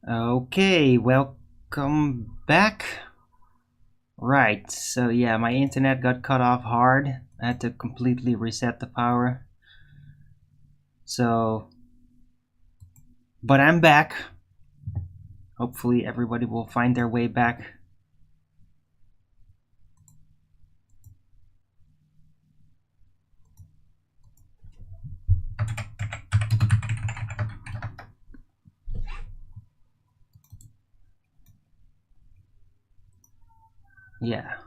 Okay, welcome back. Right, so yeah, my internet got cut off hard. I had to completely reset the power. But I'm back. Hopefully everybody will find their way back. Yeah.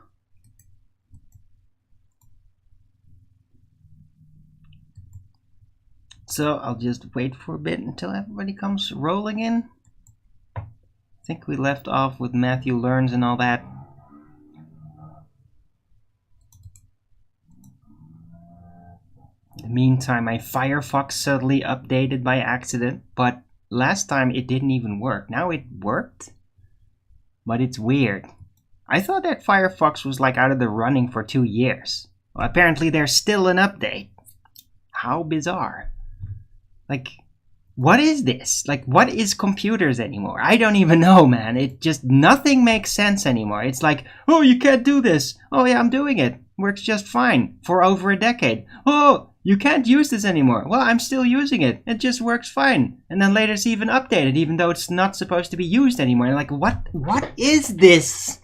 So I'll just wait for a bit until everybody comes rolling in. I think we left off with Matthew Learns and all that. In the meantime, my Firefox suddenly updated by accident, but last time it didn't even work. Now it worked, but it's weird. I thought that Firefox was like out of the running for 2 years. Well, apparently there's still an update. How bizarre. Like, what is this? Like, what is computers anymore? I don't even know, man. It just, nothing makes sense anymore. It's like, oh, you can't do this. Oh, yeah, I'm doing it. Works just fine for over a decade. Oh, you can't use this anymore. Well, I'm still using it. It just works fine. And then later it's even updated, even though it's not supposed to be used anymore. Like, what is this?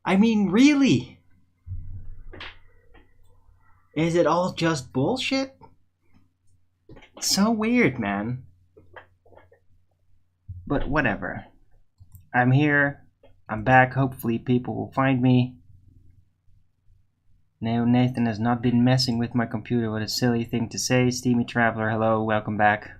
I mean, really? Is it all just bullshit? So weird, man. But whatever. I'm here. I'm back. Hopefully people will find me. No, Nathan has not been messing with my computer. What a silly thing to say. Steamy Traveler, hello. Welcome back.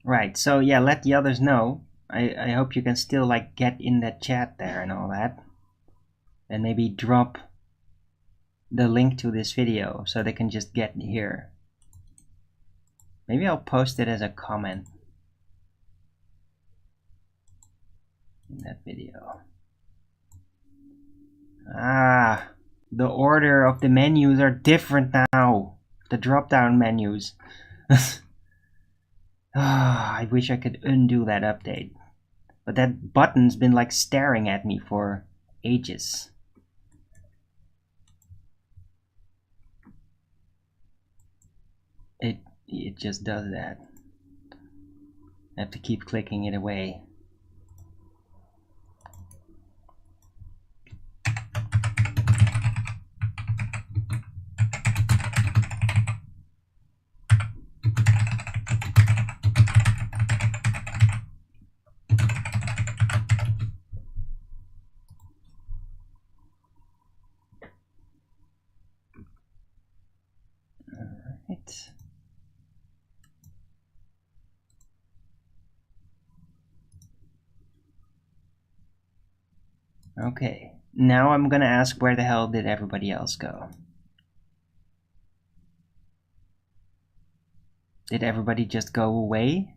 Right, so yeah, let the others know. I hope you can still like get in that chat there and all that. And maybe drop the link to this video so they can just get here. Maybe I'll post it as a comment in that video. Ah, the order of the menus are different now. The drop-down menus. I wish I could undo that update. But that button's been like staring at me for ages. It just does that. I have to keep clicking it away. Alright. Okay, now I'm gonna ask where the hell did everybody else go? Did everybody just go away?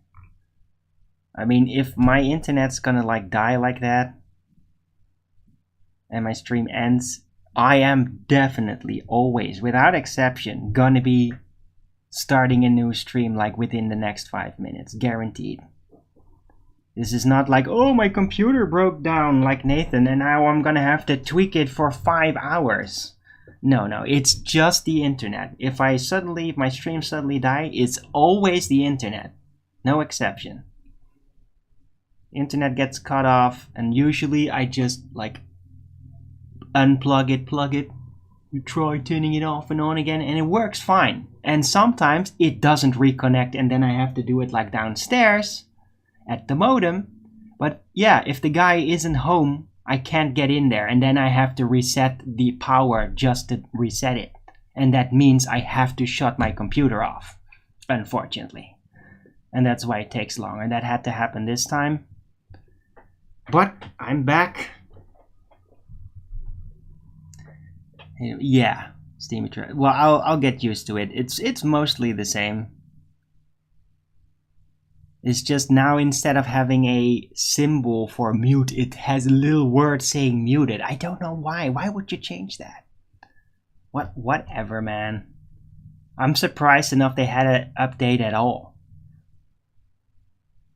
I mean, if my internet's gonna like die like that and my stream ends, I am definitely always, without exception, gonna be starting a new stream like within the next 5 minutes, guaranteed. This is not like, oh, my computer broke down like Nathan and now I'm gonna have to tweak it for 5 hours. No, it's just the internet. If my stream suddenly die, it's always the internet. No exception. Internet gets cut off and usually I just like unplug it, plug it, you try turning it off and on again and it works fine. And sometimes it doesn't reconnect and then I have to do it like downstairs at the modem. But yeah, if the guy isn't home, I can't get in there and then I have to reset the power just to reset it. And that means I have to shut my computer off, unfortunately. And that's why it takes long. And that had to happen this time. But I'm back. Yeah, Steam. Well, I'll get used to it. It's mostly the same. It's just now instead of having a symbol for mute, it has a little word saying muted. I don't know why. Why would you change that? Whatever, man. I'm surprised enough they had an update at all.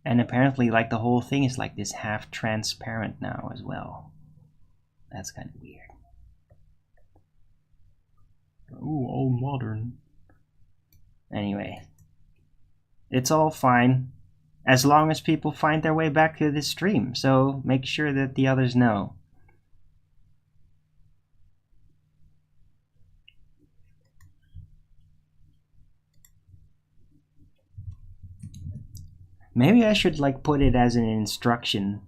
And apparently, like, the whole thing is like this half transparent now as well. That's kind of weird. Ooh, all modern. Anyway, it's all fine as long as people find their way back to this stream, so make sure that the others know. Maybe I should like put it as an instruction.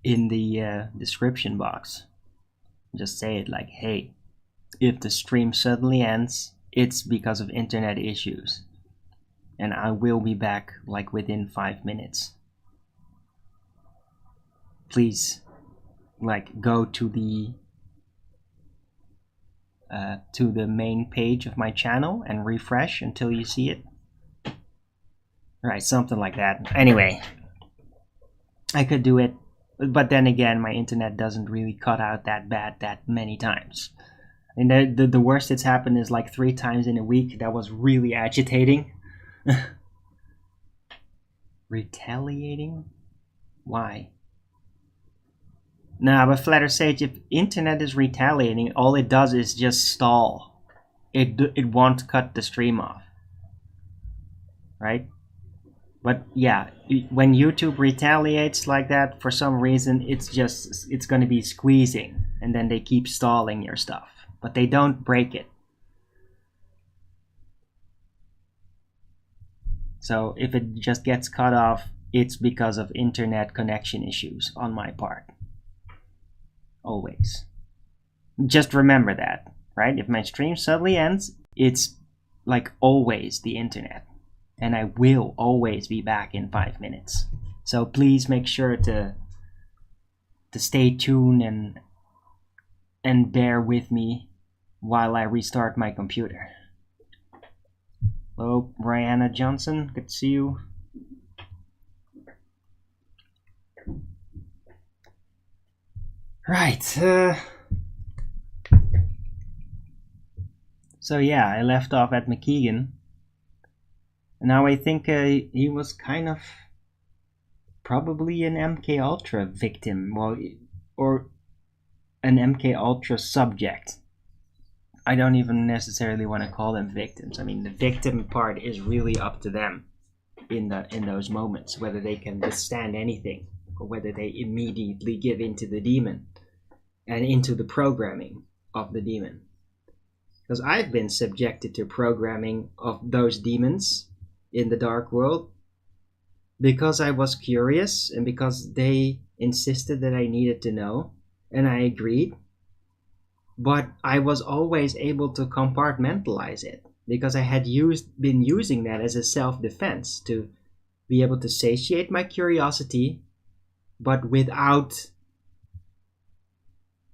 In the description box. Just say it like, hey, if the stream suddenly ends, it's because of internet issues. And I will be back like within 5 minutes. Please, like, go to the main page of my channel and refresh until you see it. Right, something like that. Anyway, I could do it, but then again, my internet doesn't really cut out that bad that many times. And the worst it's happened is like 3 times in a week. That was really agitating. Retaliating? Why? Nah, but Flatter Sage, if internet is retaliating, all it does is just stall. It won't cut the stream off. Right? But yeah, when YouTube retaliates like that, for some reason, it's going to be squeezing. And then they keep stalling your stuff. But they don't break it. So if it just gets cut off, it's because of internet connection issues on my part. Always. Just remember that, right? If my stream suddenly ends, it's like always the internet. And I will always be back in 5 minutes. So please make sure to stay tuned and bear with me while I restart my computer. Hello, Brianna Johnson. Good to see you. Right. So yeah, I left off at McKeegan. Now I think he was kind of probably an MK Ultra victim, well, or an MK Ultra subject. I don't even necessarily want to call them victims. I mean, the victim part is really up to them in those moments, whether they can withstand anything or whether they immediately give into the demon and into the programming of the demon. Because I've been subjected to programming of those demons in the dark world because I was curious and because they insisted that I needed to know, and I agreed. But I was always able to compartmentalize it because I had been using that as a self-defense to be able to satiate my curiosity, but without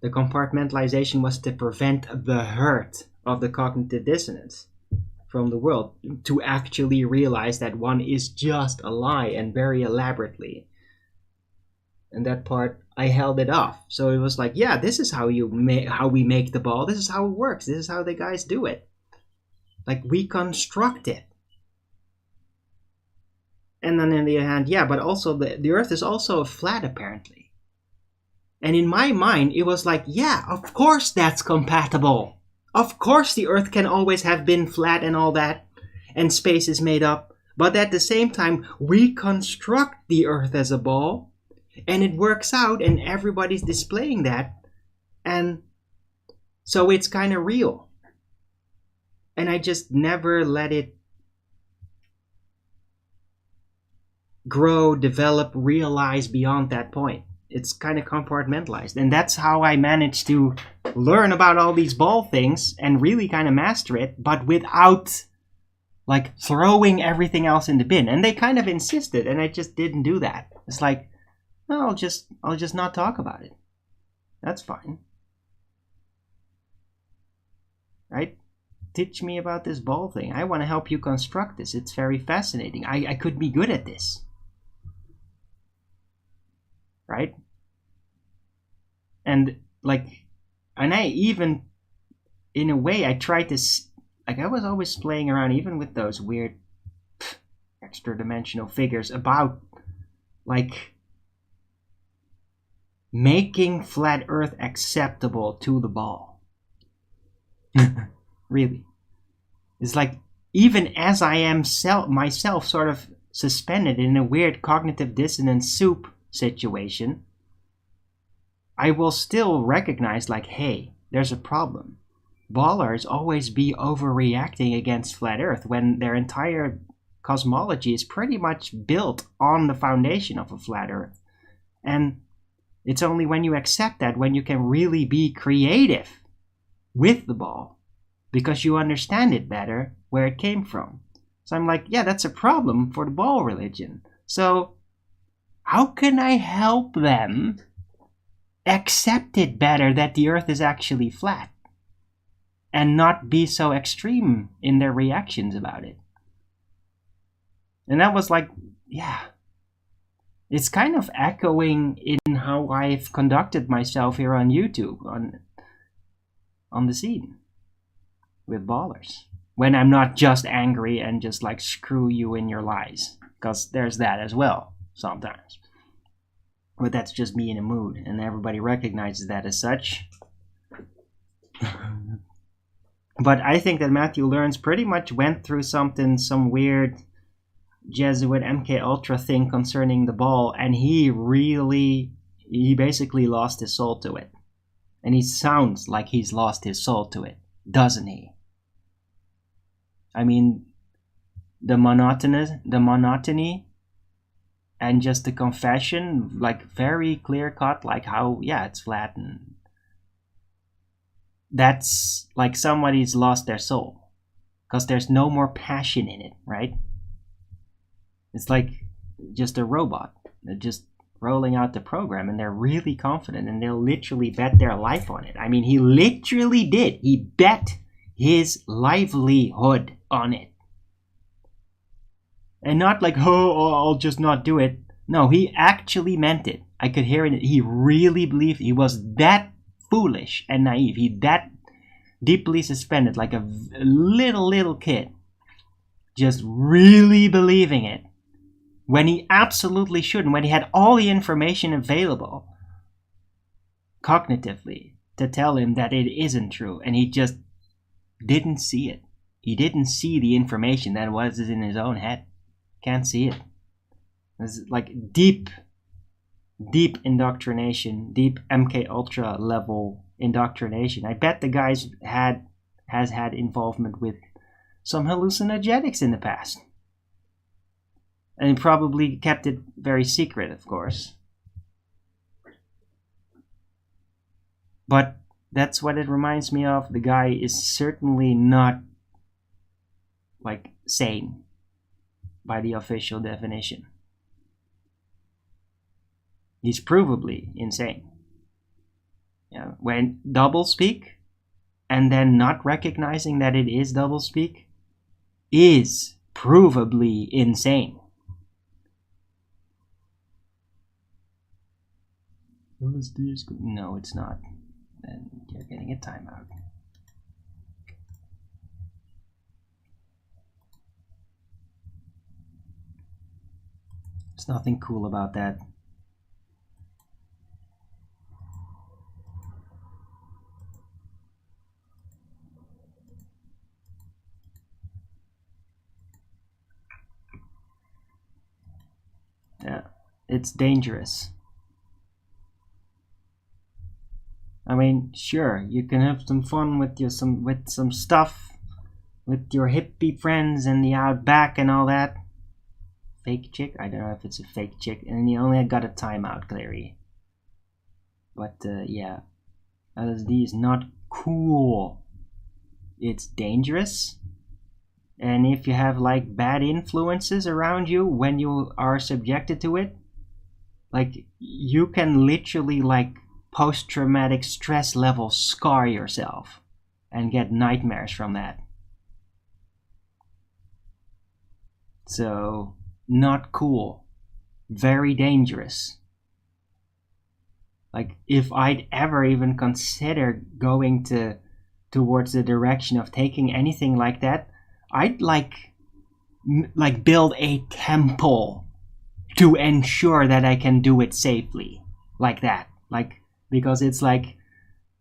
the compartmentalization was to prevent the hurt of the cognitive dissonance from the world, to actually realize that one is just a lie, and very elaborately. And that part, I held it off. So it was like, yeah, this is how we make the ball. This is how it works. This is how the guys do it. Like, we construct it. And then on the other hand, yeah, but also the Earth is also flat, apparently. And in my mind, it was like, yeah, of course that's compatible. Of course the Earth can always have been flat and all that, and space is made up. But at the same time, we construct the Earth as a ball, and it works out, and everybody's displaying that. And so it's kind of real. And I just never let it grow, develop, realize beyond that point. It's kind of compartmentalized. And that's how I managed to learn about all these ball things and really kind of master it, but without like throwing everything else in the bin. And they kind of insisted, and I just didn't do that. It's like, no, I'll just not talk about it. That's fine. Right? Teach me about this ball thing. I want to help you construct this. It's very fascinating. I could be good at this. Right? And I even, in a way, I tried to, I was always playing around even with those weird extra dimensional figures about making flat earth acceptable to the ball. Really. It's like, even as I am myself sort of suspended in a weird cognitive dissonance soup situation, I will still recognize, hey, there's a problem. Ballers always be overreacting against flat earth when their entire cosmology is pretty much built on the foundation of a flat earth. And it's only when you accept that when you can really be creative with the ball, because you understand it better where it came from. So I'm like, yeah, that's a problem for the ball religion. So how can I help them accept it better that the earth is actually flat and not be so extreme in their reactions about it? And that was yeah, it's kind of echoing in how I've conducted myself here on YouTube on the scene with ballers, when I'm not just angry and just screw you in your lies, because there's that as well sometimes. But that's just me in a mood, and everybody recognizes that as such. But I think that Matthew Learns pretty much went through some weird Jesuit MK Ultra thing concerning the ball, and he basically lost his soul to it. And he sounds like he's lost his soul to it, doesn't he? I mean, the monotony and just the confession, very clear cut, how, yeah, it's flat, and that's somebody's lost their soul because there's no more passion in it, right? It's just a robot. They're just rolling out the program, and they're really confident, and they'll literally bet their life on it. I mean, he literally did. He bet his livelihood on it. And not oh, I'll just not do it. No, he actually meant it. I could hear it. He really believed. He was that foolish and naive. He that deeply suspended, like a little kid, just really believing it when he absolutely shouldn't, when he had all the information available cognitively to tell him that it isn't true, and he just didn't see it. He didn't see the information that was in his own head. Can't see it. It's deep indoctrination, deep MK Ultra level indoctrination. I bet the guy's has had involvement with some hallucinogenics in the past. And he probably kept it very secret, of course. But that's what it reminds me of. The guy is certainly not sane by the official definition. He's provably insane. Yeah, when doublespeak and then not recognizing that it is doublespeak is provably insane. LSD is good. No, it's not. Then you're getting a timeout. There's nothing cool about that. Yeah, it's dangerous. I mean, sure, you can have some fun with some stuff with your hippie friends in the outback and all that. Fake chick? I don't know if it's a fake chick. And you only got a timeout, Clary. But yeah, LSD is not cool. It's dangerous, and if you have like bad influences around you when you are subjected to it, like you can literally like post-traumatic stress level scar yourself and get nightmares from that. So not cool, very dangerous. Like if I'd ever even consider going towards the direction of taking anything like that, I'd like build a temple to ensure that I can do it safely, like that. Like, because it's like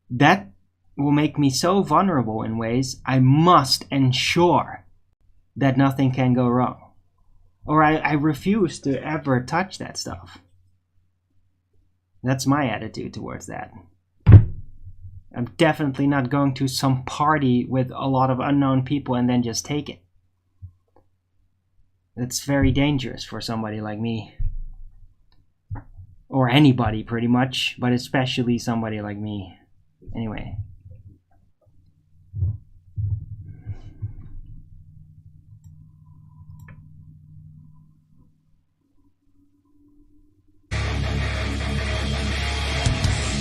that will make me so vulnerable in ways. I must ensure that nothing can go wrong, or I refuse to ever touch that stuff. That's my attitude towards that. I'm definitely not going to some party with a lot of unknown people and then just take it. That's very dangerous for somebody like me. Or anybody, pretty much, but especially somebody like me. Anyway.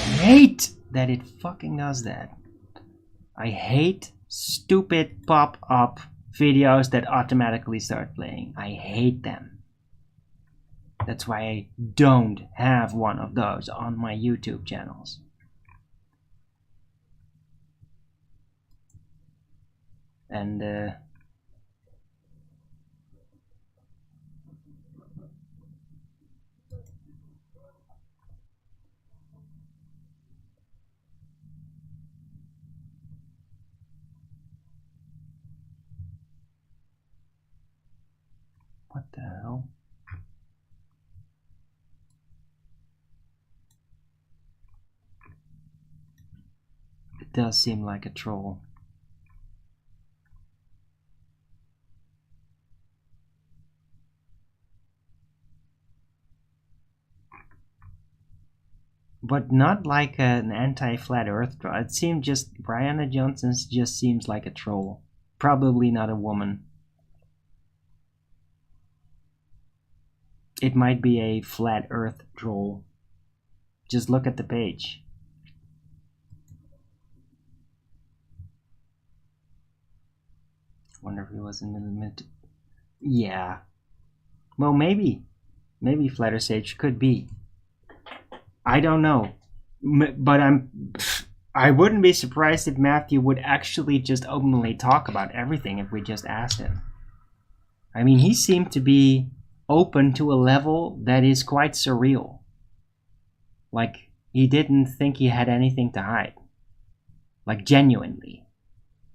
I hate that it fucking does that. I hate stupid pop-up videos that automatically start playing. I hate them. That's why I don't have one of those on my YouTube channels. And what the hell? It does seem like a troll. But not like an anti-flat earth troll. It seemed just, Brianna Johnson just seems like a troll. Probably not a woman. It might be a flat earth troll. Just look at the page. Wonder if he was in the mid. Yeah. Well, maybe. Maybe Flatter Sage could be. I don't know. But I wouldn't be surprised if Matthew would actually just openly talk about everything if we just asked him. I mean, he seemed to be open to a level that is quite surreal. Like, he didn't think he had anything to hide. Like, genuinely.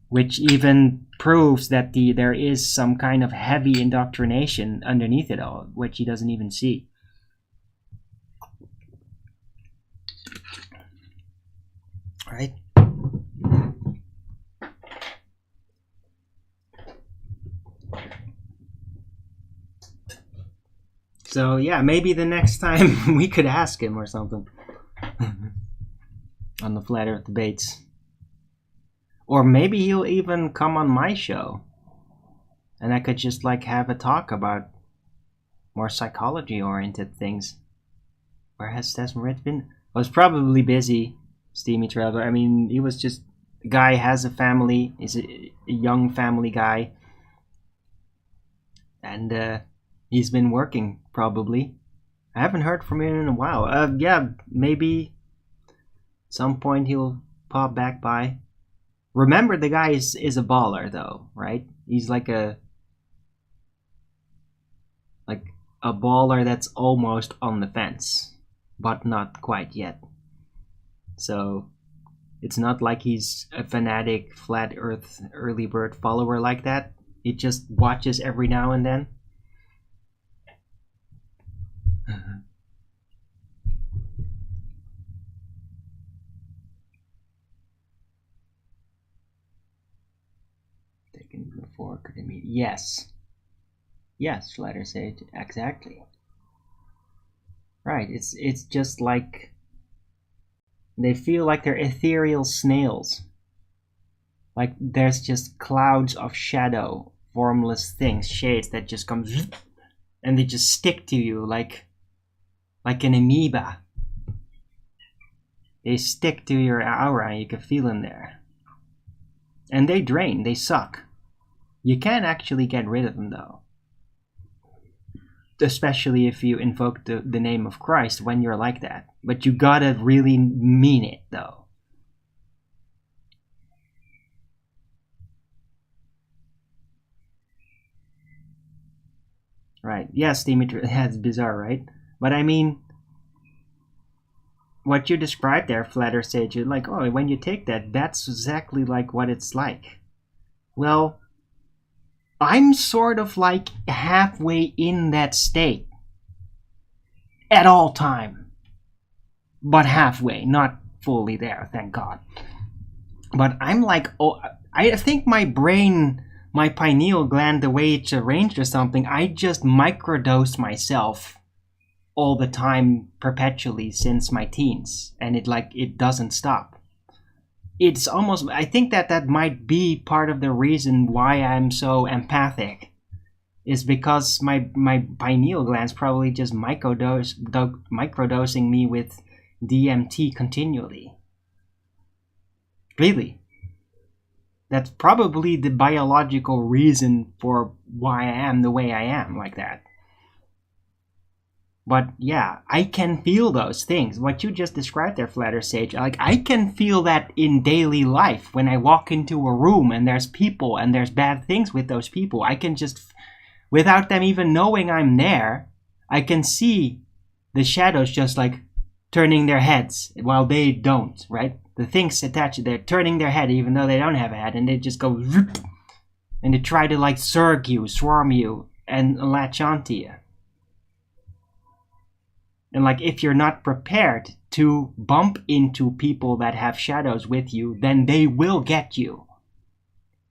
Which even proves that there is some kind of heavy indoctrination underneath it all, which he doesn't even see. Right? So yeah, maybe the next time we could ask him or something on the Flat Earth debates. Or maybe he'll even come on my show and I could just like have a talk about more psychology oriented things. Where has Desmond been? I was probably busy, Steamy Traveler. I mean, he was just, the guy has a family, is a young family guy. And he's been working, probably. I haven't heard from him in a while. Yeah, maybe some point he'll pop back by. Remember, the guy is a baller, though, right? He's like a baller that's almost on the fence, but not quite yet. So it's not like he's a fanatic flat earth early bird follower like that. He just watches every now and then. Taken before could it mean? Yes. Yes, Flatter Sage, exactly. Right, it's just like they feel like they're ethereal snails. Like there's just clouds of shadow formless things, shades that just come and they just stick to you like an amoeba. They stick to your aura, you can feel them there. And they drain, they suck. You can't actually get rid of them though. Especially if you invoke the name of Christ when you're like that. But you gotta really mean it though. Right. Yes, Dimitri, that's bizarre, right? But I mean, what you described there, Flatter Sage, you're like, oh, when you take that, that's exactly like what it's like. Well, I'm sort of like halfway in that state. At all time. But halfway, not fully there, thank God. But I'm like, oh, I think my brain, my pineal gland, the way it's arranged or something, I just microdose myself all the time, perpetually, since my teens. And it doesn't stop. It's almost, I think that might be part of the reason why I'm so empathic. Is because my pineal glands probably just microdosing me with DMT continually. Really. That's probably the biological reason for why I am the way I am, like that. But yeah, I can feel those things. What you just described there, Flatter Sage, like I can feel that in daily life. When I walk into a room and there's people and there's bad things with those people, I can just, without them even knowing I'm there, I can see the shadows just like turning their heads while they don't, right? The things attached, they're turning their head even though they don't have a head, and they just go and they try to like surg you, swarm you, and latch onto you. And like if you're not prepared to bump into people that have shadows with you, then they will get you.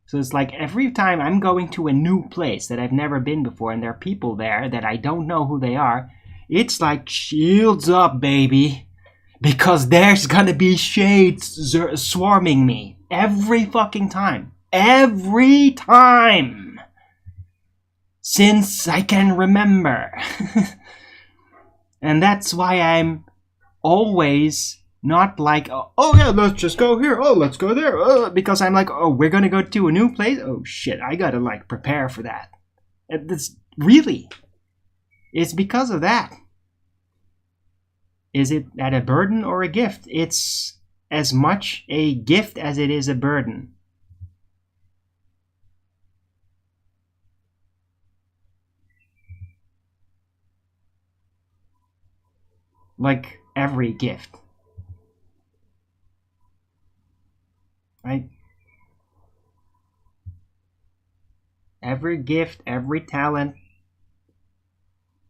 So it's like every time I'm going to a new place that I've never been before and there are people there that I don't know who they are, it's like shields up, baby. Because there's gonna be shades swarming me. Every fucking time. Every time. Since I can remember. And that's why I'm always not like, oh yeah, let's just go here. Oh, let's go there. Because I'm like, oh, we're gonna go to a new place? Oh shit, I gotta like prepare for that. It's really. It's because of that. Is it a burden or a gift? It's as much a gift as it is a burden. Like every gift. Right? Every gift, every talent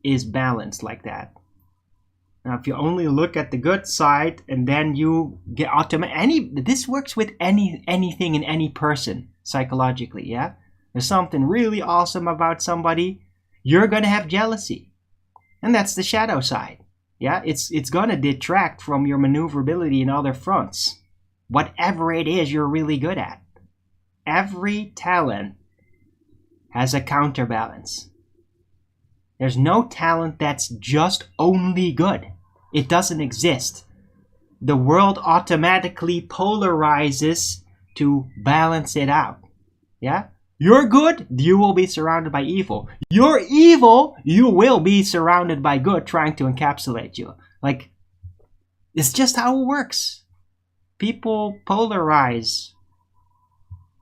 is balanced like that. Now, if you only look at the good side and then you get this works with anything in any person psychologically, yeah? There's something really awesome about somebody, you're gonna have jealousy. And that's the shadow side. Yeah, it's gonna detract from your maneuverability in other fronts. Whatever it is you're really good at. Every talent has a counterbalance. There's no talent that's just only good. It doesn't exist. The world automatically polarizes to balance it out. Yeah? You're good, you will be surrounded by evil. You're evil, you will be surrounded by good trying to encapsulate you. Like, it's just how it works. People polarize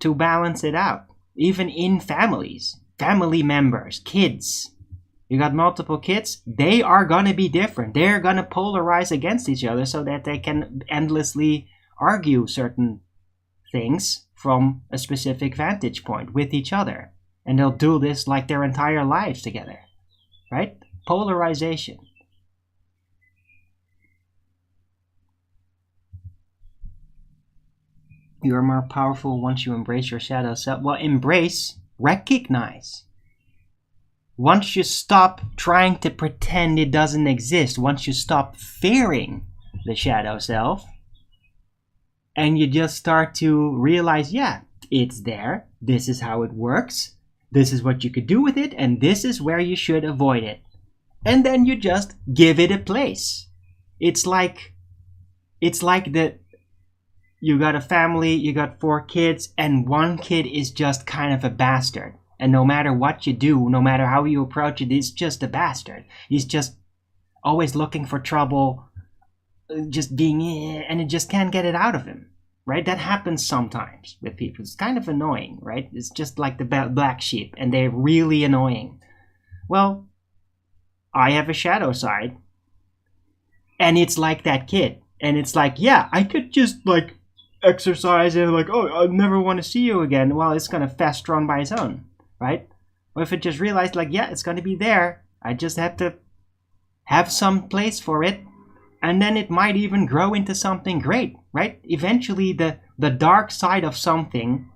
to balance it out. Even in families. Family members, kids. You got multiple kids, they are going to be different. They're going to polarize against each other so that they can endlessly argue certain things from a specific vantage point with each other. And they'll do this like their entire lives together. Right? Polarization. You are more powerful once you embrace your shadow self. Well, embrace, recognize. Once you stop trying to pretend it doesn't exist, once you stop fearing the shadow self, and you just start to realize, yeah, it's there, this is how it works, This is what you could do with it, and this is where you should avoid it. And then you just give it a place. It's like that you got a family, you got 4 kids, and one kid is just kind of a bastard. And no matter what you do, no matter how you approach it, he's just a bastard. He's just always looking for trouble, just being, and you just can't get it out of him, right? That happens sometimes with people. It's kind of annoying, right? It's just like the black sheep, and they're really annoying. Well, I have a shadow side, and it's like that kid. And it's like, yeah, I could just like exercise and like, oh, I never want to see you again. Well, it's going to fester on by its own, right? Or if it just realized like, yeah, it's going to be there. I just have to have some place for it. And then it might even grow into something great, right? Eventually the dark side of something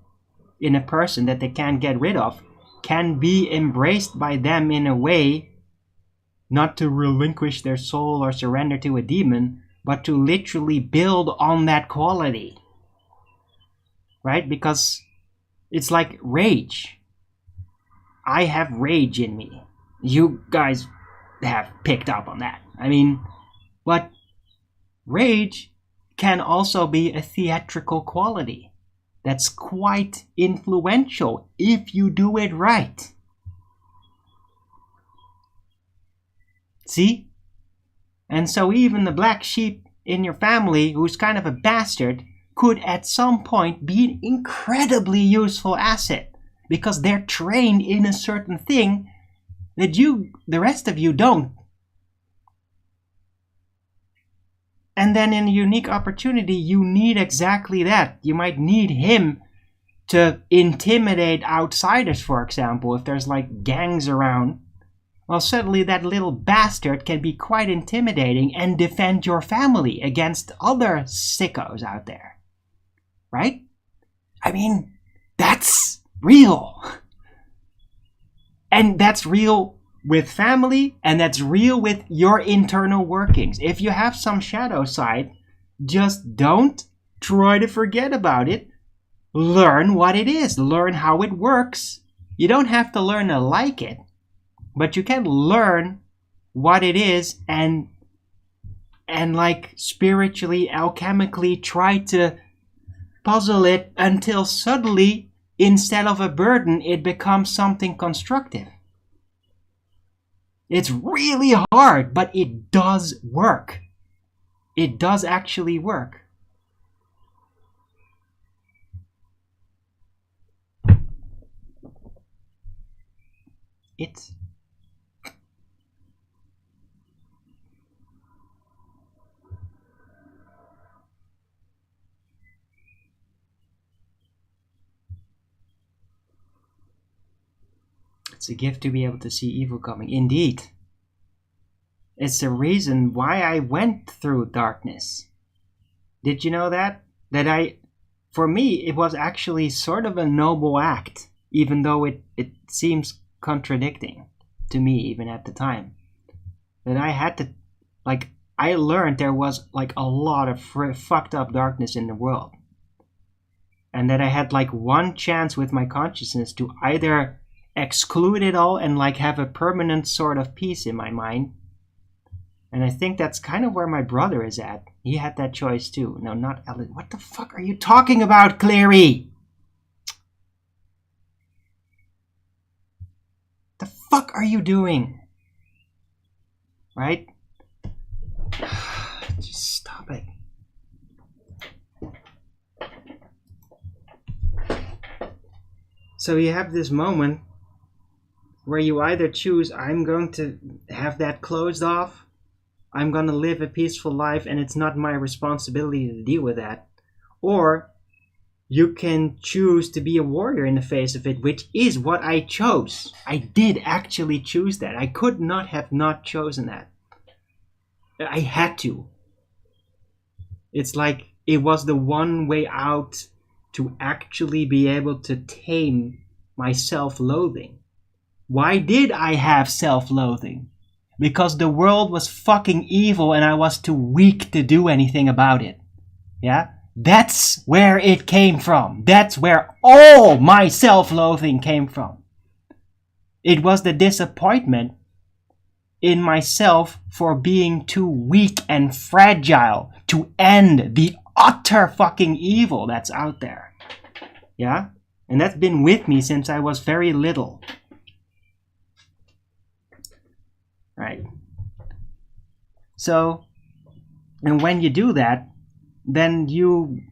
in a person that they can't get rid of can be embraced by them in a way, not to relinquish their soul or surrender to a demon, but to literally build on that quality, right? Because it's like rage. I have rage in me. You guys have picked up on that. I mean, but rage can also be a theatrical quality that's quite influential if you do it right. See? And so even the black sheep in your family, who's kind of a bastard, could at some point be an incredibly useful asset because they're trained in a certain thing that the rest of you don't. And then in a unique opportunity, you need exactly that. You might need him to intimidate outsiders, for example, if there's like gangs around. Well, suddenly that little bastard can be quite intimidating and defend your family against other sickos out there. Right? I mean, that's real. And that's real with family, and that's real with your internal workings. If you have some shadow side, just don't try to forget about it. Learn what it is. Learn how it works. You don't have to learn to like it. But you can learn what it is and like spiritually, alchemically try to puzzle it until suddenly, instead of a burden, it becomes something constructive. It's really hard, but it does work. It does actually work. It's a gift to be able to see evil coming. Indeed. It's the reason why I went through darkness. Did you know that? For me, it was actually sort of a noble act, even though it seems contradicting to me even at the time. That I had to, like, I learned there was like a lot of fucked up darkness in the world. And that I had like one chance with my consciousness to either exclude it all and like have a permanent sort of peace in my mind. And I think that's kind of where my brother is at. He had that choice too. No, not Ellen. What the fuck are you talking about, Clary? The fuck are you doing? Right? Just stop it. So you have this moment where you either choose, I'm going to have that closed off, I'm going to live a peaceful life and it's not my responsibility to deal with that. Or you can choose to be a warrior in the face of it, which is what I chose. I did actually choose that. I could not have not chosen that. I had to. It's like it was the one way out to actually be able to tame my self-loathing. Why did I have self-loathing? Because the world was fucking evil and I was too weak to do anything about it. Yeah? That's where it came from. That's where all my self-loathing came from. It was the disappointment in myself for being too weak and fragile to end the utter fucking evil that's out there. Yeah? And that's been with me since I was very little. Right? So, and when you do that, then you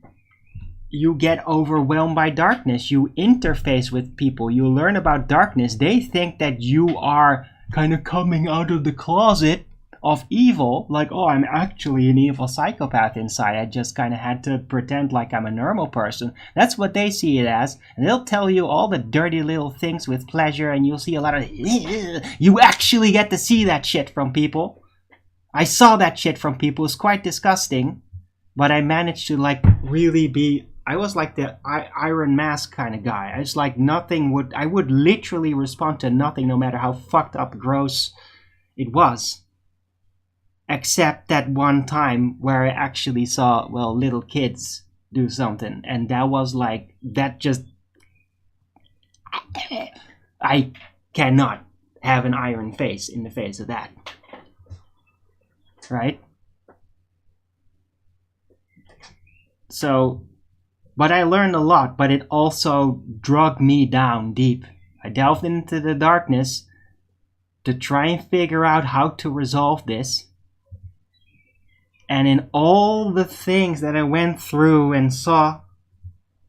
get overwhelmed by darkness. You interface with people. You learn about darkness. They think that you are kind of coming out of the closet of evil. Like, oh, I'm actually an evil psychopath inside. I just kind of had to pretend like I'm a normal person. That's what they see it as. And they'll tell you all the dirty little things with pleasure. And you'll see a lot of... You actually get to see that shit from people. I saw that shit from people. It's quite disgusting. But I managed to like really be... I was like the Iron Mask kind of guy. I was like I would literally respond to nothing no matter how fucked up, gross it was. Except that one time where I actually saw, well, little kids do something. And that was like, that just... I cannot have an iron face in the face of that. Right? So... But I learned a lot, but it also dragged me down deep. I delved into the darkness to try and figure out how to resolve this. And in all the things that I went through and saw,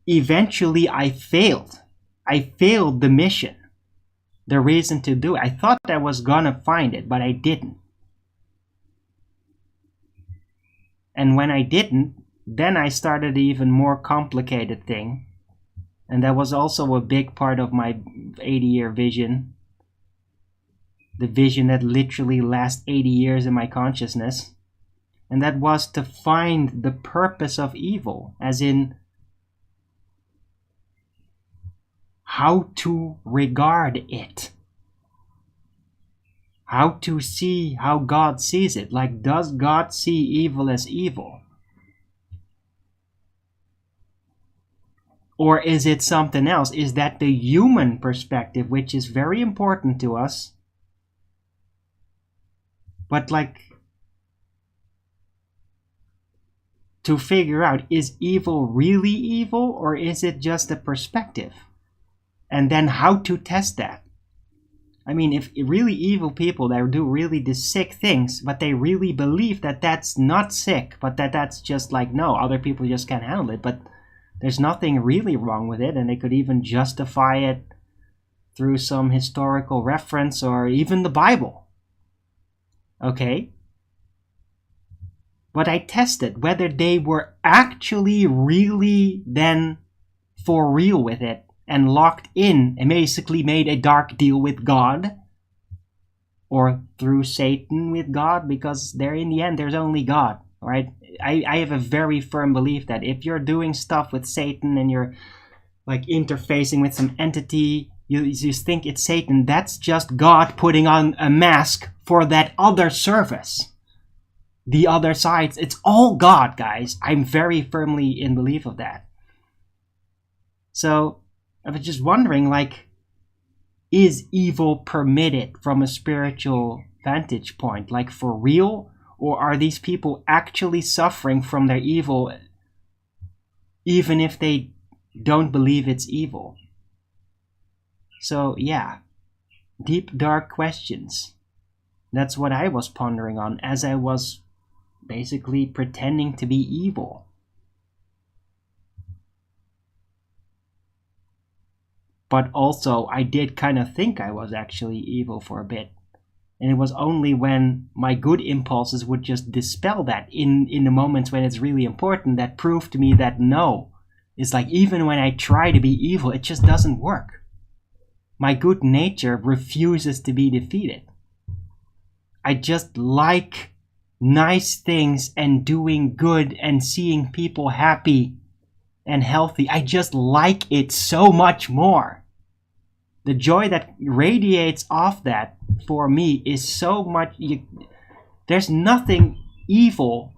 eventually I failed. I failed the mission, the reason to do it. I thought I was gonna find it, but I didn't. And when I didn't, then I started an even more complicated thing. And that was also a big part of my 80-year vision. The vision that literally lasts 80 years in my consciousness. And that was to find the purpose of evil. As in, how to regard it. How to see how God sees it. Like, does God see evil as evil? Or is it something else? Is that the human perspective, which is very important to us? But like, to figure out, is evil really evil? Or is it just a perspective? And then how to test that? I mean, if really evil people that do really the sick things, but they really believe that that's not sick, but that's just like, no, other people just can't handle it. But there's nothing really wrong with it, and they could even justify it through some historical reference or even the Bible. Okay? But I tested whether they were actually really then for real with it and locked in and basically made a dark deal with God or through Satan with God, because there in the end there's only God, right? I have a very firm belief that if you're doing stuff with Satan and you're like interfacing with some entity, you think it's Satan, that's just God putting on a mask for that other service. The other sides, it's all God, guys. I'm very firmly in belief of that. So I was just wondering, like, is evil permitted from a spiritual vantage point? Like, for real? Or are these people actually suffering from their evil even if they don't believe it's evil? So, yeah. Deep, dark questions. That's what I was pondering on as I was basically pretending to be evil. But also, I did kind of think I was actually evil for a bit. And it was only when my good impulses would just dispel that in the moments when it's really important that proved to me that no. It's like even when I try to be evil, it just doesn't work. My good nature refuses to be defeated. I just like nice things and doing good and seeing people happy and healthy. I just like it so much more. The joy that radiates off that for me is so much. There's nothing evil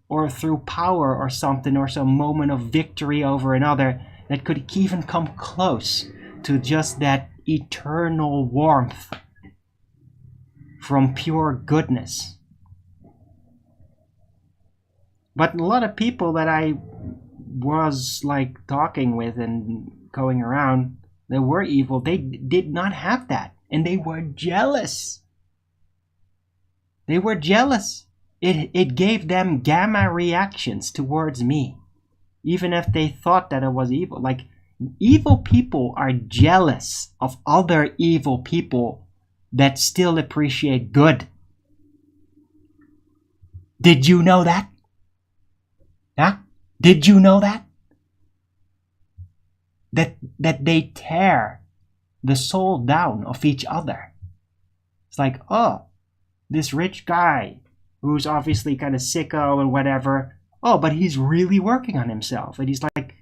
or through power or something or some moment of victory over another that could even come close to just that eternal warmth from pure goodness. But a lot of people that I was like talking with and going around that were evil, they did not have that, and they were jealous. They were jealous. It gave them gamma reactions towards me, even if they thought that I was evil. Like, evil people are jealous of other evil people that still appreciate good. Did you know that? Huh? Did you know that? That they tear the soul down of each other. It's like, oh, this rich guy who's obviously kind of sicko and whatever. Oh, but he's really working on himself, and he's like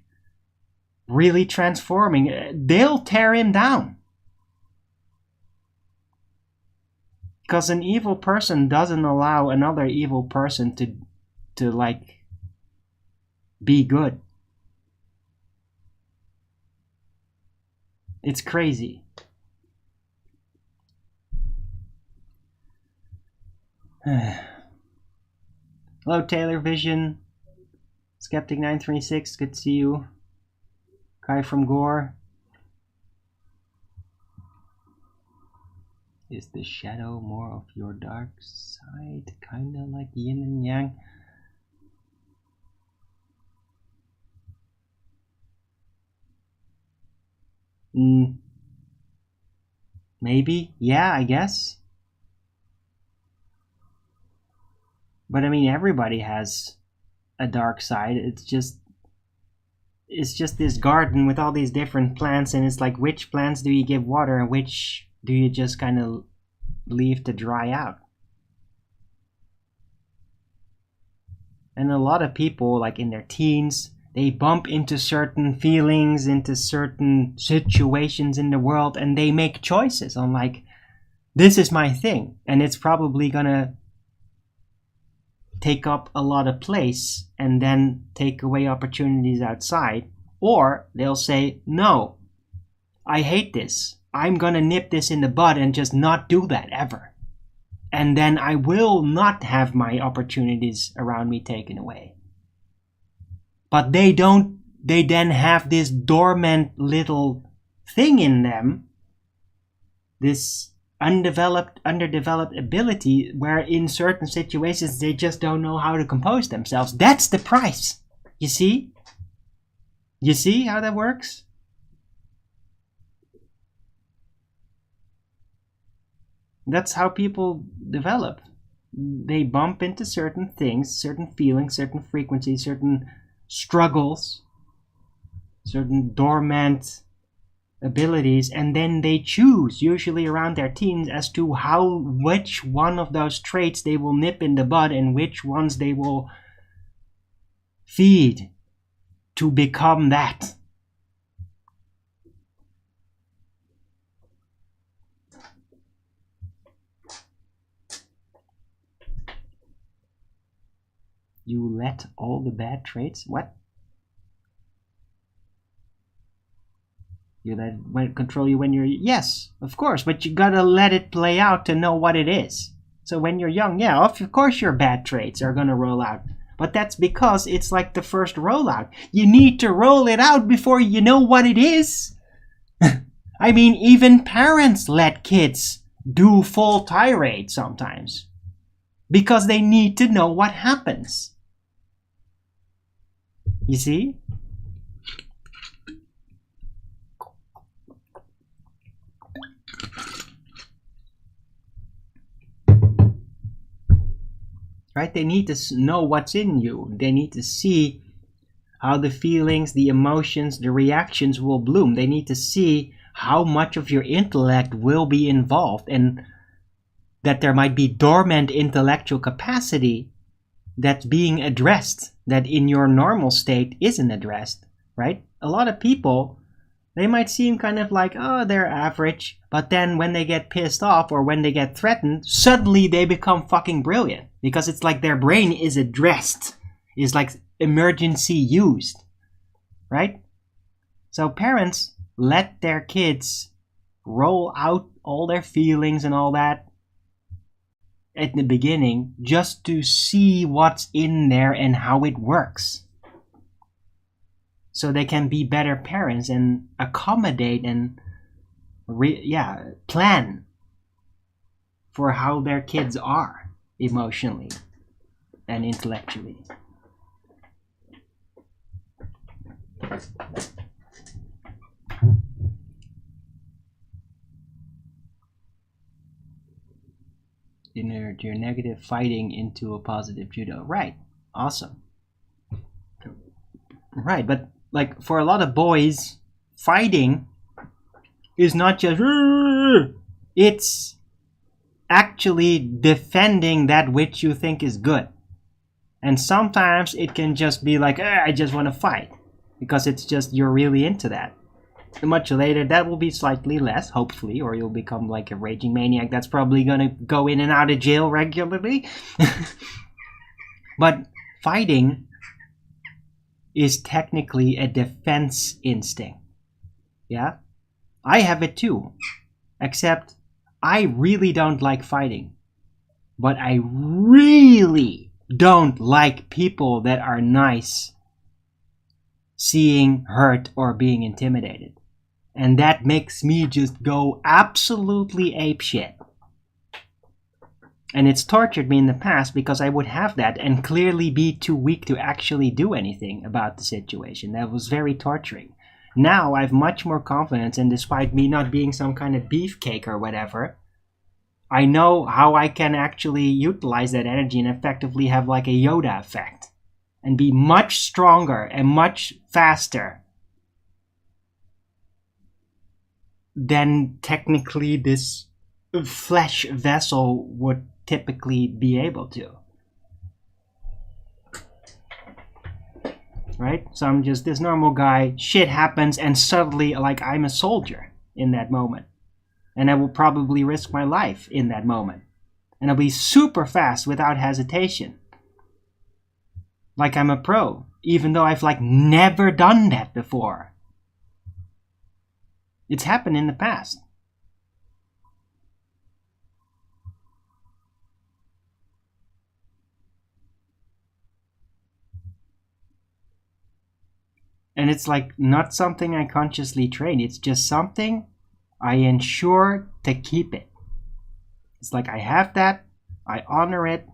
really transforming. They'll tear him down. Because an evil person doesn't allow another evil person to like be good. It's crazy. Hello, Taylor Vision. Skeptic 936, good to see you. Kai from Gore. Is the shadow more of your dark side? Kinda like yin and yang. Maybe, yeah, I guess. But I mean, everybody has a dark side. It's just this garden with all these different plants, and it's like, which plants do you give water and which do you just kind of leave to dry out? And a lot of people, like in their teens, they bump into certain feelings, into certain situations in the world, and they make choices on like, this is my thing, and it's probably gonna take up a lot of place and then take away opportunities outside. Or they'll say, no, I hate this. I'm gonna nip this in the bud and just not do that ever. And then I will not have my opportunities around me taken away. But they then have this dormant little thing in them, this underdeveloped ability where in certain situations they just don't know how to compose themselves. That's the price. You see? You see how that works? That's how people develop. They bump into certain things, certain feelings, certain frequencies, certain struggles, certain dormant abilities, and then they choose, usually around their teens, as to which one of those traits they will nip in the bud and which ones they will feed to become that. You let all the bad traits? What? You let control you when you're... Yes, of course, but you gotta let it play out to know what it is. So when you're young, yeah, of course your bad traits are gonna roll out. But that's because it's like the first rollout. You need to roll it out before you know what it is. I mean, even parents let kids do full tirade sometimes. Because they need to know what happens. You see? Right? They need to know what's in you. They need to see how the feelings, the emotions, the reactions will bloom. They need to see how much of your intellect will be involved, and that there might be dormant intellectual capacity that's being addressed that in your normal state isn't addressed, right? A lot of people, they might seem kind of like, oh, they're average, but then when they get pissed off or when they get threatened, suddenly they become fucking brilliant, because it's like their brain is addressed, is like emergency used, right? So parents let their kids roll out all their feelings and all that at the beginning just to see what's in there and how it works. So they can be better parents and accommodate and plan for how their kids are emotionally and intellectually. Inert your negative fighting into a positive judo. Right. Awesome. Right, but like for a lot of boys, fighting is not just it's actually defending that which you think is good. And sometimes it can just be like, I just want to fight, because it's just you're really into that. And much later that will be slightly less, hopefully, or you'll become like a raging maniac that's probably gonna go in and out of jail regularly. But fighting is technically a defense instinct. Yeah? I have it too. Except I really don't like fighting. But I really don't like people that are nice seeing hurt or being intimidated. And that makes me just go absolutely apeshit. And it's tortured me in the past because I would have that and clearly be too weak to actually do anything about the situation. That was very torturing. Now I have much more confidence, and despite me not being some kind of beefcake or whatever, I know how I can actually utilize that energy and effectively have like a Yoda effect. And be much stronger and much faster than technically this flesh vessel would typically be able to. Right? So I'm just this normal guy, shit happens, and suddenly like I'm a soldier in that moment. And I will probably risk my life in that moment. And I'll be super fast without hesitation. Like I'm a pro, even though I've like never done that before. It's happened in the past. And it's like not something I consciously train. It's just something I ensure to keep it. It's like I have that, I honor it.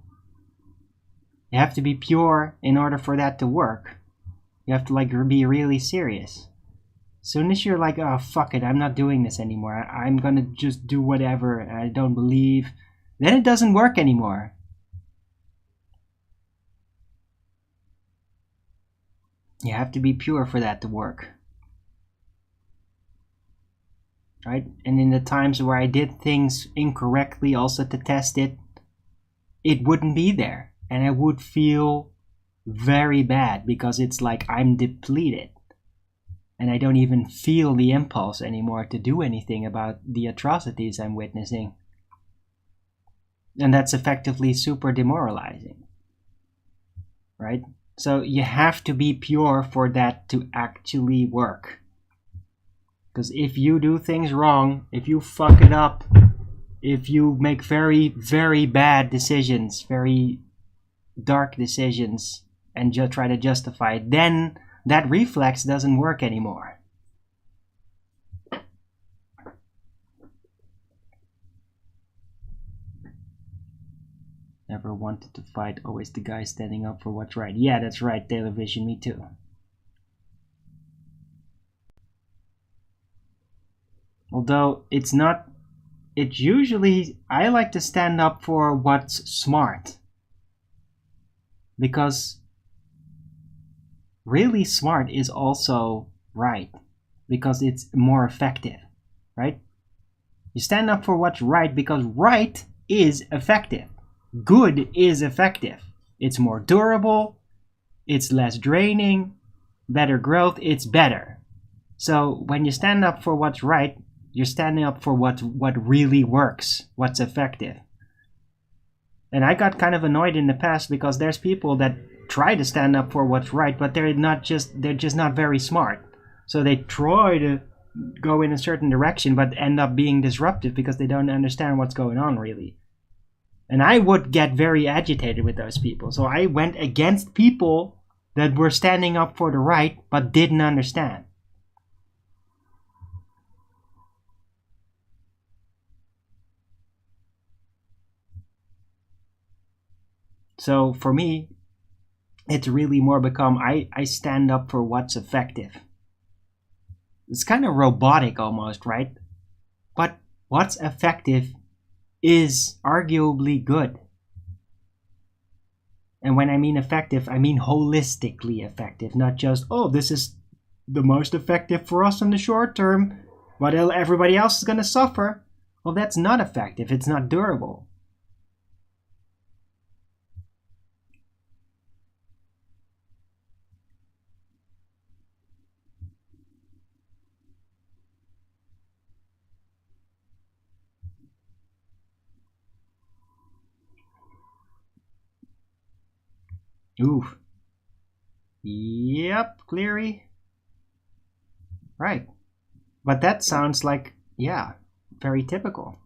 You have to be pure in order for that to work. You have to like be really serious. As soon as you're like, oh fuck it, I'm not doing this anymore. I'm gonna just do whatever I don't believe. Then it doesn't work anymore. You have to be pure for that to work. Right? And in the times where I did things incorrectly also to test it, it wouldn't be there. And I would feel very bad because it's like I'm depleted. And I don't even feel the impulse anymore to do anything about the atrocities I'm witnessing. And that's effectively super demoralizing. Right? So you have to be pure for that to actually work. Because if you do things wrong, if you fuck it up, if you make very, very bad decisions, very dark decisions, and just try to justify it, then that reflex doesn't work anymore. Never wanted to fight, always the guy standing up for what's right. Yeah, that's right, television, me too. Although it's not, it's usually, I like to stand up for what's smart. Because really smart is also right. Because it's more effective, right? You stand up for what's right because right is effective. Good is effective. It's more durable. It's less draining. Better growth. It's better. So when you stand up for what's right, you're standing up for what really works, what's effective. And I got kind of annoyed in the past because there's people that try to stand up for what's right, but they're just not very smart. So they try to go in a certain direction but end up being disruptive because they don't understand what's going on really. And I would get very agitated with those people. So I went against people that were standing up for the right but didn't understand. So for me, it's really more become I stand up for what's effective. It's kind of robotic almost, right? But what's effective is arguably good. And when I mean effective, I mean holistically effective, not just, oh, this is the most effective for us in the short term, but everybody else is going to suffer. Well, that's not effective. It's not durable. Ooh. Yep, Cleary. Right. But that sounds like, yeah, very typical.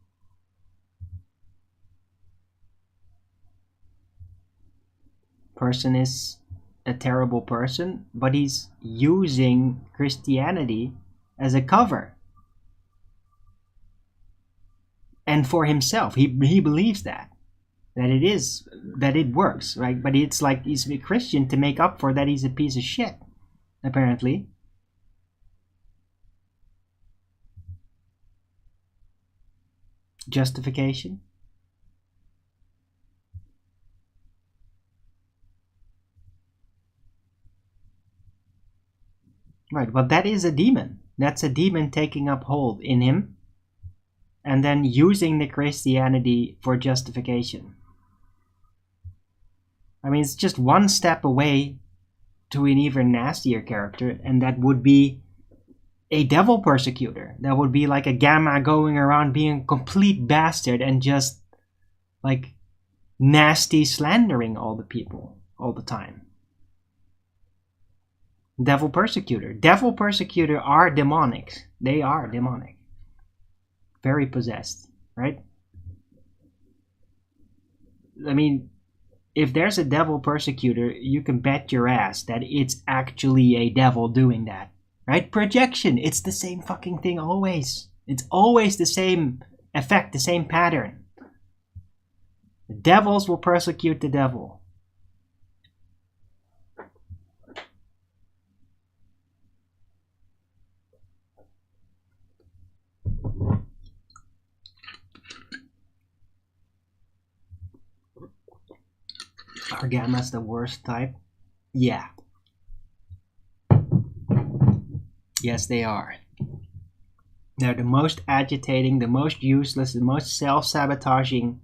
Person is a terrible person, but he's using Christianity as a cover. And for himself, he believes that it works, right? But it's like he's a Christian to make up for that he's a piece of shit, apparently. Justification. Right, but that is a demon. That's a demon taking up hold in him and then using the Christianity for justification. I mean, it's just one step away to an even nastier character, and that would be a devil persecutor. That would be like a Gamma going around being a complete bastard and just like nasty slandering all the people all the time. Devil persecutor. Devil persecutor are demonic. They are demonic. Very possessed, right? I mean, if there's a devil persecutor, you can bet your ass that it's actually a devil doing that, right? Projection, it's the same fucking thing always. It's always the same effect, the same pattern. The devils will persecute the devil. Are Gammas the worst type? Yeah. Yes, they are. They're the most agitating, the most useless, the most self-sabotaging.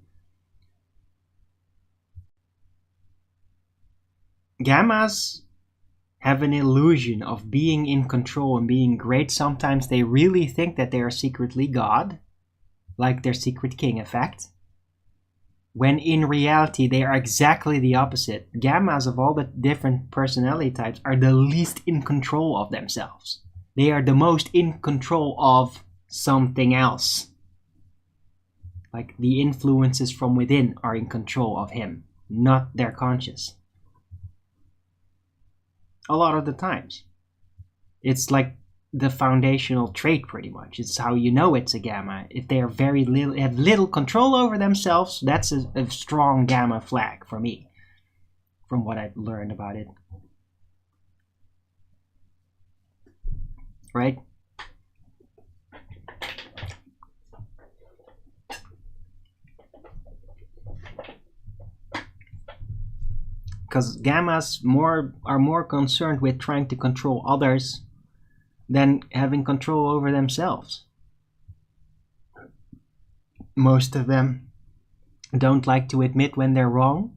Gammas have an illusion of being in control and being great. Sometimes they really think that they are secretly God, like their secret king effect. When in reality, they are exactly the opposite. Gammas of all the different personality types are the least in control of themselves. They are the most in control of something else. Like the influences from within are in control of him, not their conscious. A lot of the times. It's like the foundational trait pretty much. It's how you know it's a Gamma. If they are very little, have little control over themselves, that's a strong Gamma flag for me, from what I've learned about it. Right? Because Gammas are more concerned with trying to control others than having control over themselves. Most of them don't like to admit when they're wrong,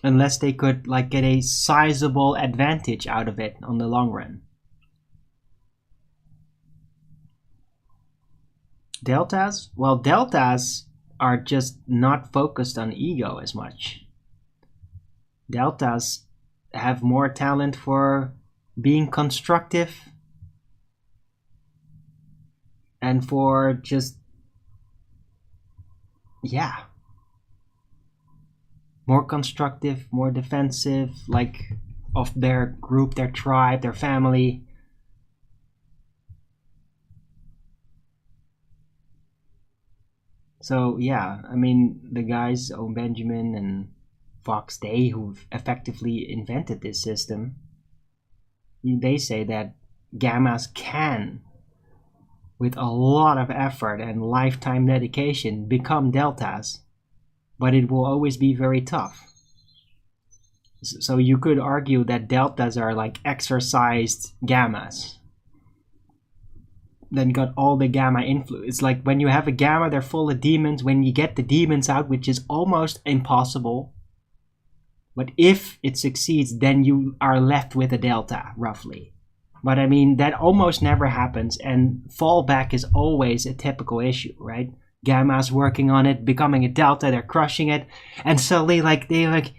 unless they could like get a sizable advantage out of it on the long run. Deltas? Well, deltas are just not focused on ego as much. Deltas have more talent for being constructive and for just, yeah, more constructive, more defensive, like, of their group, their tribe, their family. So yeah, I mean, the guys, O. Benjamin and Fox Day, who've effectively invented this system, they say that gammas can, with a lot of effort and lifetime dedication, become deltas, but it will always be very tough. So you could argue that deltas are like exercised gammas, then got all the gamma influence. It's like when you have a gamma, they're full of demons. When you get the demons out, which is almost impossible, but if it succeeds, then you are left with a delta, roughly. But I mean, that almost never happens, and fallback is always a typical issue, right? Gamma's working on it, becoming a delta, they're crushing it, and suddenly, like, they like,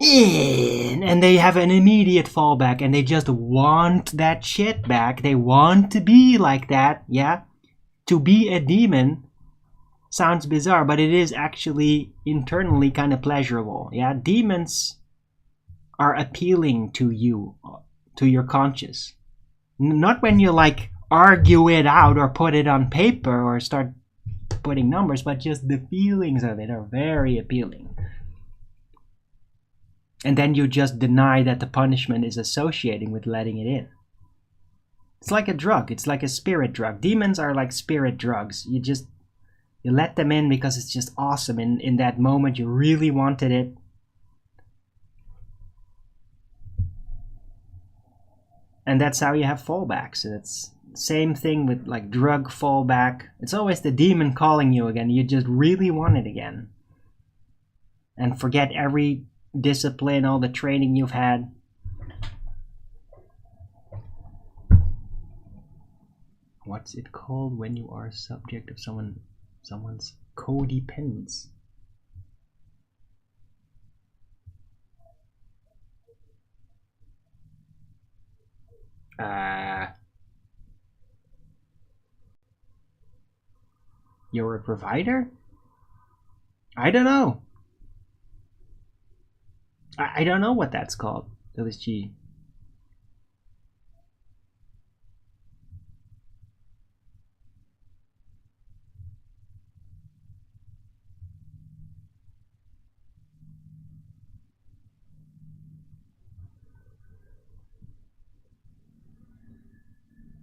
and they have an immediate fallback, and they just want that shit back. They want to be like that, yeah? To be a demon sounds bizarre, but it is actually internally kind of pleasurable, yeah? Demons are appealing to you, to your conscience. Not when you, like, argue it out or put it on paper or start putting numbers, but just the feelings of it are very appealing. And then you just deny that the punishment is associating with letting it in. It's like a drug. It's like a spirit drug. Demons are like spirit drugs. You let them in because it's just awesome. In that moment, you really wanted it. And that's how you have fallbacks. It's same thing with like drug fallback. It's always the demon calling you again. You just really want it again. And forget every discipline, all the training you've had. What's it called when you are subject of someone's codependence? You're a provider? I don't know. I don't know what that's called, LSG.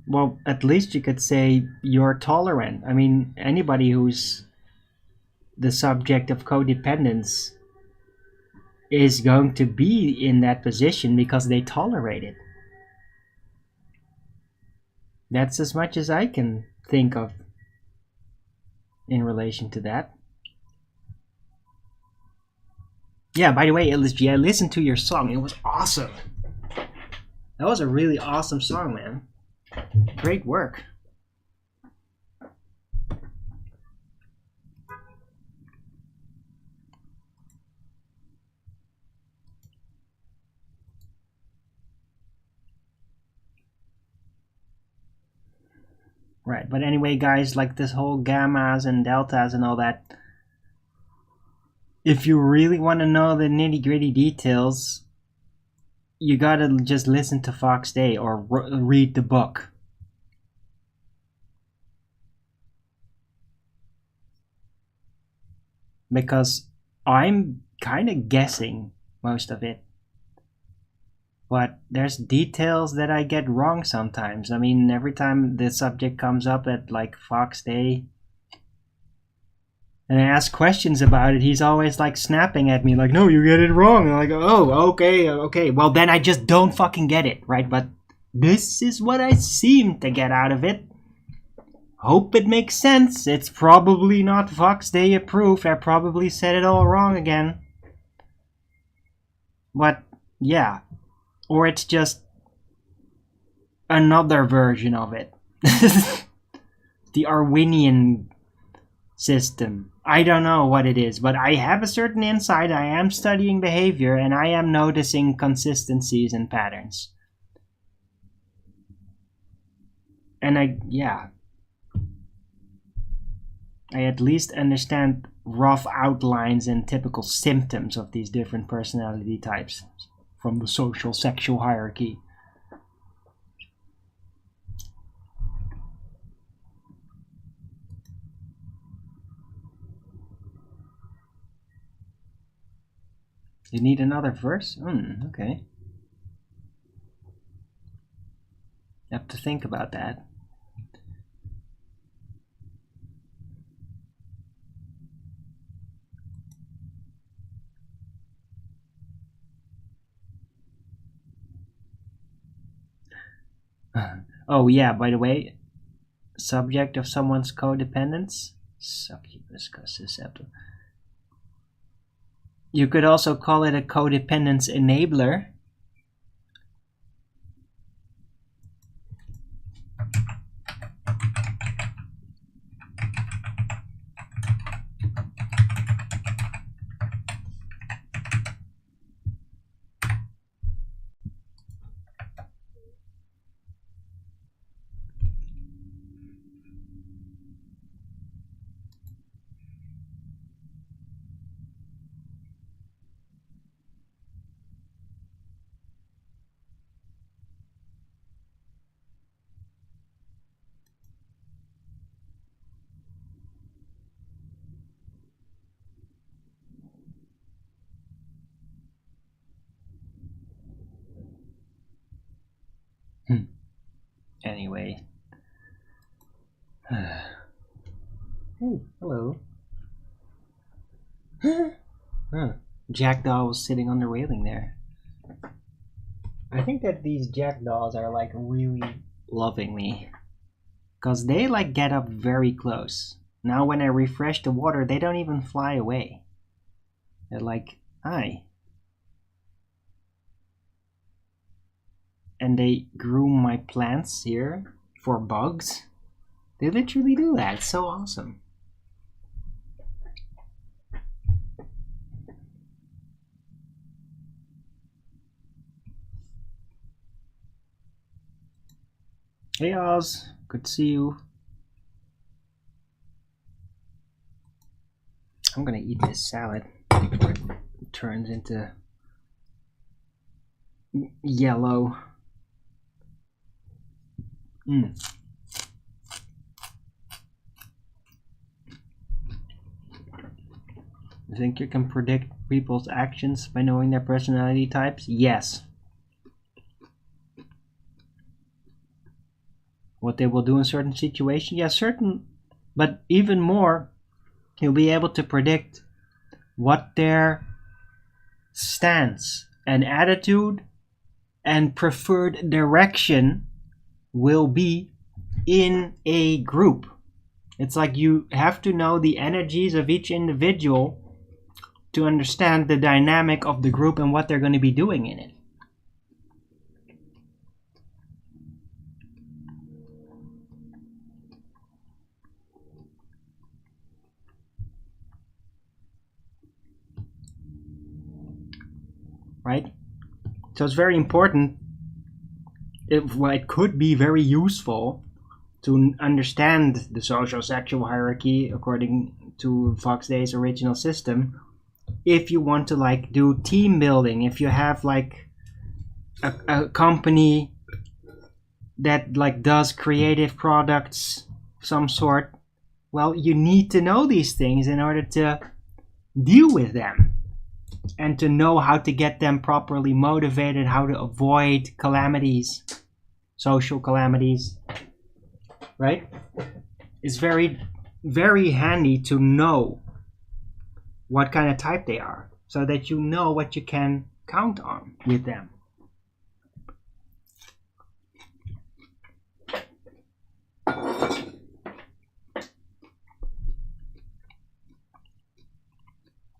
Well, at least you could say you're tolerant. I mean, anybody who's the subject of codependence is going to be in that position because they tolerate it. That's as much as I can think of in relation to that. Yeah, by the way, LSG, I listened to your song. It was awesome. That was a really awesome song, man. Great work. Right, but anyway, guys, like this whole gammas and deltas and all that, if you really want to know the nitty-gritty details, you gotta just listen to Fox Day or read the book. Because I'm kind of guessing most of it. But there's details that I get wrong sometimes. I mean, every time the subject comes up at like Fox Day and I ask questions about it, he's always like snapping at me like, no, you get it wrong. And I'm like, oh, okay. Well, then I just don't fucking get it, right? But this is what I seem to get out of it. Hope it makes sense. It's probably not Fox Day approved. I probably said it all wrong again. But, yeah. Or it's just another version of it. The Arwinian system. I don't know what it is, but I have a certain insight. I am studying behavior and I am noticing consistencies and patterns. And yeah. I at least understand rough outlines and typical symptoms of these different personality types from the social sexual hierarchy. You need another verse? Okay. Have to think about that. Oh yeah, by the way, subject of someone's codependence? Succubus, susceptible. You could also call it a codependence enabler. Anyway. Hey, hello. Jackdaw was sitting on the railing there. I think that these jackdaws are like really loving me. Because they like get up very close. Now when I refresh the water, they don't even fly away. They're like, hi. And they groom my plants here for bugs. They literally do that. It's so awesome. Hey Oz, good to see you. I'm gonna eat this salad before it turns into yellow. You think you can predict people's actions by knowing their personality types? Yes. What they will do in certain situations? Yeah, certain, but even more, you'll be able to predict what their stance and attitude and preferred direction will be in a group. It's like you have to know the energies of each individual to understand the dynamic of the group and what they're going to be doing in it. Right? So it's very important. It could be very useful to understand the social sexual hierarchy according to Fox Day's original system if you want to like do team building, if you have like a company that like does creative products some sort, well, you need to know these things in order to deal with them and to know how to get them properly motivated, how to avoid calamities, social calamities, right? It's very, very handy to know what kind of type they are so that you know what you can count on with them.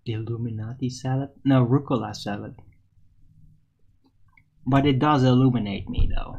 Illuminati salad? No, rucola salad. But it does illuminate me though.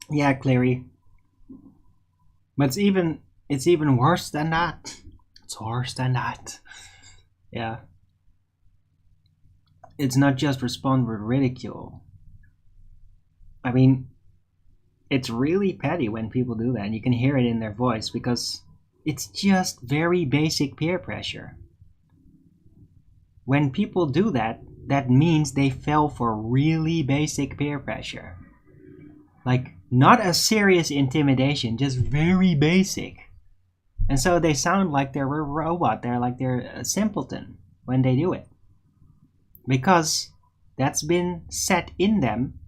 Yeah, Clary. But it's even worse than that. It's worse than that. Yeah. It's not just respond with ridicule. I mean, it's really petty when people do that, and you can hear it in their voice because it's just very basic peer pressure. When people do that, that means they fell for really basic peer pressure. Like, not a serious intimidation, just very basic. And so they sound like they're a robot, they're a simpleton when they do it. Because that's been set in them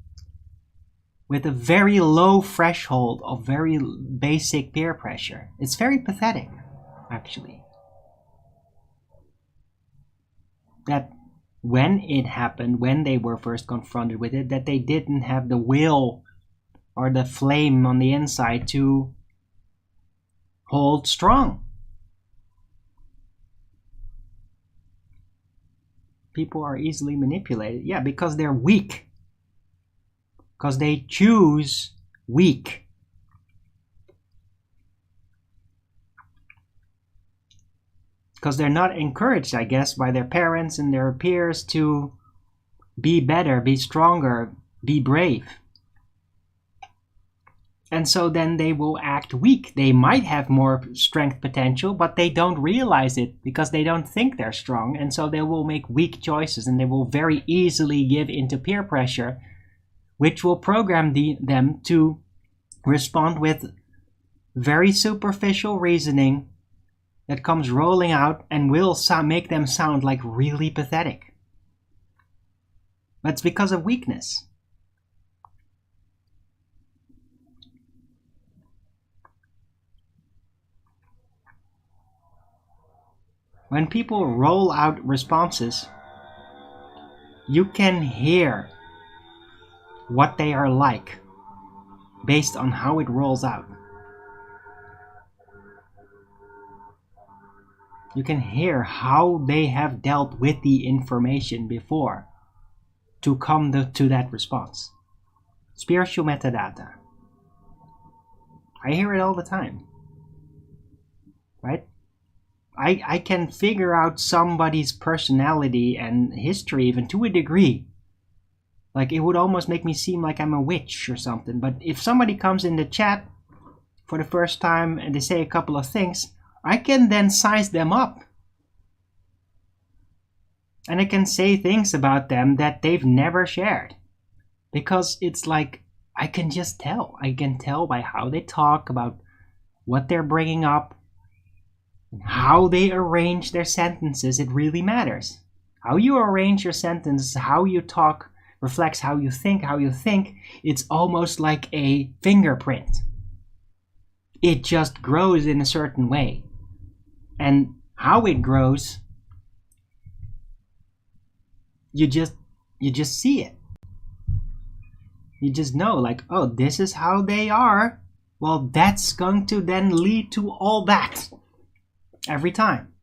with a very low threshold of very basic peer pressure. It's very pathetic, actually. That when it happened, when they were first confronted with it, that they didn't have the will or the flame on the inside to hold strong. People are easily manipulated. Yeah, because they're weak. Because they choose weak. Because they're not encouraged, I guess, by their parents and their peers to be better, be stronger, be brave. And so then they will act weak. They might have more strength potential, but they don't realize it because they don't think they're strong. And so they will make weak choices and they will very easily give into peer pressure, which will program them to respond with very superficial reasoning that comes rolling out and will make them sound like really pathetic. That's because of weakness. When people roll out responses, you can hear what they are like based on how it rolls out. You can hear how they have dealt with the information before to come to that response. Spiritual metadata. I hear it all the time. Right? I can figure out somebody's personality and history even to a degree. Like, it would almost make me seem like I'm a witch or something. But if somebody comes in the chat for the first time and they say a couple of things, I can then size them up. And I can say things about them that they've never shared. Because it's like, I can just tell. I can tell by how they talk, about what they're bringing up, how they arrange their sentences. It really matters. How you arrange your sentences, how you talk, reflects how you think. How you think, it's almost like a fingerprint. It just grows in a certain way. And how it grows, you just see it. You just know, like, oh, this is how they are. Well, that's going to then lead to all that. Every time.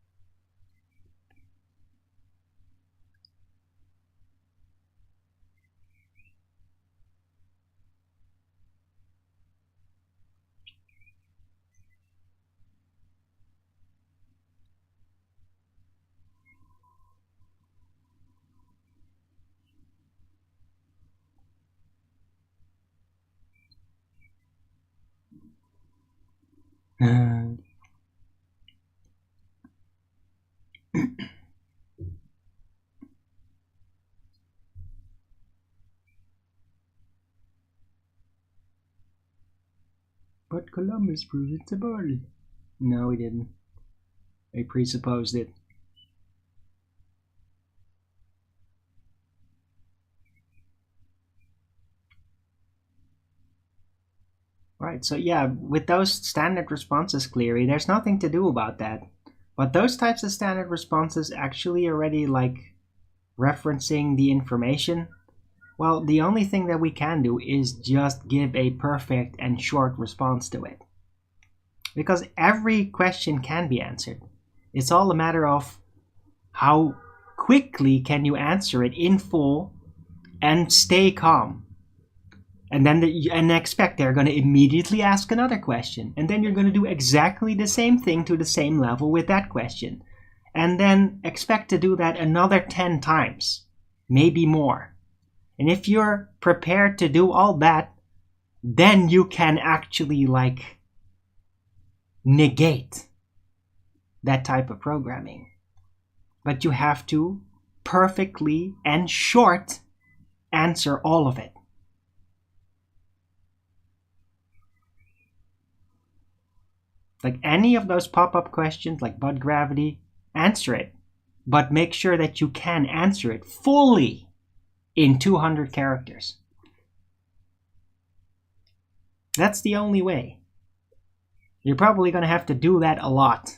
But Columbus proved it a ball. No, he didn't. He presupposed it. Right, so yeah, with those standard responses, Cleary, there's nothing to do about that. But those types of standard responses actually already, like, referencing the information, well, the only thing that we can do is just give a perfect and short response to it. Because every question can be answered. It's all a matter of how quickly can you answer it in full and stay calm. And then and expect they're going to immediately ask another question. And then you're going to do exactly the same thing to the same level with that question. And then expect to do that another 10 times, maybe more. And if you're prepared to do all that, then you can actually like negate that type of programming. But you have to perfectly and short answer all of it. Like any of those pop-up questions like butt gravity, answer it. But make sure that you can answer it fully in 200 characters. That's the only way. You're probably going to have to do that a lot.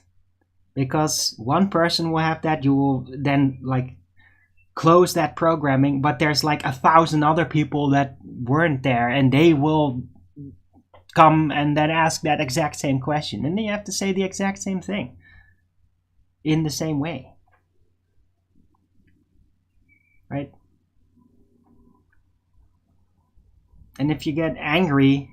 Because one person will have that, you will then like close that programming, but there's like 1,000 other people that weren't there and they will come and then ask that exact same question. And then you have to say the exact same thing in the same way. Right? And if you get angry,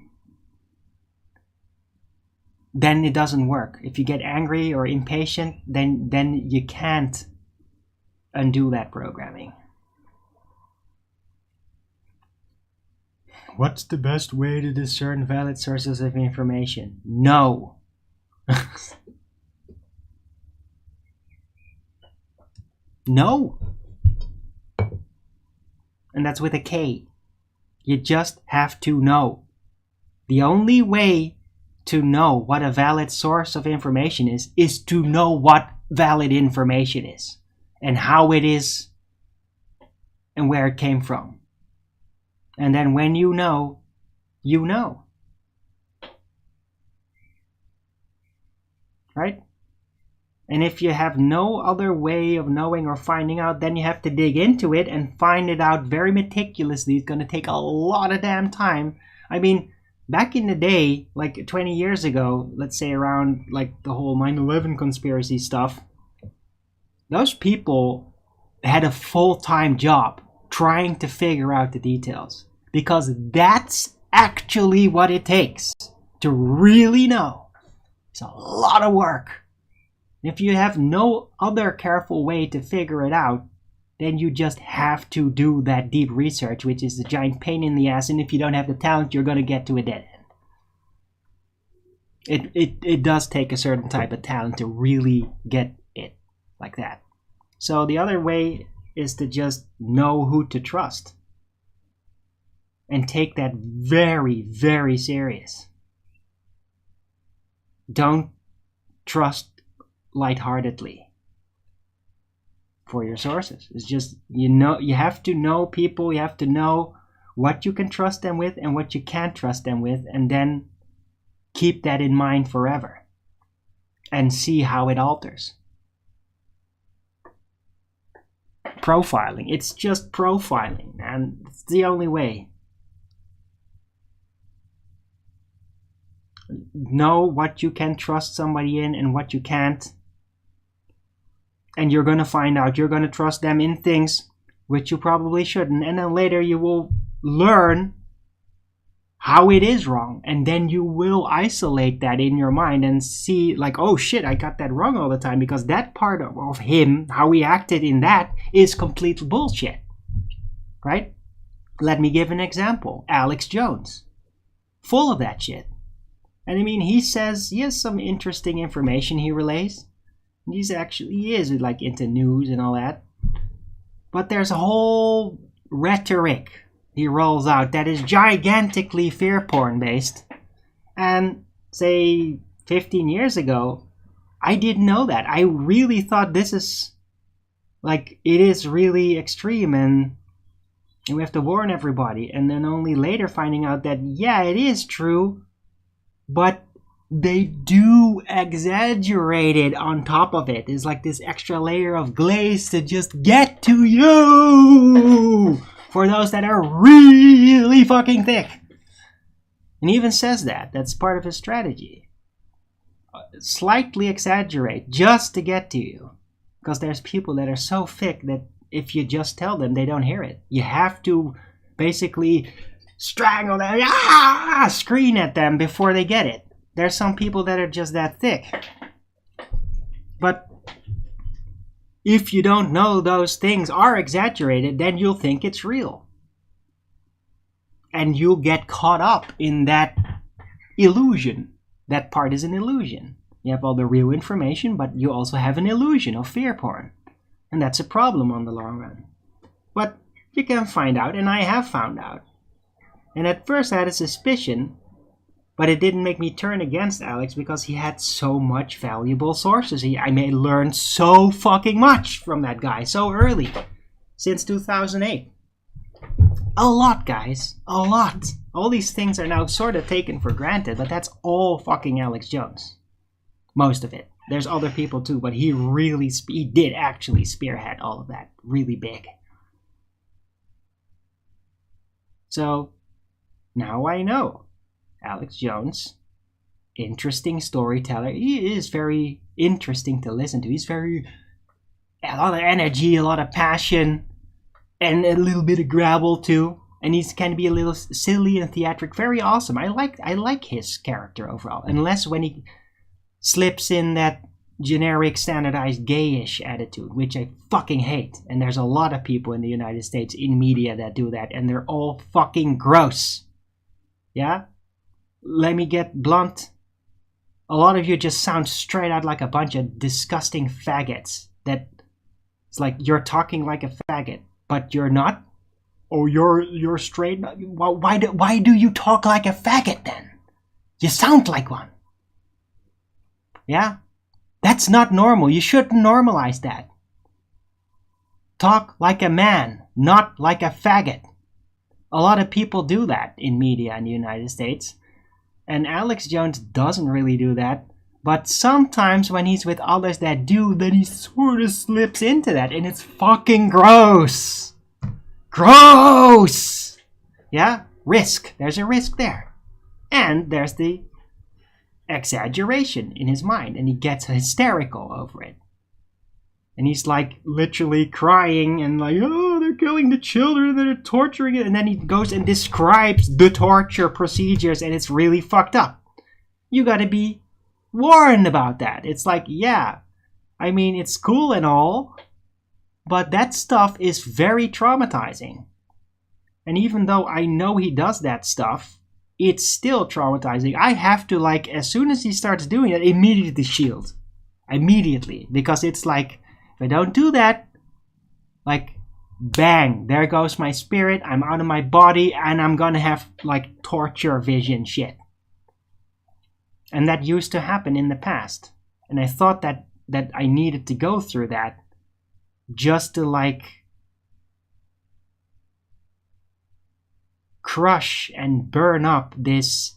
then it doesn't work. If you get angry or impatient, then you can't undo that programming. What's the best way to discern valid sources of information? No. No. And that's with a K. You just have to know. The only way to know what a valid source of information is to know what valid information is and how it is and where it came from. And then when you know, you know. Right? And if you have no other way of knowing or finding out, then you have to dig into it and find it out very meticulously. It's going to take a lot of damn time. I mean, back in the day, like 20 years ago, let's say around like the whole 9/11 conspiracy stuff, those people had a full-time job trying to figure out the details. Because that's actually what it takes to really know. It's a lot of work. If you have no other careful way to figure it out, then you just have to do that deep research, which is a giant pain in the ass. And if you don't have the talent, you're going to get to a dead end. It does take a certain type of talent to really get it like that. So the other way is to just know who to trust. And take that very, very serious. Don't trust lightheartedly for your sources. It's just, you have to know people, you have to know what you can trust them with and what you can't trust them with, and then keep that in mind forever and see how it alters. Profiling. It's just profiling, and it's the only way. Know what you can trust somebody in and what you can't. And you're going to find out. You're going to trust them in things which you probably shouldn't. And then later you will learn how it is wrong. And then you will isolate that in your mind and see like, oh shit, I got that wrong all the time. Because that part of him, how he acted in that, is complete bullshit. Right? Let me give an example. Alex Jones. Full of that shit. And I mean, he has some interesting information he relays. He is like into news and all that. But there's a whole rhetoric he rolls out that is gigantically fear porn based. And say 15 years ago, I didn't know that. I really thought this is like, it is really extreme and we have to warn everybody. And then only later finding out that, yeah, it is true. But they do exaggerate it on top of it. It's like this extra layer of glaze to just get to you for those that are really fucking thick. And he even says that. That's part of his strategy. Slightly exaggerate just to get to you. Because there's people that are so thick that if you just tell them, they don't hear it. You have to basically strangle them, scream at them before they get it. There's some people that are just that thick. But if you don't know those things are exaggerated, then you'll think it's real. And you'll get caught up in that illusion. That part is an illusion. You have all the real information, but you also have an illusion of fear porn. And that's a problem on the long run. But you can find out, and I have found out. And at first I had a suspicion, but it didn't make me turn against Alex because he had so much valuable sources. I may learn so fucking much from that guy so early, since 2008. A lot, guys. A lot. All these things are now sort of taken for granted, but that's all fucking Alex Jones. Most of it. There's other people too, but he did actually spearhead all of that really big. So, now I know. Alex Jones, interesting storyteller. He is very interesting to listen to. He's a lot of energy, a lot of passion, and a little bit of gravel too. And he can be a little silly and theatric. Very awesome. I like his character overall. Unless when he slips in that generic, standardized, gayish attitude, which I fucking hate. And there's a lot of people in the United States in media that do that, and they're all fucking gross. Yeah? Let me get blunt. A lot of you just sound straight out like a bunch of disgusting faggots. That it's like you're talking like a faggot, but you're not. Oh, you're straight. Why do you talk like a faggot then? You sound like one. Yeah? That's not normal. You shouldn't normalize that. Talk like a man, not like a faggot. A lot of people do that in media in the United States. And Alex Jones doesn't really do that. But sometimes when he's with others that do, then he sort of slips into that. And it's fucking gross. Gross! Yeah? Risk. There's a risk there. And there's the exaggeration in his mind. And he gets hysterical over it. And he's like literally crying and like, oh, they're killing the children, they're torturing it. And then he goes and describes the torture procedures, and it's really fucked up. You gotta be warned about that. It's like, yeah, I mean, it's cool and all, but that stuff is very traumatizing. And even though I know he does that stuff, it's still traumatizing. I have to, like, as soon as he starts doing it, immediately shield. Immediately. Because it's like, if I don't do that, like, bang, there goes my spirit, I'm out of my body, and I'm gonna have, like, torture vision shit. And that used to happen in the past. And I thought that I needed to go through that just to, like, crush and burn up this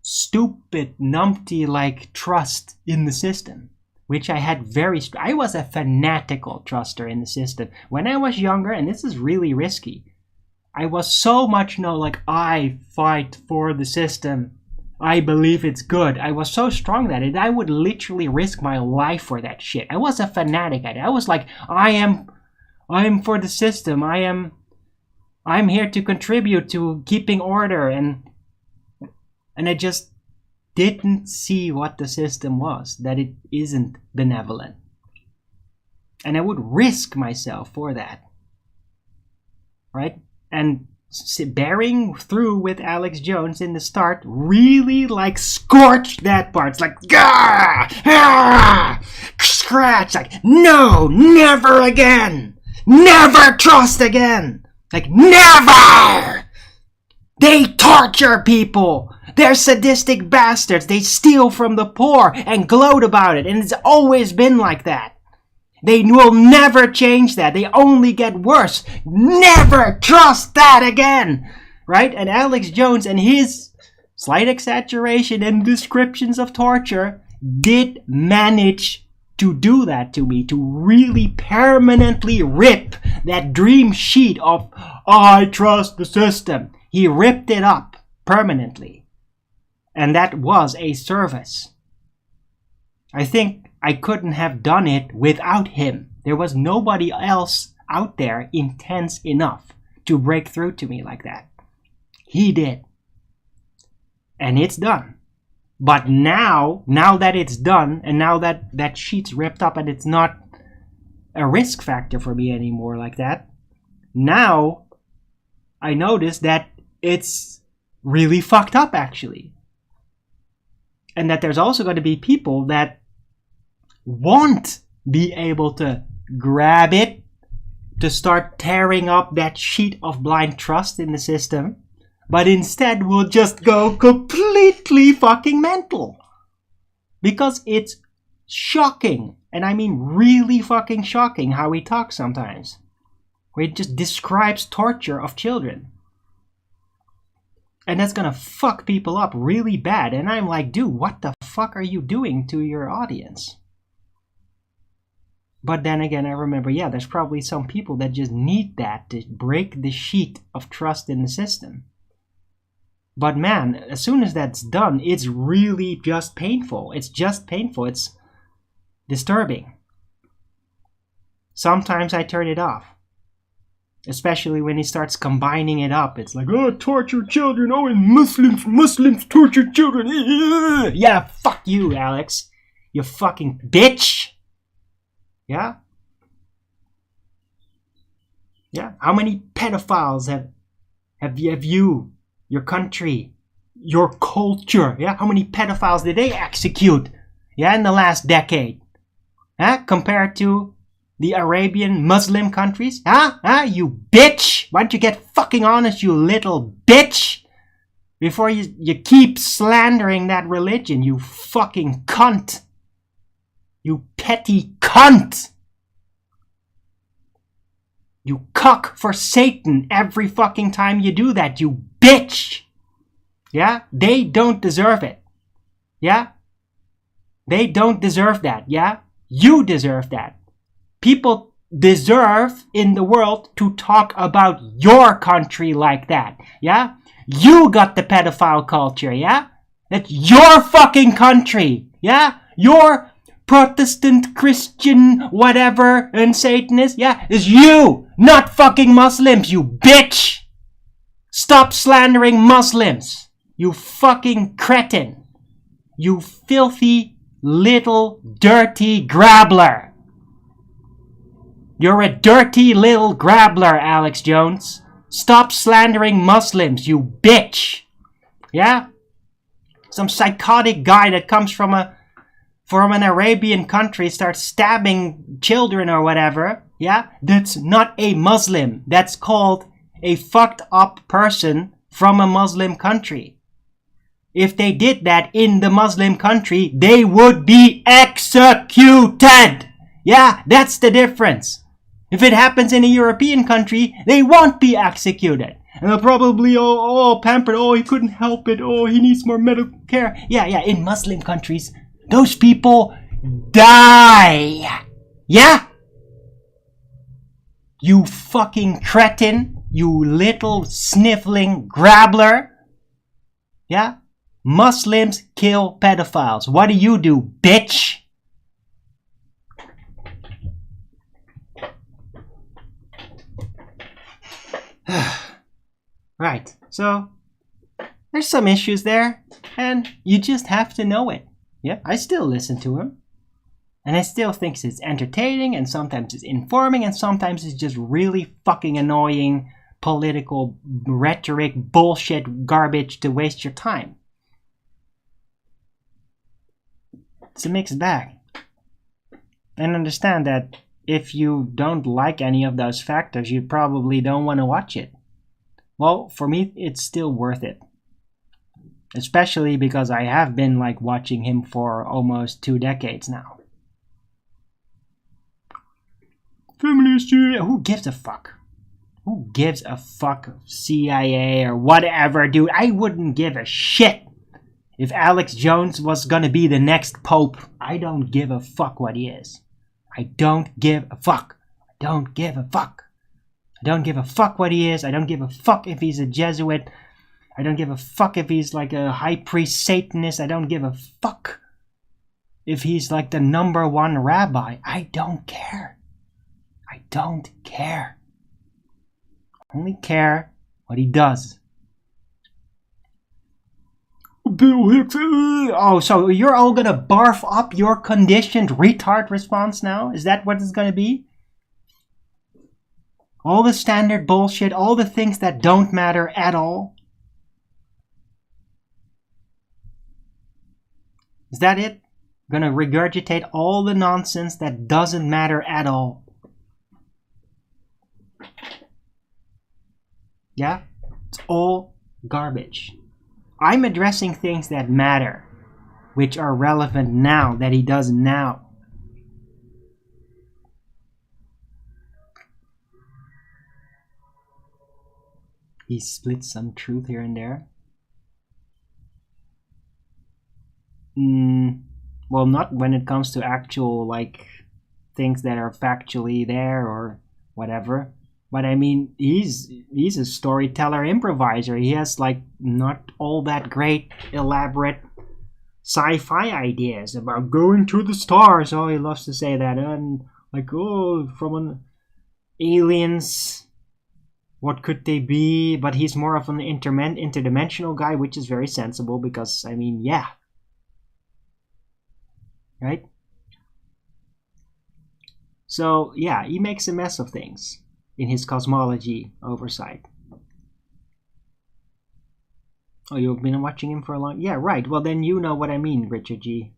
stupid, numpty, like, trust in the system. Which I had I was a fanatical truster in the system. When I was younger, and this is really risky, I was so much like, I fight for the system. I believe it's good. I was so strong that I would literally risk my life for that shit. I was a fanatic at it. I was like, I am for the system. I'm here to contribute to keeping order, and I just didn't see what the system was, that it isn't benevolent. And I would risk myself for that. Right? And bearing through with Alex Jones in the start really, like, scorched that part. It's like, gah! Ah! Scratch! Like, no! Never again! Never trust again! Like, never! They torture people! They're sadistic bastards. They steal from the poor and gloat about it. And it's always been like that. They will never change that. They only get worse. Never trust that again. Right? And Alex Jones and his slight exaggeration and descriptions of torture did manage to do that to me. To really permanently rip that dream sheet of, I trust the system. He ripped it up permanently. And that was a service. I think I couldn't have done it without him. There was nobody else out there intense enough to break through to me like that. He did. And it's done. But now that it's done, and now that that sheet's ripped up and it's not a risk factor for me anymore like that, now I notice that it's really fucked up actually. And that there's also going to be people that won't be able to grab it to start tearing up that sheet of blind trust in the system, but instead will just go completely fucking mental. Because it's shocking, and I mean really fucking shocking how he talks sometimes. Where he just describes torture of children. And that's gonna fuck people up really bad. And I'm like, dude, what the fuck are you doing to your audience? But then again, I remember, yeah, there's probably some people that just need that to break the sheet of trust in the system. But man, as soon as that's done, it's really just painful. It's just painful. It's disturbing. Sometimes I turn it off. Especially when he starts combining it up. It's like, oh, torture children. Oh, and Muslims torture children. Yeah, fuck you, Alex. You fucking bitch. Yeah? Yeah? How many pedophiles have you, your country, your culture, yeah? How many pedophiles did they execute, yeah, in the last decade? Compared to the Arabian Muslim countries? You bitch! Why don't you get fucking honest, you little bitch? Before you keep slandering that religion, you fucking cunt. You petty cunt! You cuck for Satan every fucking time you do that, you bitch! Yeah? They don't deserve it. Yeah? They don't deserve that, yeah? You deserve that. People deserve in the world to talk about your country like that, yeah? You got the pedophile culture, yeah? That's your fucking country, yeah? Your Protestant, Christian, whatever, and Satanist, yeah, is you, not fucking Muslims, you bitch! Stop slandering Muslims, you fucking cretin. You filthy, little, dirty grabbler. You're a dirty little grabbler, Alex Jones. Stop slandering Muslims, you bitch! Yeah? Some psychotic guy that comes from an Arabian country starts stabbing children or whatever, yeah? That's not a Muslim. That's called a fucked up person from a Muslim country. If they did that in the Muslim country, they would be executed. Yeah, that's the difference. If it happens in a European country, they won't be executed. And they'll probably, pampered, he couldn't help it, he needs more medical care. Yeah, in Muslim countries, those people die. Yeah? You fucking cretin. You little sniffling grabbler. Yeah? Muslims kill pedophiles. What do you do, bitch? Right. So, there's some issues there. And you just have to know it. Yeah, I still listen to him. And I still think it's entertaining, and sometimes it's informing, and sometimes it's just really fucking annoying political rhetoric, bullshit, garbage to waste your time. It's a mixed bag. And understand that if you don't like any of those factors, you probably don't want to watch it. Well, for me, it's still worth it. Especially because I have been watching him for almost 2 decades now. Feminist, who gives a fuck? Who gives a fuck? CIA or whatever, dude. I wouldn't give a shit if Alex Jones was gonna be the next pope. I don't give a fuck what he is. I don't give a fuck. I don't give a fuck. I don't give a fuck what he is. I don't give a fuck if he's a Jesuit. I don't give a fuck if he's a high priest Satanist. I don't give a fuck if he's the #1 rabbi. I don't care. I don't care. I only care what he does. Bill Hicks. Oh, so you're all gonna barf up your conditioned retard response now? Is that what it's gonna be? All the standard bullshit, all the things that don't matter at all? Is that it? Gonna regurgitate all the nonsense that doesn't matter at all? Yeah? It's all garbage. I'm addressing things that matter, which are relevant now, that he does now. He splits some truth here and there. Well, not when it comes to actual, like, things that are factually there or whatever. But I mean, he's a storyteller improviser. He has, like, not all that great elaborate sci-fi ideas about going to the stars. Oh, he loves to say that. And like, oh, from an aliens, what could they be? But he's more of an interdimensional guy, which is very sensible because, I mean, yeah. Right? So, yeah, he makes a mess of things in his cosmology oversight. Oh, you've been watching him for a long... Yeah, right. Well, then you know what I mean, Richard G.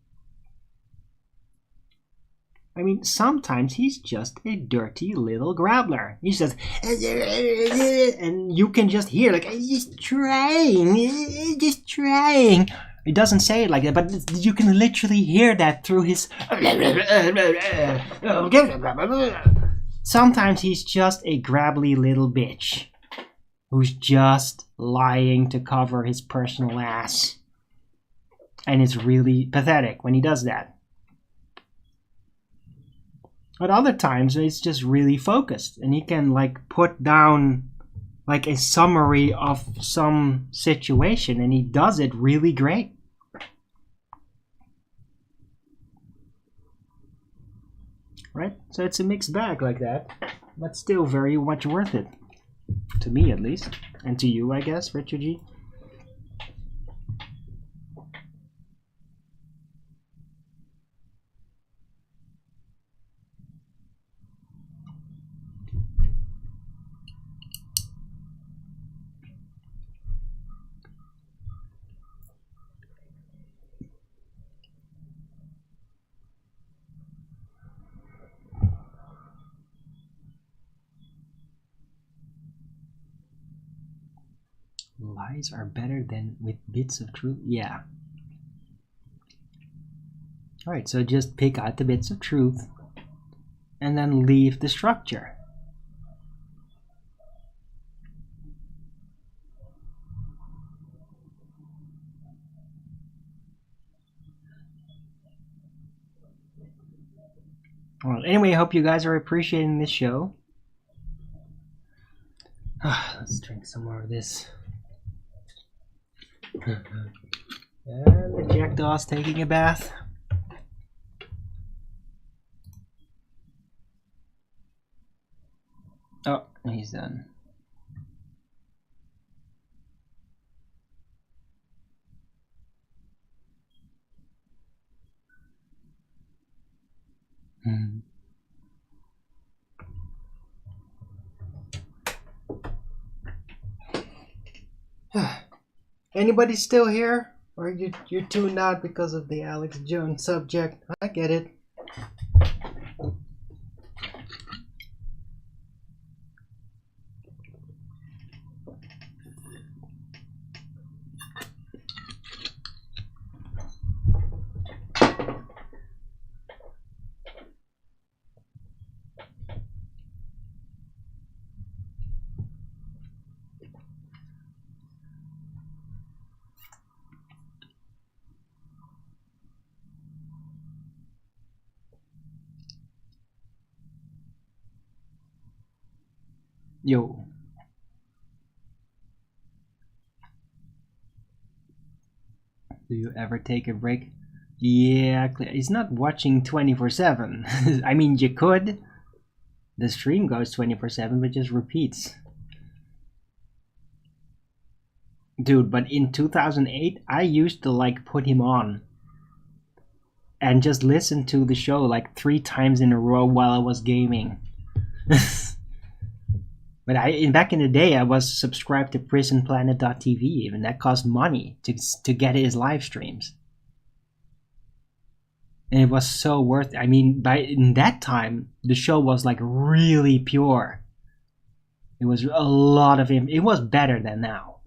I mean, sometimes he's just a dirty little grabbler. He says... And you can just hear, like, he's trying. He doesn't say it like that, but you can literally hear that through his... Sometimes he's just a grabbly little bitch who's just lying to cover his personal ass. And it's really pathetic when he does that. But other times it's just really focused and he can like put down like a summary of some situation and he does it really great. Right? So it's a mixed bag like that, but still very much worth it. To me, at least. And to you, I guess, Richard G. Lies are better than with bits of truth. Yeah. Alright, so just pick out the bits of truth and then leave the structure. Well, anyway, I hope you guys are appreciating this show. Let's drink some more of this. And the jackdaw's taking a bath. Oh, he's done. Anybody still here? Or you're tuned out because of the Alex Jones subject? I get it. Yo. Do you ever take a break? Yeah, he's not watching 24/7. I mean, you could. The stream goes 24/7, but just repeats. Dude, but in 2008, I used to like put him on and just listen to the show like 3 times in a row while I was gaming. But back in the day, I was subscribed to prisonplanet.tv even. That cost money to get his live streams. And it was so worth it. I mean, in that time, the show was like really pure. It was a lot of it was better than now.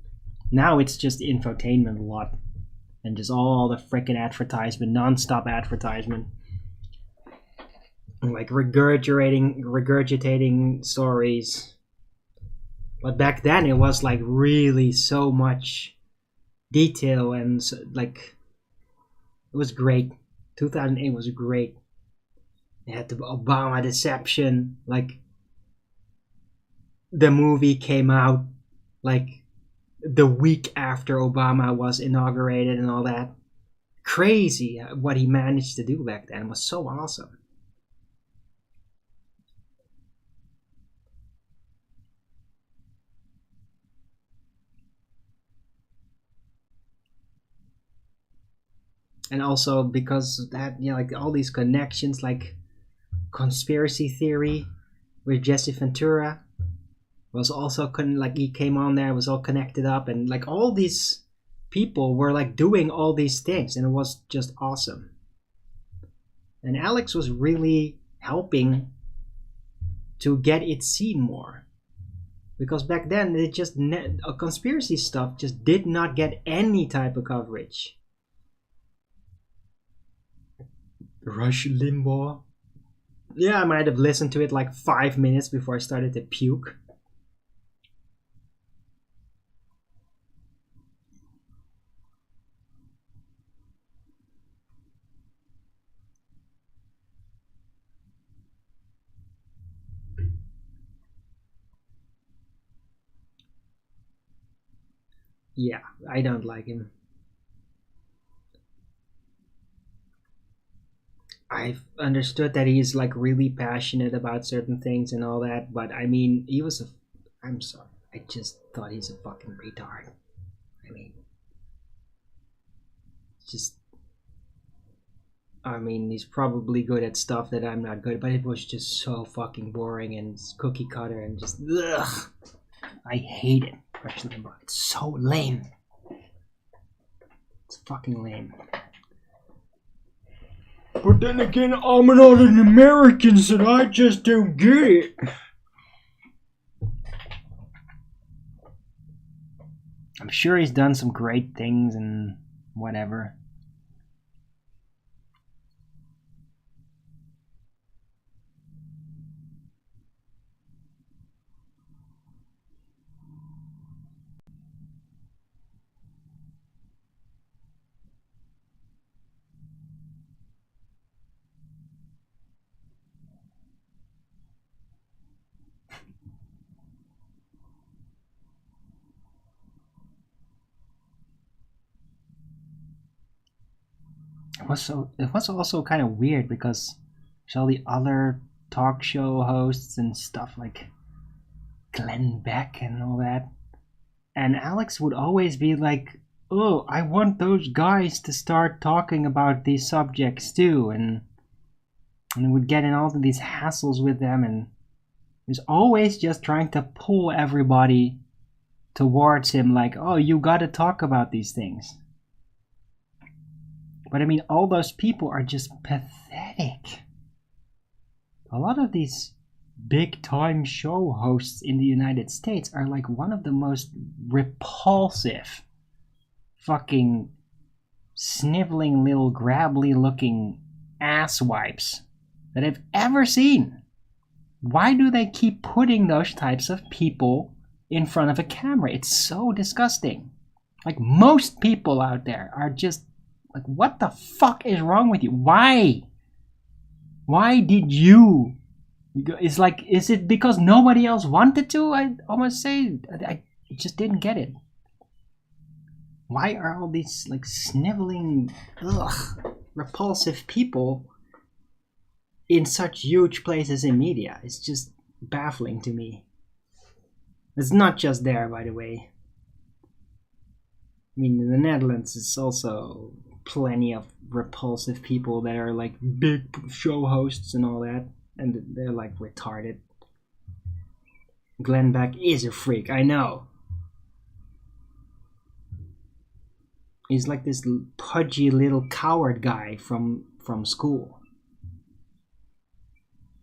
Now it's just infotainment a lot. And just all the freaking advertisement, non-stop advertisement. Like regurgitating stories. But back then it was like really so much detail and like it was great. 2008 was great. They had the Obama deception, like the movie came out like the week after Obama was inaugurated and all that. Crazy what he managed to do back then. It was so awesome. And also because of that, you know, like all these connections, like conspiracy theory with Jesse Ventura was also like he came on there, was all connected up, and like all these people were like doing all these things, and it was just awesome. And Alex was really helping to get it seen more, because back then it just conspiracy stuff just did not get any type of coverage. Rush Limbaugh. Yeah, I might have listened to it like 5 minutes before I started to puke. Yeah, I don't like him. I've understood that he's like really passionate about certain things and all that, but I mean, I'm sorry, I just thought he's a fucking retard. I mean, he's probably good at stuff that I'm not good, but it was just so fucking boring and cookie cutter and just, ugh. I hate it, personally, but it's so lame. It's fucking lame. But then again, I'm not an American, so I just don't get it. I'm sure he's done some great things and whatever. It was also kind of weird because all the other talk show hosts and stuff like Glenn Beck and all that, and Alex would always be like, "Oh, I want those guys to start talking about these subjects too," and would get in all of these hassles with them, and he was always just trying to pull everybody towards him, like, "Oh, you got to talk about these things." But I mean, all those people are just pathetic. A lot of these big time show hosts in the United States are like one of the most repulsive fucking sniveling little grabbly looking asswipes that I've ever seen. Why do they keep putting those types of people in front of a camera? It's so disgusting. Like, most people out there are just like, what the fuck is wrong with you? Why did you? It's like, is it because nobody else wanted to? I almost say I just didn't get it. Why are all these like sniveling, repulsive people in such huge places in media? It's just baffling to me. It's not just there, by the way. I mean, in the Netherlands, it's also plenty of repulsive people that are like big show hosts and all that, and they're like retarded. Glenn Beck is a freak, I know. He's like this pudgy little coward guy from school.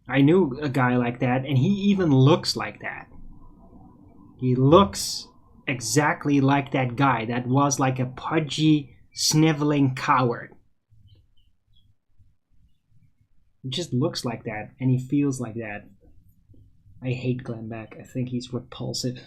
I knew a guy like that, and he even looks like that. He looks exactly like that guy that was like a pudgy, sniveling coward. He just looks like that, and he feels like that. I hate Glenn Beck. I think he's repulsive.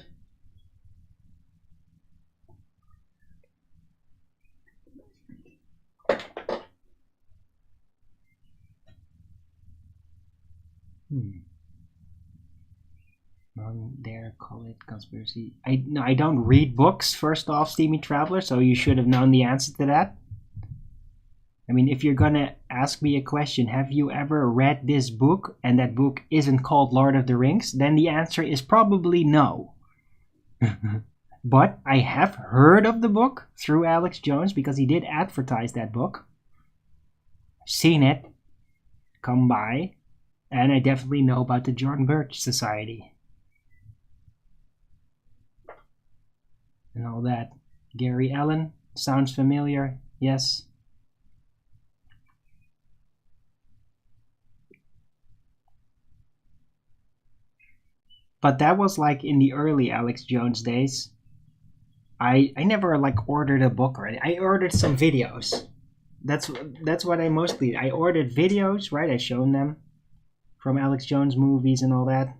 Dare call it conspiracy. I don't read books, first off, Steamy Traveler, so you should have known the answer to that. I mean, if you're gonna ask me a question, have you ever read this book, and that book isn't called Lord of the Rings, then the answer is probably no. But I have heard of the book through Alex Jones, because he did advertise that book. Seen it come by, and I definitely know about the Jordan Birch Society. And all that. Gary Allen, sounds familiar, yes. But that was like in the early Alex Jones days. I never like ordered a book or anything. I ordered some videos. That's what I mostly. I ordered videos, right? I shown them from Alex Jones movies and all that.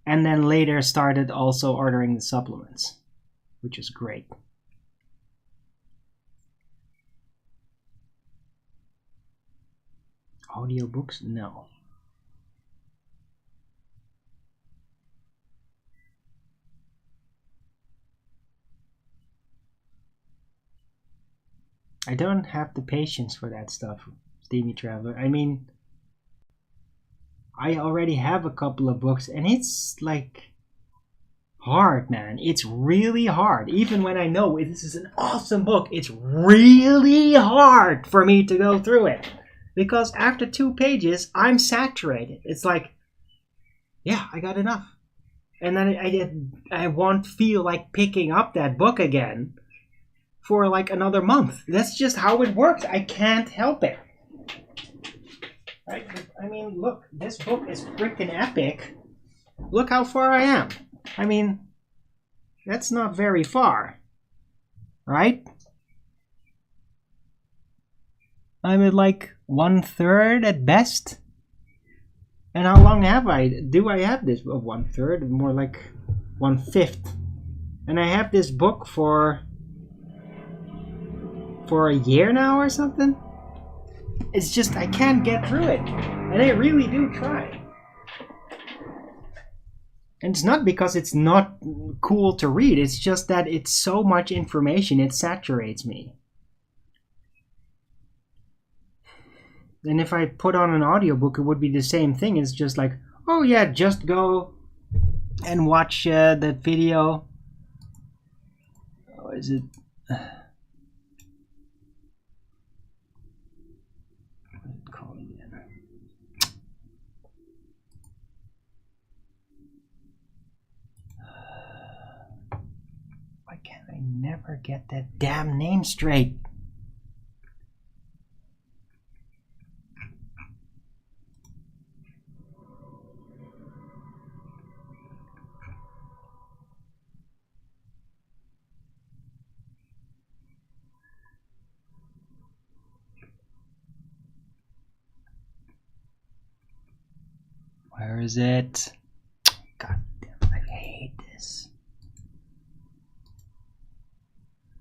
And then later started also ordering the supplements, which is great. Audiobooks? No. I don't have the patience for that stuff, Steamy Traveler. I mean, I already have a couple of books, and it's like hard, man. It's really hard. Even when I know this is an awesome book, it's really hard for me to go through it. Because after 2 pages, I'm saturated. It's like, yeah, I got enough. And then I won't feel like picking up that book again for like another month. That's just how it works. I can't help it. Right? I mean, look, this book is freaking epic. Look how far I am. I mean, that's not very far. Right? I'm at like 1/3 at best. And how long do I have this? 1/3, more like 1/5. And I have this book for a year now or something. It's just I can't get through it, and I really do try. And it's not because it's not cool to read, it's just that it's so much information, it saturates me. And if I put on an audiobook, it would be the same thing. It's just like, oh yeah, just go and watch the video. Oh, is it? Why can't I never get that damn name straight? Where is it? God damn it, I hate this.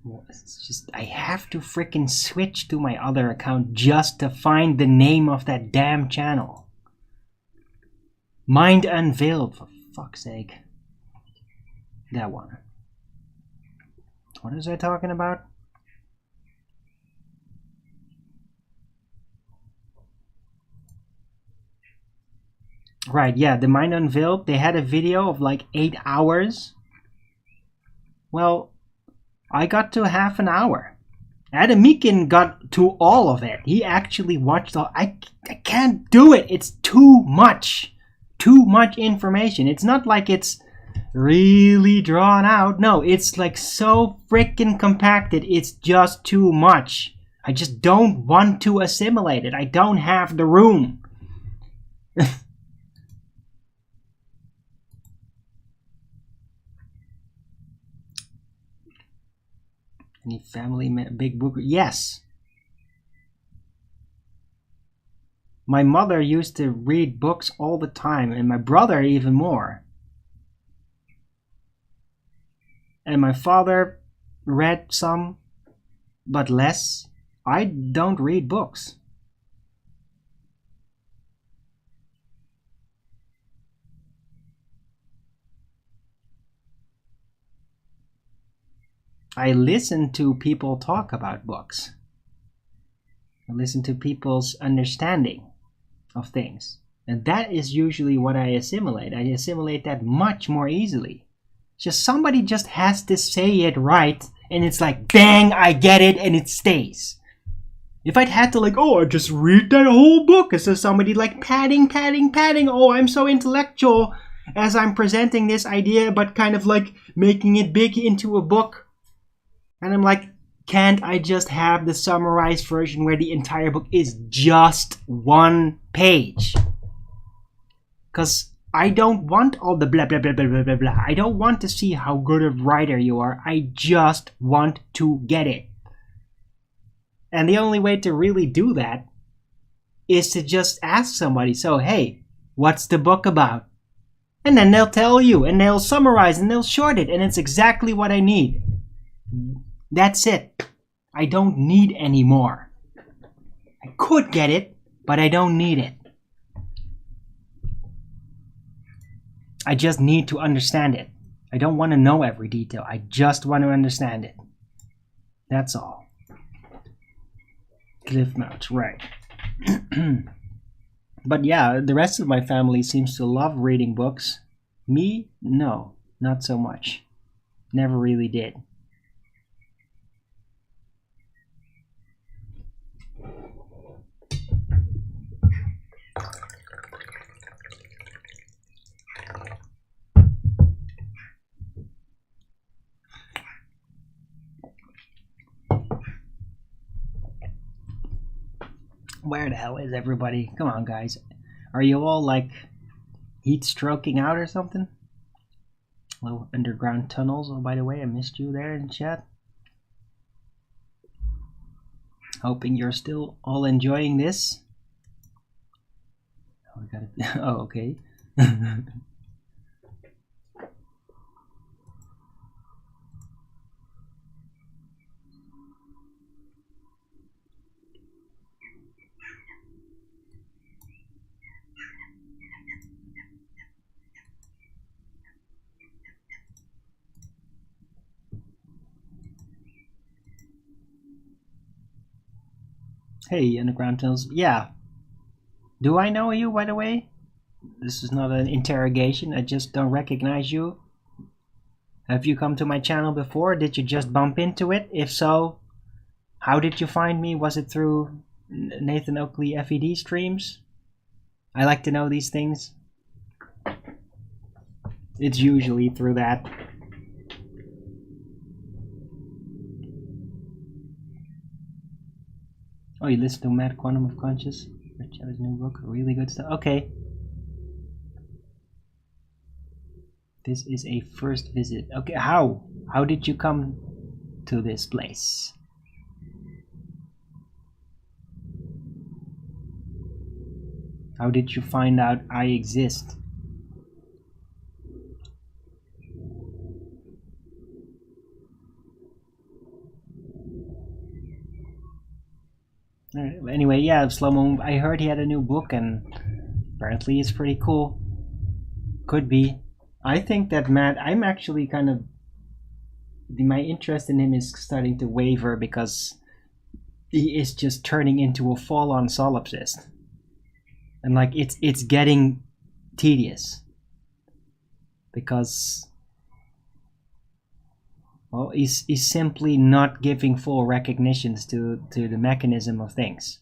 Well, it's just, I have to freaking switch to my other account just to find the name of that damn channel. Mind Unveiled, for fuck's sake. That one. What was I talking about? Right, yeah, the Mind Unveiled, they had a video of like 8 hours. Well, I got to half an hour. Adam Meakin got to all of it. He actually watched all. I can't do it. It's too much. Too much information. It's not like it's really drawn out. No, it's like so freaking compacted. It's just too much. I just don't want to assimilate it. I don't have the room. Any family big book? Yes. My mother used to read books all the time, and my brother even more. And my father read some, but less. I don't read books. I listen to people talk about books. I listen to people's understanding of things. And that is usually what I assimilate. I assimilate that much more easily. Just somebody just has to say it right, and it's like, bang, I get it, and it stays. If I'd had to like, oh, I just read that whole book, instead of somebody like padding, oh, I'm so intellectual as I'm presenting this idea, but kind of like making it big into a book. And I'm like, can't I just have the summarized version where the entire book is just one page? Because I don't want all the blah, blah, blah, blah, blah, blah, blah. I don't want to see how good a writer you are. I just want to get it. And the only way to really do that is to just ask somebody, so, hey, what's the book about? And then they'll tell you, and they'll summarize, and they'll short it, and it's exactly what I need. That's it. I don't need any more. I could get it, but I don't need it. I just need to understand it. I don't want to know every detail. I just want to understand it. That's all. Cliff notes, right. But yeah, the rest of my family seems to love reading books. Me, no, not so much. Never really did. Where the hell is everybody? Come on, guys. Are you all like heat stroking out or something? Little underground tunnels. Oh, by the way, I missed you there in chat. Hoping you're still all enjoying this. Oh, we got it. Oh, okay. Hey, underground tunnels. Yeah. Do I know you, by the way? This is not an interrogation. I just don't recognize you. Have you come to my channel before? Did you just bump into it? If so, how did you find me? Was it through Nathan Oakley FED streams? I like to know these things. It's usually through that. Oh, you listen to Mad Quantum of Conscious? Rich Evans' new book, really good stuff. Okay. This is a first visit. Okay, how? How did you come to this place? How did you find out I exist? Anyway, yeah, Slow Mo, I heard he had a new book and apparently it's pretty cool. Could be. I think that Matt, I'm actually kind of, my interest in him is starting to waver because he is just turning into a full-on solipsist. And like, it's getting tedious. Because Well, he's simply not giving full recognitions to the mechanism of things.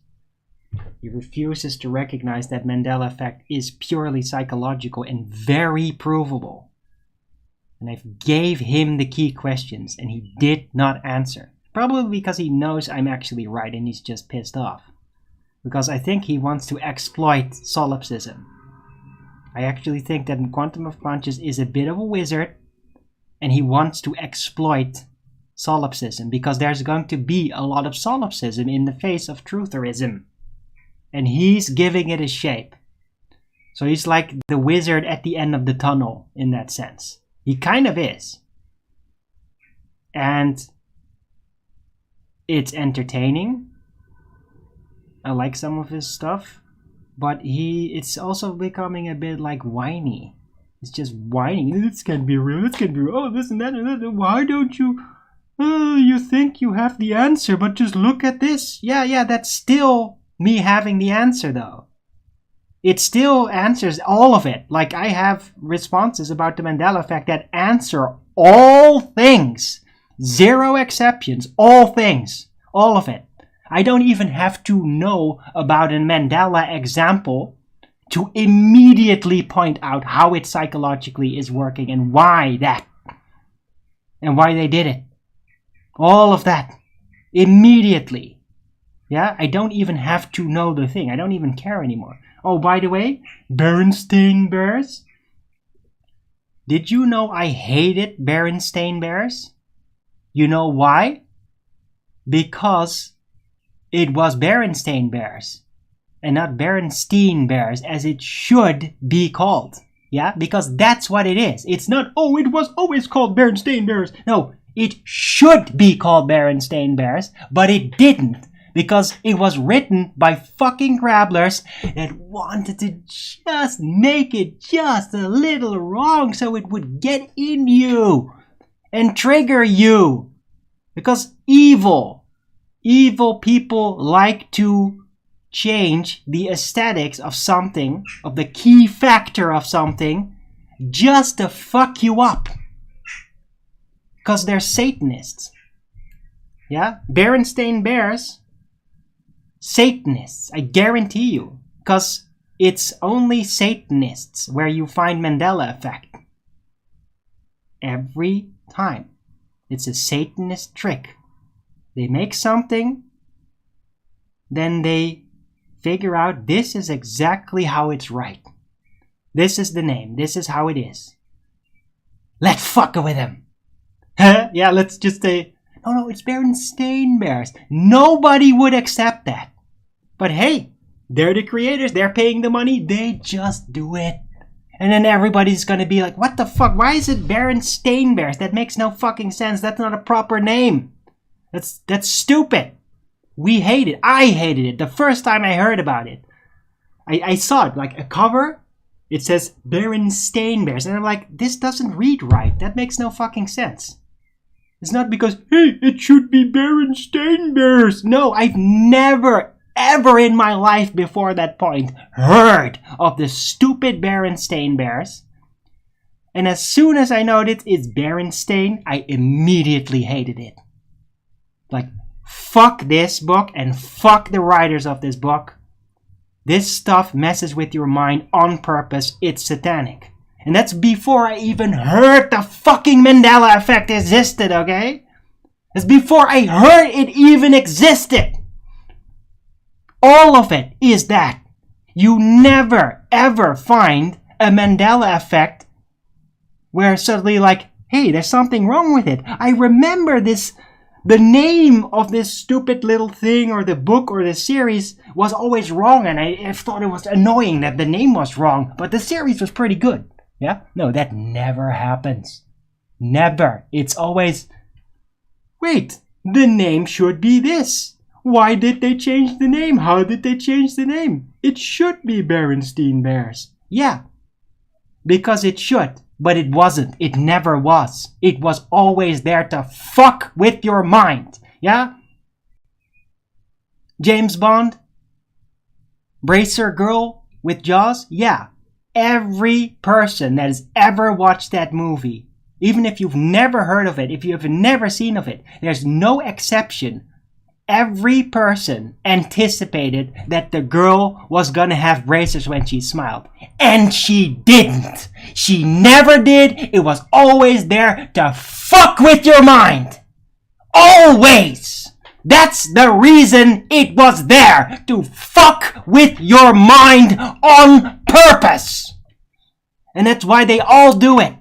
He refuses to recognize that Mandela effect is purely psychological and very provable. And I gave him the key questions and he did not answer. Probably because he knows I'm actually right and he's just pissed off. Because I think he wants to exploit solipsism. I actually think that Quantum of Conscious is a bit of a wizard and he wants to exploit solipsism because there's going to be a lot of solipsism in the face of trutherism. And he's giving it a shape. So he's like the wizard at the end of the tunnel in that sense. He kind of is. And it's entertaining. I like some of his stuff. But it's also becoming a bit like whiny. It's just whining. This can be real. This can be real. Oh, this and that and that. Why don't you... you think you have the answer, but just look at this. Yeah, that's still me having the answer, though. It still answers all of it. Like, I have responses about the Mandela effect that answer all things. Zero exceptions. All things. All of it. I don't even have to know about a Mandela example to immediately point out how it psychologically is working and why that. And why they did it. All of that. Immediately. Yeah, I don't even have to know the thing. I don't even care anymore. Oh, by the way, Berenstain Bears. Did you know I hated Berenstain Bears? You know why? Because it was Berenstain Bears and not Berenstein Bears as it should be called. Yeah, because that's what it is. It's not, oh, it was always called Berenstain Bears. No, it should be called Berenstain Bears, but it didn't. Because it was written by fucking grabblers that wanted to just make it just a little wrong so it would get in you and trigger you. Because evil people like to change the aesthetics of something, of the key factor of something, just to fuck you up. Because they're Satanists. Yeah? Berenstain Bears... Satanists, I guarantee you, because it's only Satanists where you find Mandela effect. Every time. It's a Satanist trick. They make something, then they figure out this is exactly how it's right. This is the name, this is how it is. Let's fuck with him. Yeah, let's just say, no, it's Berenstain Bears. Nobody would accept that. But hey, they're the creators, they're paying the money, they just do it. And then everybody's gonna be like, what the fuck, why is it Berenstain Bears? That makes no fucking sense, that's not a proper name. That's stupid. We hate it, I hated it, the first time I heard about it. I saw it, like a cover, it says Berenstain Bears, and I'm like, this doesn't read right, that makes no fucking sense. It's not because, hey, it should be Berenstain Bears. No, I've never ever in my life before that point heard of the stupid Berenstain Bears. And as soon as I noticed it's Berenstain, I immediately hated it. Like, fuck this book and fuck the writers of this book. This stuff messes with your mind on purpose. It's satanic. And that's before I even heard the fucking Mandela effect existed, okay? It's before I heard it even existed. All of it is that. You never ever find a Mandela effect where suddenly like, hey, there's something wrong with it. I remember this, the name of this stupid little thing or the book or the series was always wrong and I thought it was annoying that the name was wrong, but the series was pretty good. Yeah? No, that never happens. Never. It's always, wait, the name should be this. Why did they change the name? How did they change the name? It should be Berenstain Bears. Yeah, because it should, but it wasn't. It never was. It was always there to fuck with your mind. Yeah? James Bond? Bracer Girl with Jaws? Yeah. Every person that has ever watched that movie Even if you've never heard of it, if you have never seen of it, there's no exception. Every person anticipated that the girl was gonna have braces when she smiled. And she didn't. She never did. It was always there to fuck with your mind. Always. That's the reason it was there. To fuck with your mind on purpose. And that's why they all do it.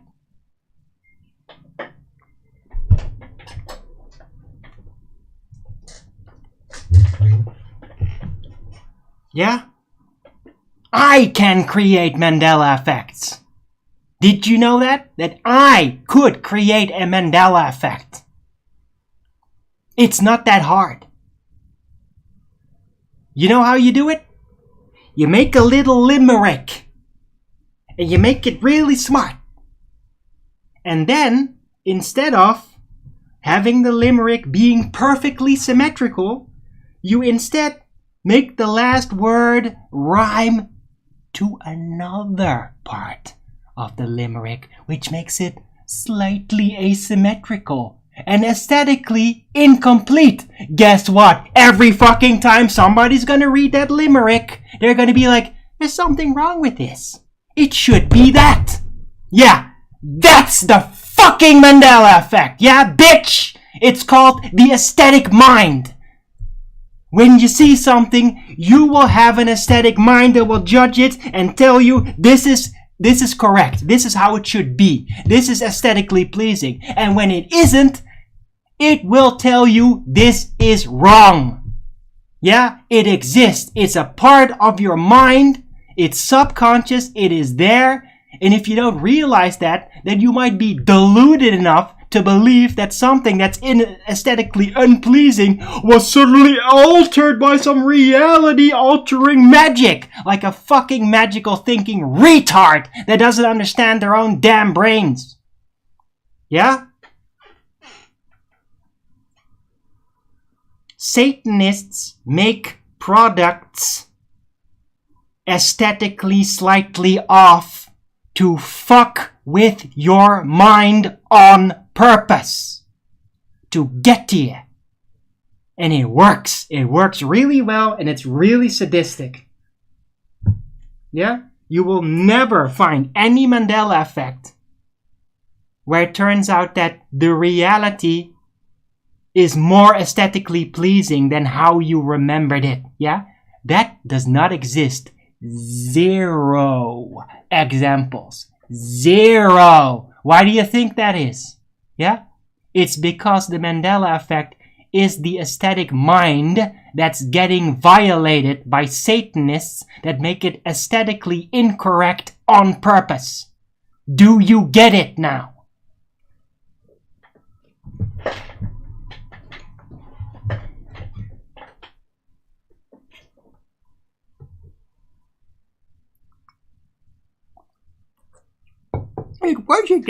Yeah? I can create Mandela effects. Did you know that? That I could create a Mandela effect. It's not that hard. You know how you do it? You make a little limerick. And you make it really smart. And then, instead of having the limerick being perfectly symmetrical, you instead make the last word rhyme to another part of the limerick, which makes it slightly asymmetrical and aesthetically incomplete. Guess what? Every fucking time somebody's gonna read that limerick, they're gonna be like, there's something wrong with this. It should be that. Yeah, that's the fucking Mandela effect. Yeah, bitch! It's called the aesthetic mind. When you see something, you will have an aesthetic mind that will judge it and tell you this is correct. This is how it should be. This is aesthetically pleasing. And when it isn't, it will tell you this is wrong. Yeah, it exists. It's a part of your mind. It's subconscious. It is there. And if you don't realize that, then you might be deluded enough to believe that something that's aesthetically unpleasing was suddenly altered by some reality-altering magic, like a fucking magical thinking retard that doesn't understand their own damn brains. Yeah? Satanists make products aesthetically slightly off to fuck with your mind on purpose. To get to you. And it works. It works really well and it's really sadistic. Yeah? You will never find any Mandela effect where it turns out that the reality is more aesthetically pleasing than how you remembered it. Yeah? That does not exist. Zero examples. Zero. Why do you think that is? Yeah? It's because the Mandela effect is the aesthetic mind that's getting violated by Satanists that make it aesthetically incorrect on purpose. Do you get it now? It wasn't.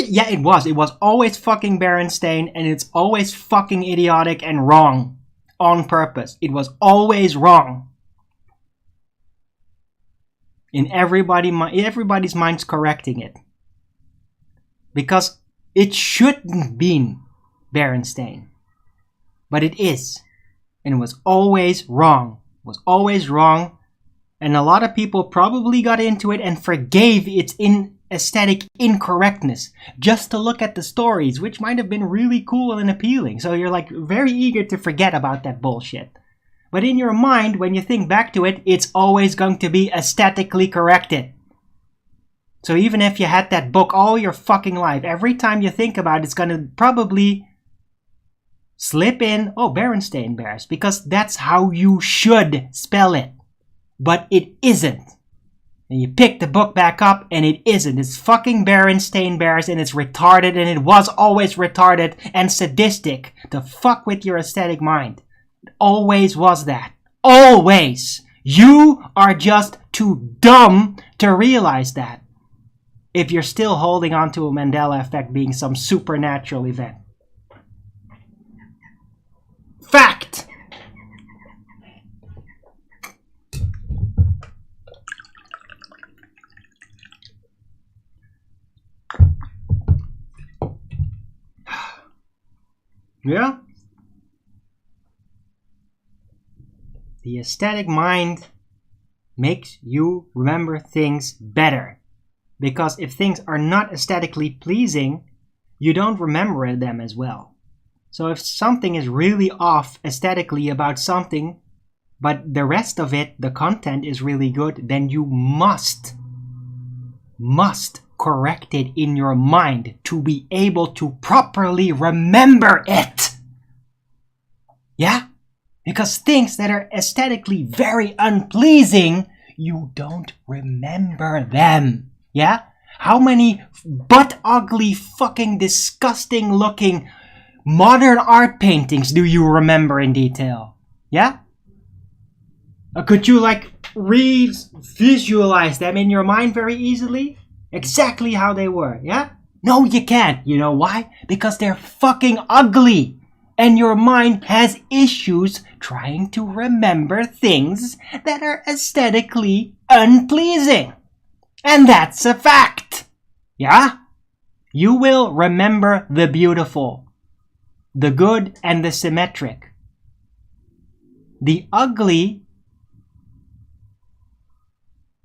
Yeah, it was. It was always fucking Berenstain, and it's always fucking idiotic and wrong. On purpose. It was always wrong. And everybody's mind's correcting it. Because it shouldn't be Berenstain. But it is. And it was always wrong. It was always wrong. And a lot of people probably got into it and forgave its aesthetic incorrectness just to look at the stories, which might have been really cool and appealing. So you're like very eager to forget about that bullshit. But in your mind, when you think back to it, it's always going to be aesthetically corrected. So even if you had that book all your fucking life, every time you think about it, it's going to probably slip in, oh, Berenstain Bears, because that's how you should spell it. But it isn't. And you pick the book back up and it isn't. It's fucking Berenstain Bears and it's retarded and it was always retarded and sadistic to fuck with your aesthetic mind. It always was that. Always. You are just too dumb to realize that. If you're still holding on to a Mandela effect being some supernatural event. Fact! Yeah? The aesthetic mind makes you remember things better. Because if things are not aesthetically pleasing, you don't remember them as well. So if something is really off aesthetically about something, but the rest of it, the content is really good, then you must correct it in your mind to be able to properly remember it. Yeah? Because things that are aesthetically very unpleasing, you don't remember them. Yeah? How many butt ugly, fucking disgusting looking modern art paintings do you remember in detail? Yeah? Could you like visualize them in your mind very easily? Exactly how they were, yeah? No, you can't. You know why? Because they're fucking ugly. And your mind has issues trying to remember things that are aesthetically unpleasing. And that's a fact. Yeah? You will remember the beautiful, the good and the symmetric. The ugly,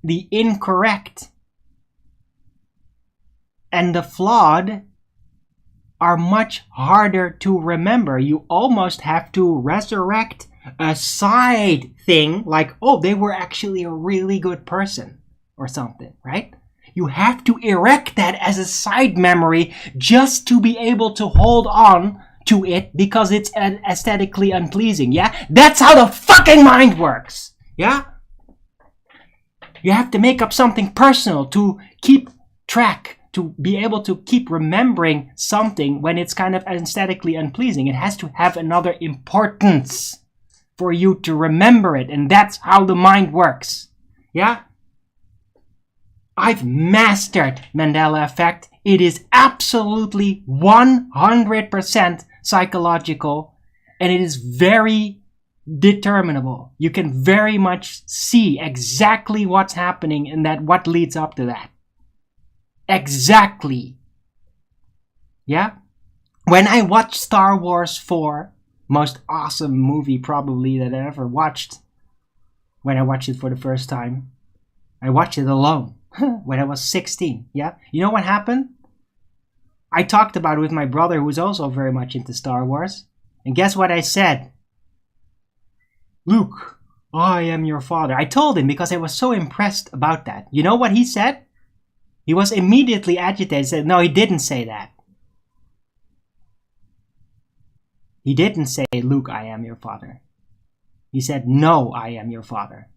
the incorrect, and the flawed are much harder to remember. You almost have to resurrect a side thing like, oh, they were actually a really good person or something, right? You have to erect that as a side memory just to be able to hold on to it because it's aesthetically unpleasing, yeah? That's how the fucking mind works, yeah? You have to make up something personal to keep track, to be able to keep remembering something when it's kind of aesthetically unpleasing. It has to have another importance for you to remember it, and that's how the mind works. Yeah? I've mastered Mandela effect. It is absolutely 100% psychological, and it is very determinable. You can very much see exactly what's happening and that what leads up to that. Exactly. Yeah? When I watched Star Wars 4, most awesome movie probably that I ever watched, when I watched it for the first time, I watched it alone when I was 16. Yeah? You know what happened? I talked about it with my brother, who's also very much into Star Wars. And guess what I said? Luke, I am your father. I told him because I was so impressed about that. You know what he said? He was immediately agitated. He said, no, he didn't say that. He didn't say, Luke, I am your father. He said, no, I am your father.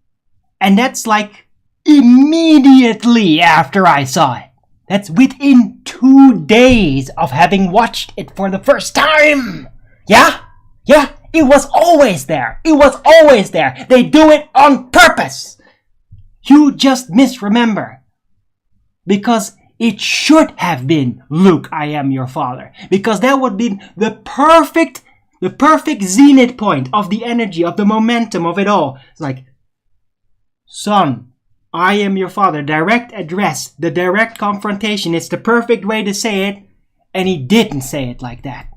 And that's like immediately after I saw it. That's within 2 days of having watched it for the first time. Yeah? Yeah, it was always there. It was always there. They do it on purpose. You just misremember. Because it should have been, Luke, I am your father. Because that would be the perfect zenith point of the energy, of the momentum of it all. It's like, son, I am your father. Direct address, the direct confrontation. It's the perfect way to say it. And he didn't say it like that.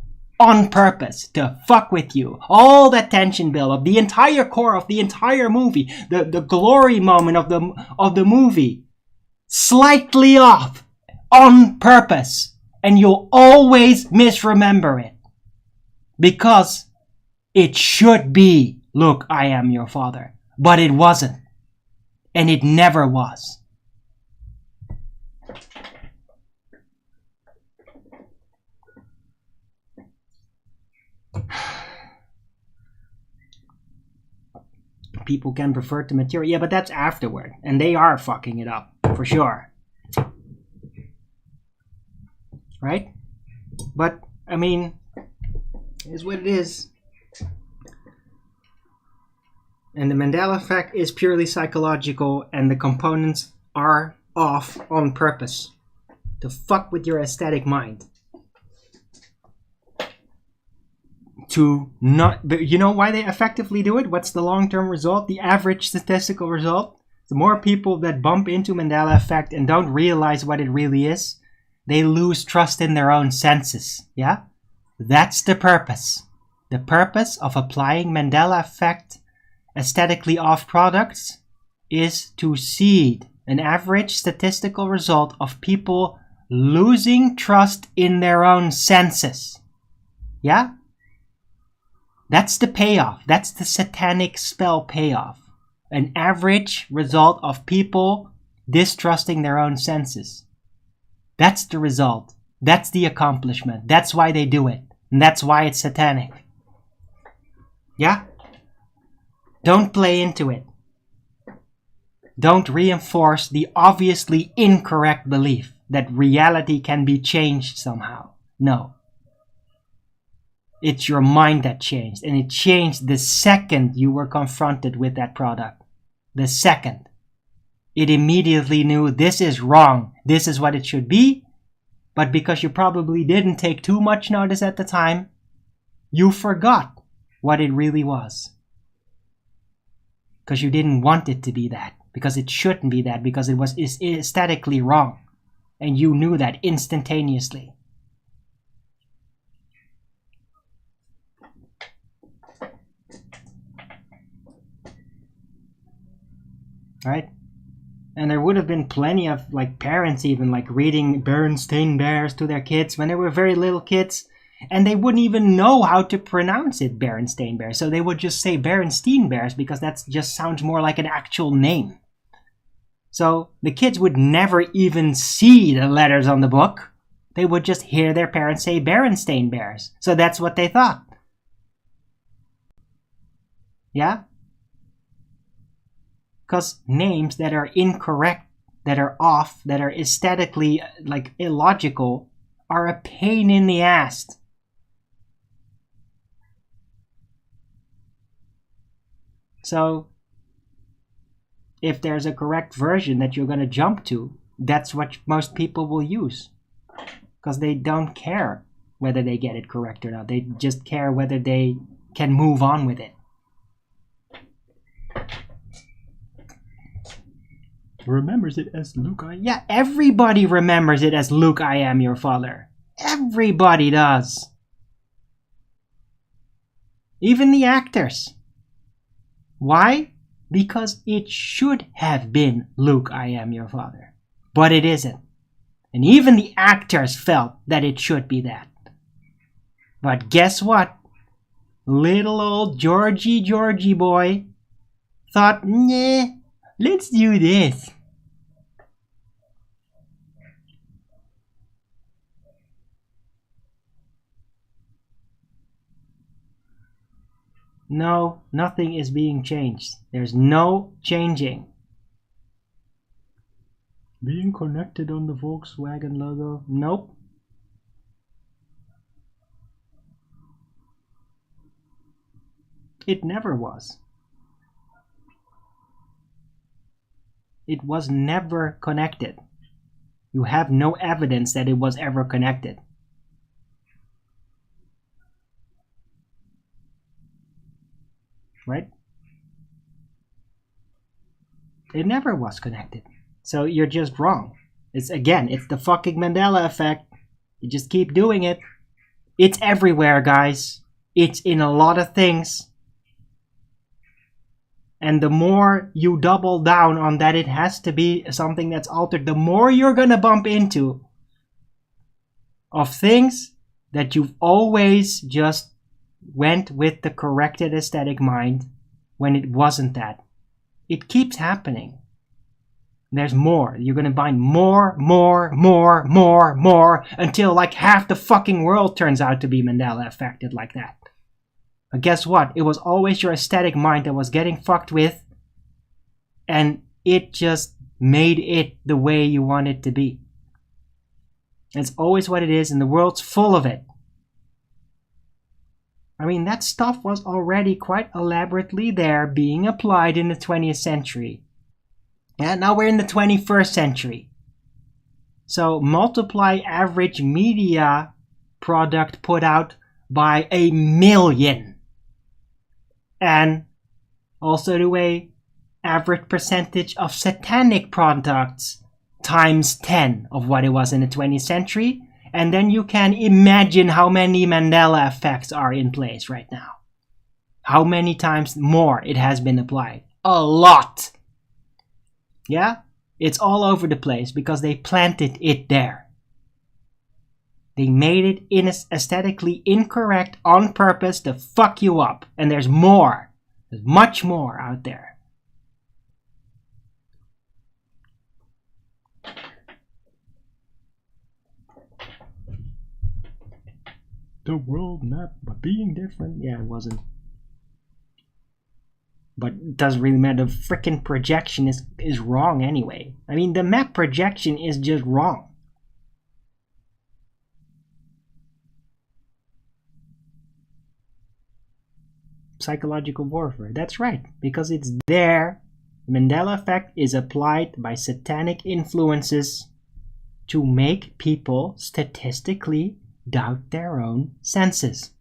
On purpose, to fuck with you. All that tension build up, the entire core of the entire movie, the glory moment of the movie. Slightly off, on purpose, and you'll always misremember it. Because it should be, look, I am your father. But it wasn't. And it never was. People can prefer to material. Yeah, but that's afterward. And they are fucking it up. For sure. Right? But, I mean, it is what it is. And the Mandela effect is purely psychological, and the components are off on purpose. To fuck with your aesthetic mind. To not... But you know why they effectively do it? What's the long-term result? The average statistical result? The more people that bump into Mandela effect and don't realize what it really is, they lose trust in their own senses. Yeah? That's the purpose. The purpose of applying Mandela effect aesthetically off products is to seed an average statistical result of people losing trust in their own senses. Yeah? That's the payoff. That's the satanic spell payoff. An average result of people distrusting their own senses. That's the result. That's the accomplishment. That's why they do it. And that's why it's satanic. Yeah? Don't play into it. Don't reinforce the obviously incorrect belief that reality can be changed somehow. No. It's your mind that changed. And it changed the second you were confronted with that product. The second. It immediately knew this is wrong. This is what it should be. But because you probably didn't take too much notice at the time, you forgot what it really was. Because you didn't want it to be that. Because it shouldn't be that. Because it was aesthetically wrong. And you knew that instantaneously. Right? And there would have been plenty of parents even reading Berenstain Bears to their kids when they were very little kids. And they wouldn't even know how to pronounce it, Berenstain Bears. So they would just say Berenstain Bears because that just sounds more like an actual name. So the kids would never even see the letters on the book. They would just hear their parents say Berenstain Bears. So that's what they thought. Yeah? Because names that are incorrect, that are off, that are aesthetically illogical, are a pain in the ass. So, if there's a correct version that you're going to jump to, that's what most people will use. Because they don't care whether they get it correct or not. They just care whether they can move on with it. Remembers it as Luke. Yeah, everybody remembers it as Luke, I am your father. Everybody does. Even the actors. Why? Because it should have been Luke, I am your father. But it isn't. And even the actors felt that it should be that. But guess what? Little old Georgie boy thought, nah, let's do this. No, nothing is being changed. There's no changing. Being connected on the Volkswagen logo? Nope. It never was. It was never connected. You have no evidence that it was ever connected. Right? It never was connected. So you're just wrong. It's the fucking Mandela effect. You just keep doing it. It's everywhere, guys. It's in a lot of things. And the more you double down on that it has to be something that's altered, the more you're gonna bump into of things that you've always just went with the corrected aesthetic mind when it wasn't that. It keeps happening. There's more. You're gonna find more until half the fucking world turns out to be Mandela affected like that. But guess what? It was always your aesthetic mind that was getting fucked with, and it just made it the way you want it to be. It's always what it is, and the world's full of it. I mean, that stuff was already quite elaborately there being applied in the 20th century. And now we're in the 21st century. So multiply average media product put out by 1 million. And also do a average percentage of satanic products times 10 of what it was in the 20th century. And then you can imagine how many Mandela effects are in place right now. How many times more it has been applied. A lot. Yeah? It's all over the place because they planted it there. They made it aesthetically incorrect on purpose to fuck you up. And there's more. There's much more out there. The world map by being different. Yeah, it wasn't. But it doesn't really matter. The freaking projection is wrong anyway. I mean, the map projection is just wrong. Psychological warfare. That's right. Because it's there. The Mandela effect is applied by satanic influences to make people statistically doubt their own senses.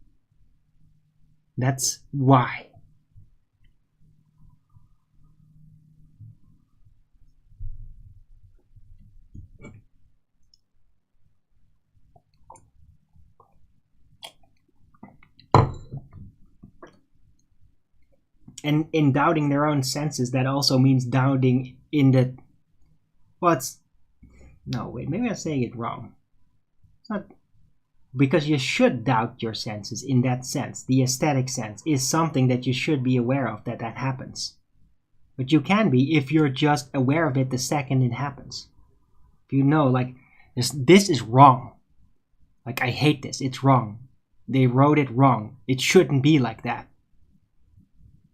That's why. And in doubting their own senses, that also means doubting in the... No, wait, maybe I'm saying it wrong. It's not... Because you should doubt your senses in that sense. The aesthetic sense is something that you should be aware of that happens. But you can be if you're just aware of it the second it happens. If you know, like, this is wrong. Like, I hate this. It's wrong. They wrote it wrong. It shouldn't be like that.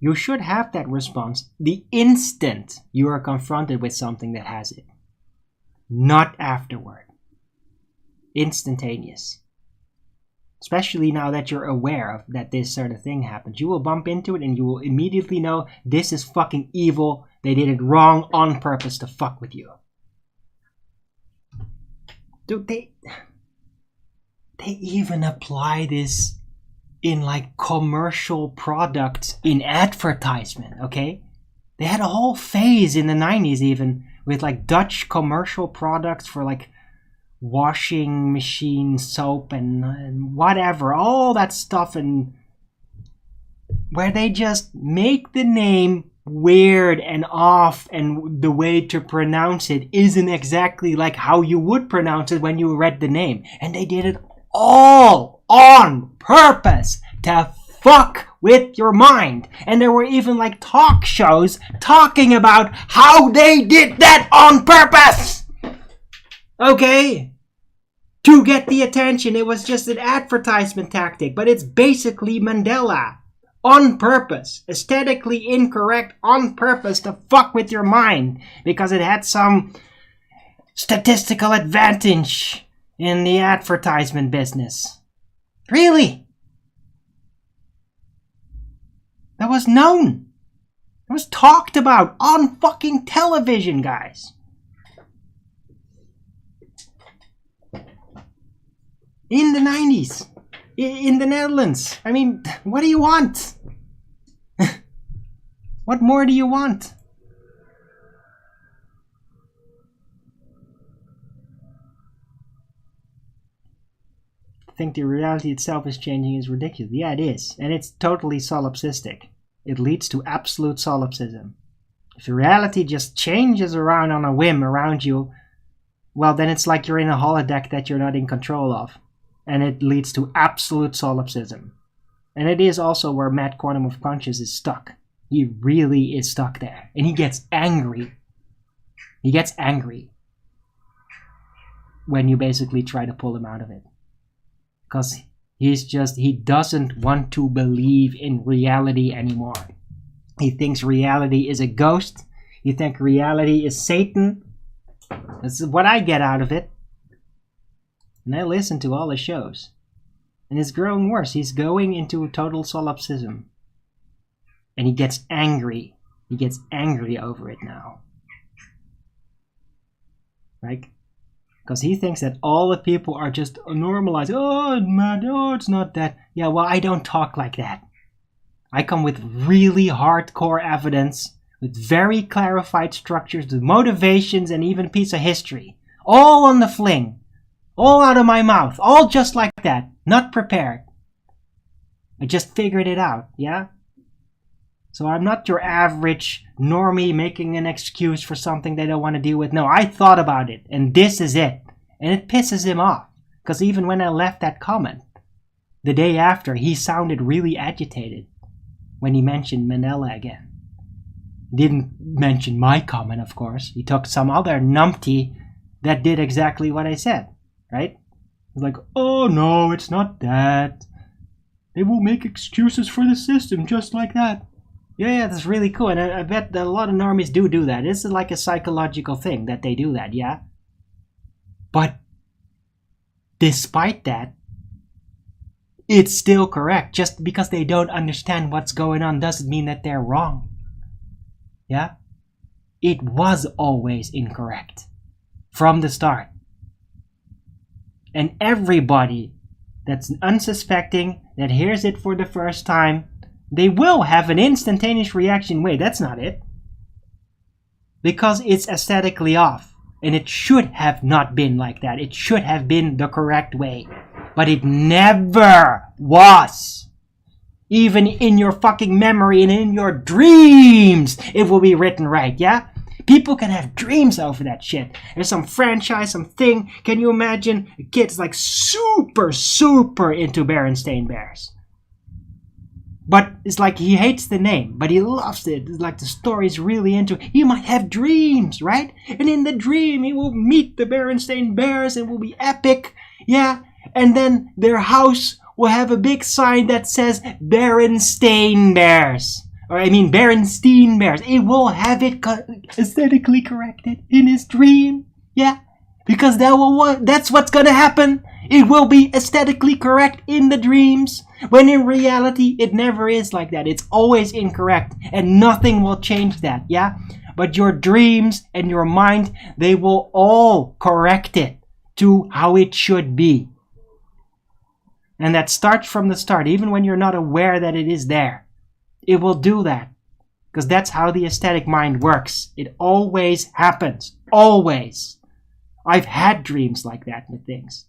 You should have that response the instant you are confronted with something that has it. Not afterward. Instantaneous. Especially now that you're aware of that this sort of thing happens. You will bump into it and you will immediately know this is fucking evil. They did it wrong on purpose to fuck with you. Dude, they even apply this in like commercial products in advertisement, okay? They had a whole phase in the 90s even with like Dutch commercial products for like washing machine soap and whatever, all that stuff, and where they just make the name weird and off, and the way to pronounce it isn't exactly like how you would pronounce it when you read the name. And they did it all on purpose to fuck with your mind. And there were even like talk shows talking about how they did that on purpose. Okay? To get the attention. It was just an advertisement tactic, but it's basically Mandela. On purpose. Aesthetically incorrect on purpose to fuck with your mind. Because it had some statistical advantage in the advertisement business. Really? That was known. It was talked about on fucking television, guys. In the 90s. In the Netherlands. I mean, what do you want? What more do you want? To think the reality itself is changing is ridiculous. Yeah, it is. And it's totally solipsistic. It leads to absolute solipsism. If the reality just changes around on a whim around you, well, then it's like you're in a holodeck that you're not in control of. And it leads to absolute solipsism. And it is also where Matt Quantum of Conscious is stuck. He really is stuck there. And he gets angry. He gets angry when you basically try to pull him out of it. Because he doesn't want to believe in reality anymore. He thinks reality is a ghost. He thinks reality is Satan. That's what I get out of it. And I listen to all the shows. And it's growing worse. He's going into total solipsism. And he gets angry. He gets angry over it now. Right? Because he thinks that all the people are just normalized. Oh, man, oh, it's not that. Yeah, well, I don't talk like that. I come with really hardcore evidence, with very clarified structures, with motivations, and even a piece of history. All on the fling. All out of my mouth. All just like that. Not prepared. I just figured it out, yeah? So I'm not your average normie making an excuse for something they don't want to deal with. No, I thought about it, and this is it. And it pisses him off. Because even when I left that comment, the day after, he sounded really agitated when he mentioned Mandela again. Didn't mention my comment, of course. He took some other numpty that did exactly what I said, right? He's like, oh no, it's not that. They will make excuses for the system just like that. Yeah, that's really cool. And I bet that a lot of normies do that. It's like a psychological thing that they do that, yeah? But despite that, it's still correct. Just because they don't understand what's going on doesn't mean that they're wrong. Yeah? It was always incorrect. From the start. And everybody that's unsuspecting, that hears it for the first time, they will have an instantaneous reaction. Wait, that's not it. Because it's aesthetically off. And it should have not been like that. It should have been the correct way. But it never was. Even in your fucking memory and in your dreams, it will be written right, yeah? People can have dreams over that shit. There's some franchise, some thing. Can you imagine a kid's like super into Berenstain Bears? But it's like he hates the name, but he loves it. It's like the story's really into it. He might have dreams, right? And in the dream, he will meet the Berenstain Bears and will be epic. Yeah? And then their house will have a big sign that says Berenstain Bears. Or I mean Berenstein Bears. It will have it aesthetically corrected in his dream. Yeah? Because that's what's gonna happen. It will be aesthetically correct in the dreams. When in reality, it never is like that. It's always incorrect. And nothing will change that, yeah? But your dreams and your mind, they will all correct it to how it should be. And that starts from the start, even when you're not aware that it is there. It will do that. Because that's how the aesthetic mind works. It always happens. Always. I've had dreams like that with things.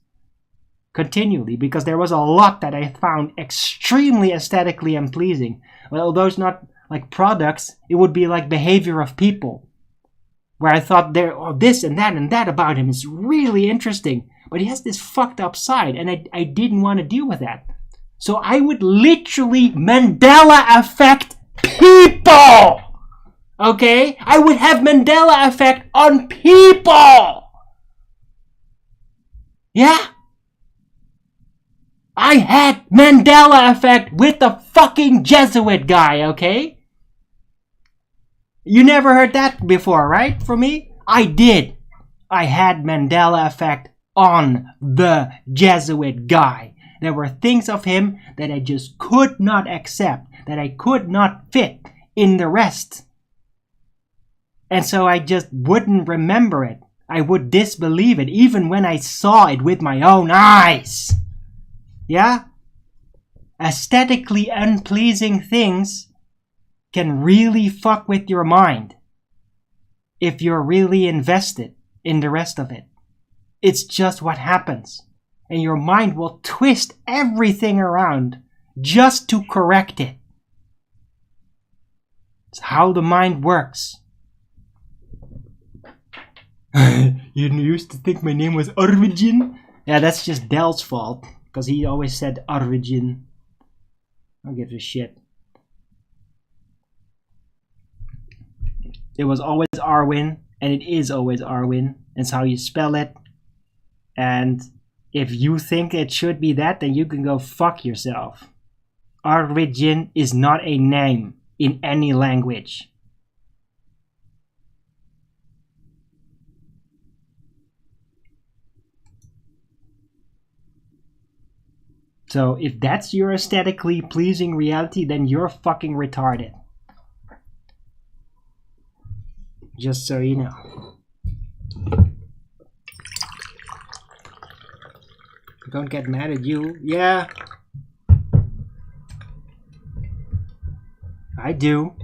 Continually, because there was a lot that I found extremely aesthetically unpleasing. Well, although it's not like products, it would be like behavior of people. Where I thought this and that about him is really interesting. But he has this fucked up side, and I didn't want to deal with that. So I would literally Mandela effect people! Okay? I would have Mandela effect on people! Yeah? I had Mandela effect with the fucking Jesuit guy, okay? You never heard that before, right? From me? I did. I had Mandela effect on the Jesuit guy. There were things of him that I just could not accept, that I could not fit in the rest. And so I just wouldn't remember it. I would disbelieve it, even when I saw it with my own eyes. Yeah? Aesthetically unpleasing things can really fuck with your mind if you're really invested in the rest of it. It's just what happens. And your mind will twist everything around just to correct it. It's how the mind works. You used to think my name was Origin? Yeah, that's just Del's fault. Because he always said Origin. I don't give a shit. It was always Arwin. And it is always Arwin. It's how you spell it. And if you think it should be that, then you can go fuck yourself. Origin is not a name in any language. So if that's your aesthetically pleasing reality, then you're fucking retarded. Just so you know. Don't get mad at you. Yeah. I do.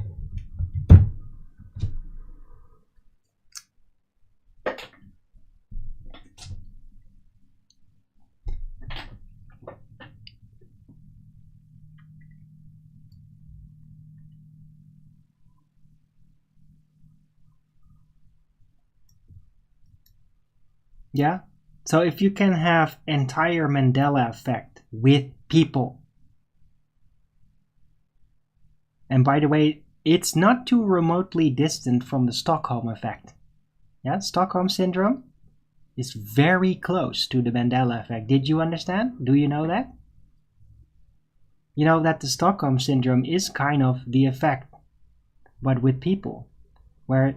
Yeah? So if you can have entire Mandela effect with people, and by the way, it's not too remotely distant from the Stockholm effect. Yeah, Stockholm syndrome is very close to the Mandela effect. Did you understand? Do you know that? You know that the Stockholm syndrome is kind of the effect, but with people, where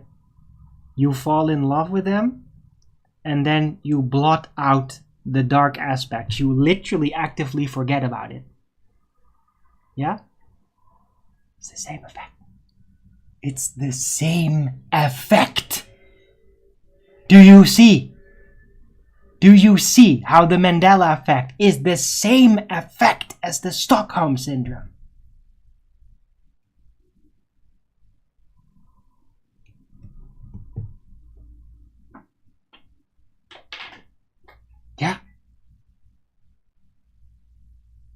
you fall in love with them and then you blot out the dark aspects. You literally actively forget about it. Yeah? It's the same effect. It's the same effect. Do you see? Do you see how the Mandela effect is the same effect as the Stockholm syndrome? Yeah.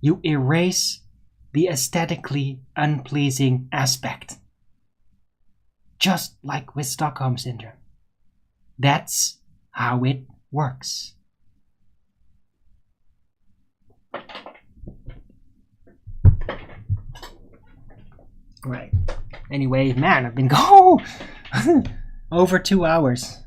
You erase the aesthetically unpleasing aspect. Just like with Stockholm syndrome. That's how it works. Right. Anyway, man, I've been going over 2 hours.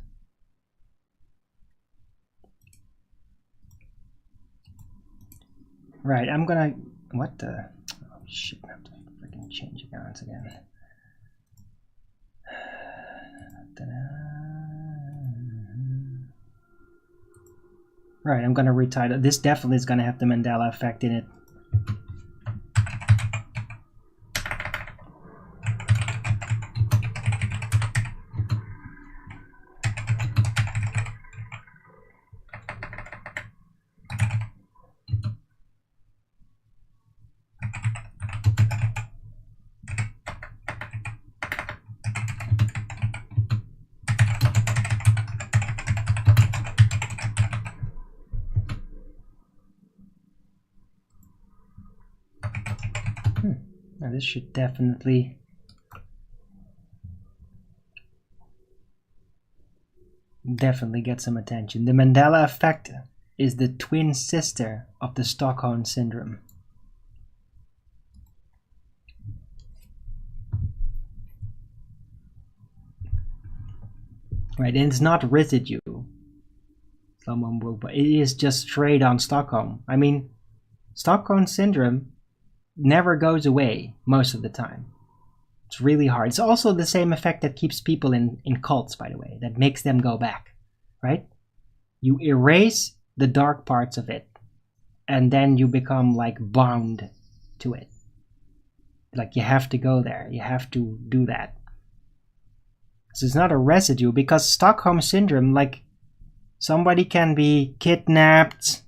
Right, I'm gonna... What the... Oh shit, I have to freaking change accounts again. Right, I'm gonna retitle. This definitely is gonna have the Mandela effect in it. Now this should definitely get some attention. The Mandela effect is the twin sister of the Stockholm syndrome. Right, and it's not residue. Someone will, but it is just straight on Stockholm. I mean, Stockholm syndrome never goes away most of the time. It's really hard. It's also the same effect that keeps people in cults, by the way, that makes them go back, right? You erase the dark parts of it, and then you become like bound to it. Like you have to go there. You have to do that. So it's not a residue, because Stockholm syndrome, like somebody can be kidnapped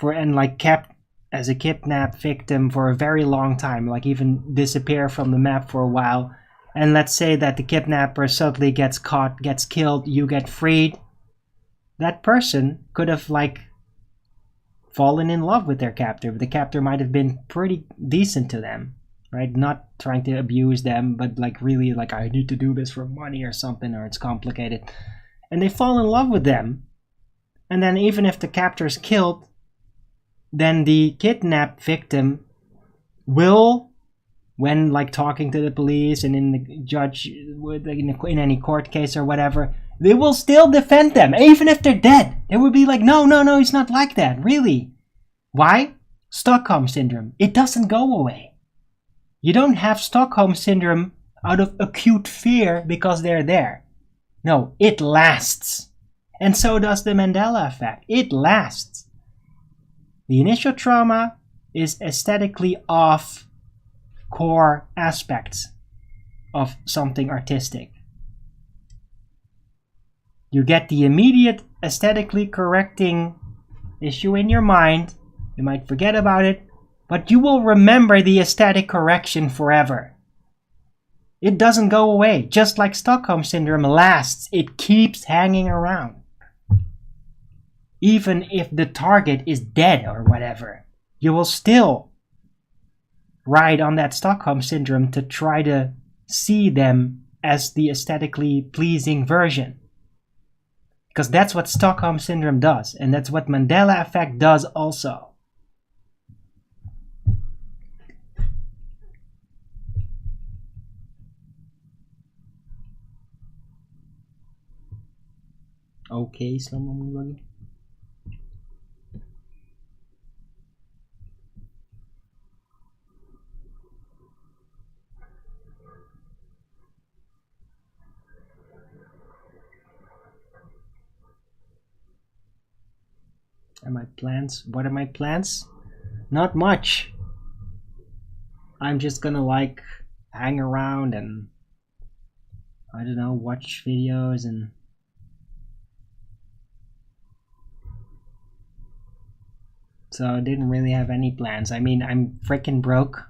and like kept as a kidnapped victim for a very long time, like even disappear from the map for a while. And let's say that the kidnapper suddenly gets caught, gets killed, you get freed. That person could have like fallen in love with their captor. The captor might have been pretty decent to them, right? Not trying to abuse them, but like really like, I need to do this for money or something, or it's complicated. And they fall in love with them. And then even if the captor is killed, then the kidnapped victim will, when like talking to the police and in the judge, in any court case or whatever, they will still defend them, even if they're dead. They would be like, no, it's not like that, really. Why? Stockholm syndrome. It doesn't go away. You don't have Stockholm syndrome out of acute fear because they're there. No, it lasts. And so does the Mandela effect. It lasts. The initial trauma is aesthetically off core aspects of something artistic. You get the immediate aesthetically correcting issue in your mind. You might forget about it, but you will remember the aesthetic correction forever. It doesn't go away. Just like Stockholm syndrome lasts, it keeps hanging around. Even if the target is dead or whatever, you will still ride on that Stockholm syndrome to try to see them as the aesthetically pleasing version. Because that's what Stockholm Syndrome does, and that's what Mandela effect does also. Okay, selama mo lagi. And my plans? What are my plans? Not much. I'm just gonna like hang around and I don't know, watch videos and so I didn't really have any plans. I mean, I'm freaking broke.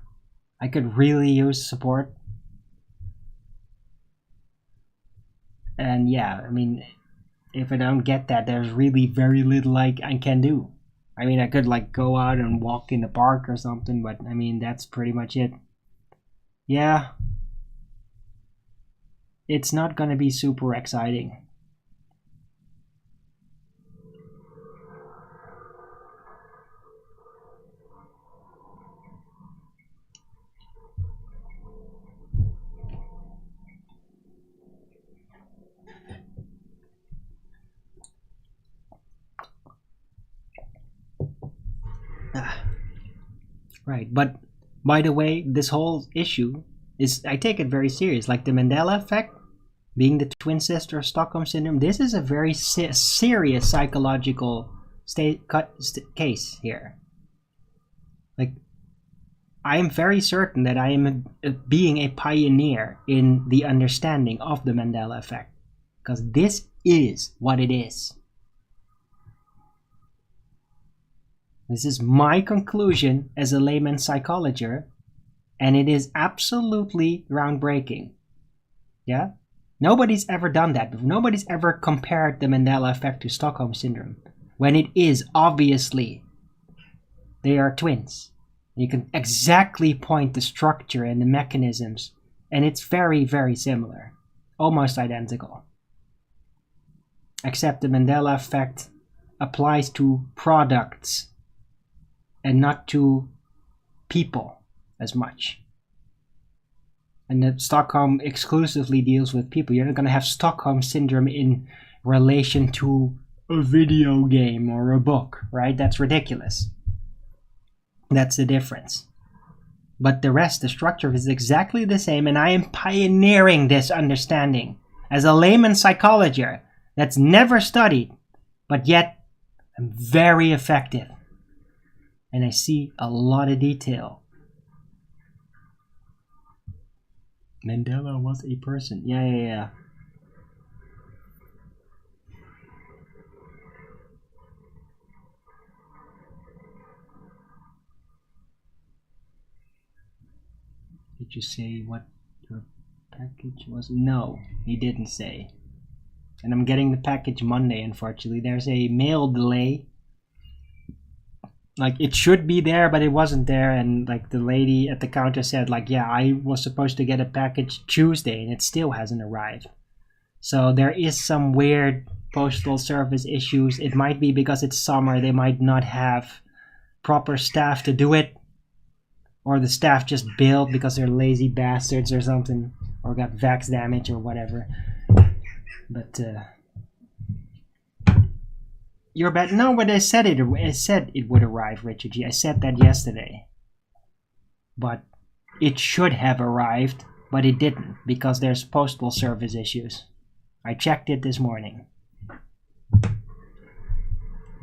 I could really use support. And yeah, I mean, if I don't get that, there's really very little I can do. I mean, I could like go out and walk in the park or something, but I mean, that's pretty much it. Yeah. It's not gonna be super exciting. Right, but by the way, this whole issue is, I take it very serious. Like the Mandela effect, being the twin sister of Stockholm Syndrome, this is a very serious psychological case here. Like, I am very certain that I am being a pioneer in the understanding of the Mandela effect. Because this is what it is. This is my conclusion as a layman psychologist, and it is absolutely groundbreaking. Yeah? Nobody's ever done that. Nobody's ever compared the Mandela effect to Stockholm Syndrome, when it is obviously they are twins. You can exactly point the structure and the mechanisms, and it's very, very similar. Almost identical. Except the Mandela effect applies to products and not to people as much. And that Stockholm exclusively deals with people. You're not going to have Stockholm Syndrome in relation to a video game or a book, right? That's ridiculous. That's the difference. But the rest, the structure is exactly the same, and I am pioneering this understanding as a layman psychologist that's never studied, but yet I'm very effective. And I see a lot of detail. Mandela was a person. Yeah. Did you say what your package was? No, he didn't say. And I'm getting the package Monday, unfortunately. There's a mail delay. Like, it should be there, but it wasn't there. And like the lady at the counter said, like, yeah, I was supposed to get a package Tuesday and it still hasn't arrived. So there is some weird postal service issues. It might be because it's summer. They might not have proper staff to do it. Or the staff just bailed because they're lazy bastards or something. Or got vax damage or whatever. But, you're bad. No, but I said it would arrive, Richard G. I said that yesterday. But it should have arrived, but it didn't, because there's postal service issues. I checked it this morning. Am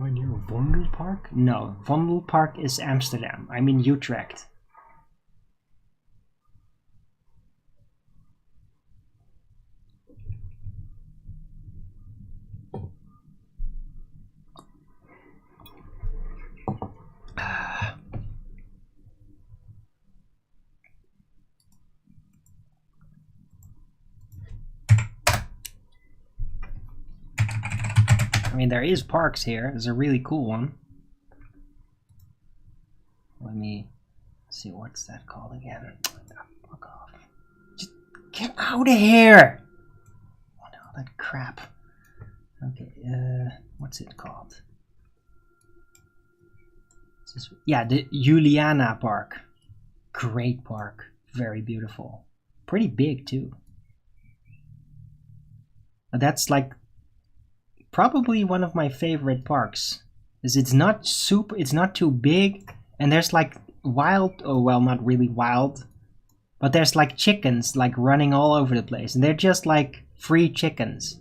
I near Vondelpark? No, Vondelpark is Amsterdam. I'm in Utrecht. I mean, there is parks here. There's a really cool one. Let me see, what's that called again? Fuck off. Just get out of here! What all that crap. Okay, what's it called? Yeah, the Juliana Park. Great park. Very beautiful. Pretty big too. That's like probably one of my favorite parks. Is it's not too big, and there's like wild, oh well, not really wild, but there's like chickens like running all over the place, and they're just like free chickens.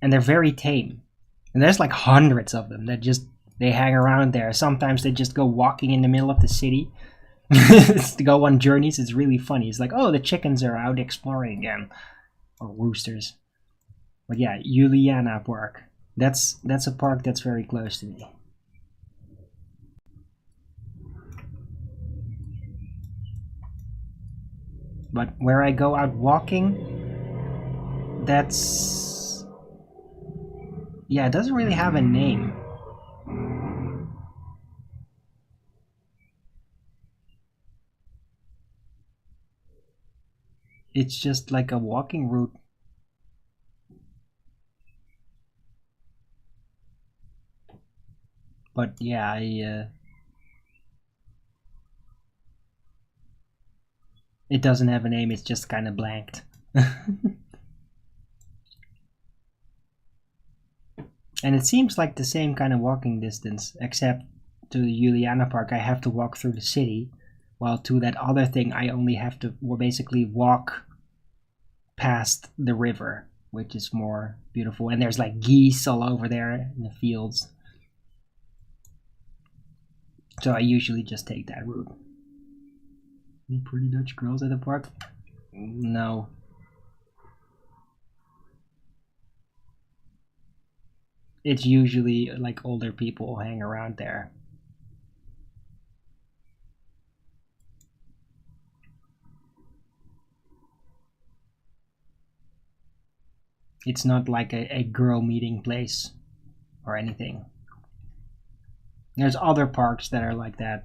And they're very tame. And there's like hundreds of them that just they hang around there. Sometimes they just go walking in the middle of the city to go on journeys. It's really funny. It's like, oh, the chickens are out exploring again, or roosters. But yeah, Juliana Park. That's a park that's very close to me. But where I go out walking, that's yeah, it doesn't really have a name. It's just like a walking route. But yeah, it doesn't have a name. It's just kind of blanked. And it seems like the same kind of walking distance, except to the Juliana Park I have to walk through the city, while to that other thing I only have to basically walk past the river, which is more beautiful. And there's like geese all over there in the fields. So I usually just take that route. Any pretty Dutch girls at the park? No. It's usually like older people hang around there. It's not like a girl meeting place or anything. There's other parks that are like that.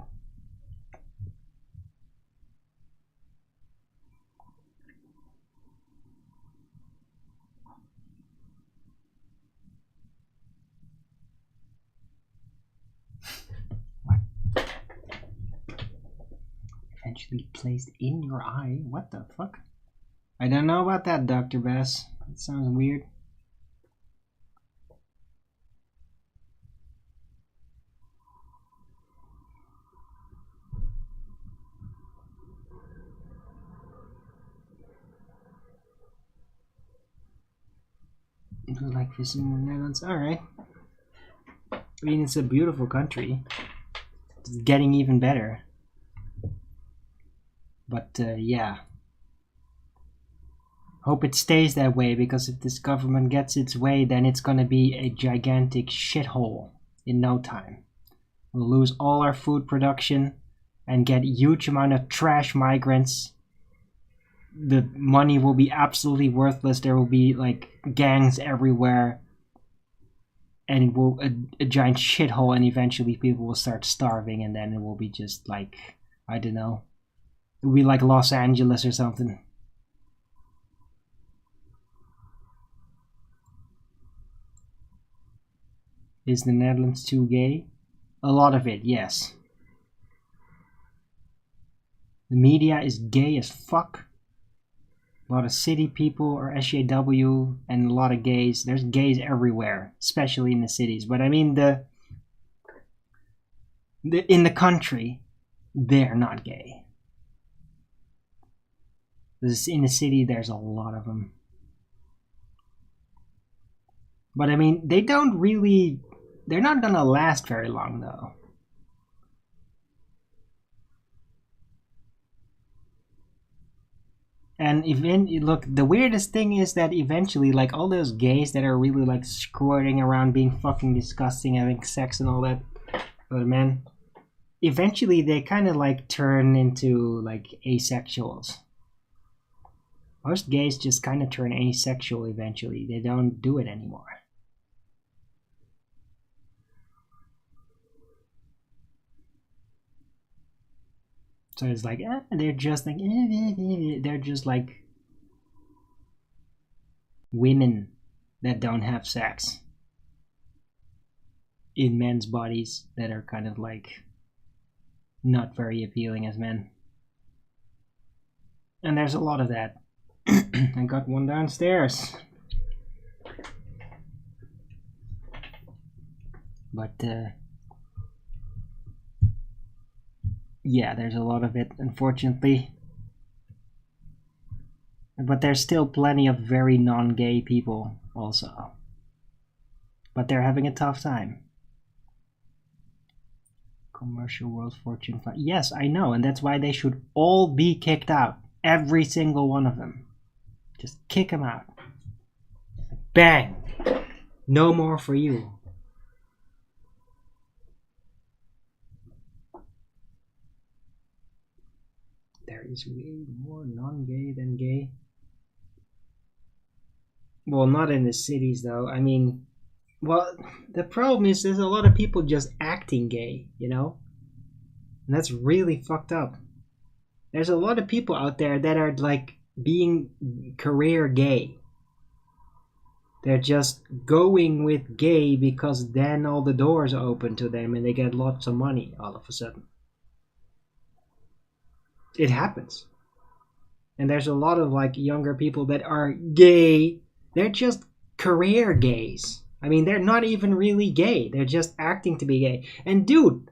Eventually placed in your eye? What the fuck? I don't know about that, Dr. Bass. That sounds weird. It was like this in the Netherlands. Alright. I mean, it's a beautiful country. It's getting even better. But yeah. Hope it stays that way, because if this government gets its way, then it's gonna be a gigantic shithole in no time. We'll lose all our food production and get a huge amount of trash migrants. The money will be absolutely worthless. There will be like gangs everywhere, and it will a giant shithole, and eventually people will start starving, and then it will be just like, I don't know, it will be like Los Angeles or something. Is the Netherlands too gay? A lot of it, yes. The media is gay as fuck. A lot of city people are SJW, and a lot of gays. There's gays everywhere, especially in the cities. But I mean, in the country, they're not gay. In the city, there's a lot of them. But I mean, they don't really. They're not gonna last very long, though. And even look, the weirdest thing is that eventually, like all those gays that are really like squirting around, being fucking disgusting, having sex and all that, but man, eventually they kind of like turn into like asexuals. Most gays just kind of turn asexual eventually. They don't do it anymore. So it's like, they're just like, they're just like women that don't have sex in men's bodies that are kind of like not very appealing as men. And there's a lot of that. I got one downstairs. But yeah, there's a lot of it, unfortunately. But there's still plenty of very non-gay people also. But they're having a tough time. Commercial World Fortune 5. Yes, I know, and that's why they should all be kicked out. Every single one of them. Just kick them out. Bang! No more for you. There is way more non-gay than gay. Well, not in the cities though. I mean, well, the problem is there's a lot of people just acting gay, you know? And that's really fucked up. There's a lot of people out there that are like being career gay. They're just going with gay because then all the doors are open to them and they get lots of money all of a sudden. It happens. And there's a lot of like younger people that are gay. They're just career gays. I mean, they're not even really gay. They're just acting to be gay. And dude,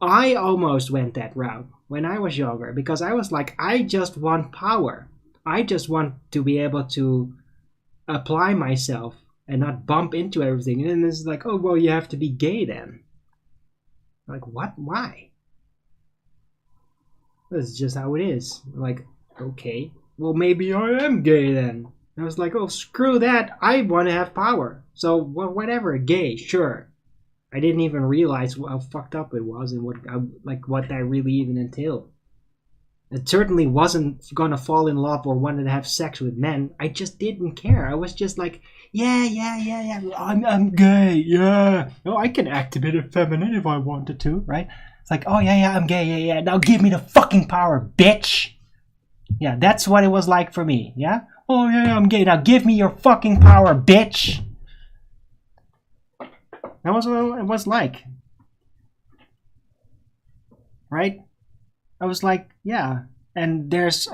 I almost went that route when I was younger because I was like, I just want power. I just want to be able to apply myself and not bump into everything. And then it's like, oh, well, you have to be gay then. Like, what? Why? That's just how it is. Like, okay, well, maybe I am gay then. I was like, oh, screw that. I want to have power. So, whatever, gay, sure. I didn't even realize how fucked up it was and what that really even entailed. It certainly wasn't gonna fall in love or wanted to have sex with men. I just didn't care. I was just like, yeah. I'm gay, yeah. Oh, I can act a bit effeminate if I wanted to, right? It's like, oh yeah, I'm gay, yeah. Now give me the fucking power, bitch. Yeah, that's what it was like for me, yeah? Oh yeah, I'm gay. Now give me your fucking power, bitch. That was what it was like. Right? I was like, yeah. And there's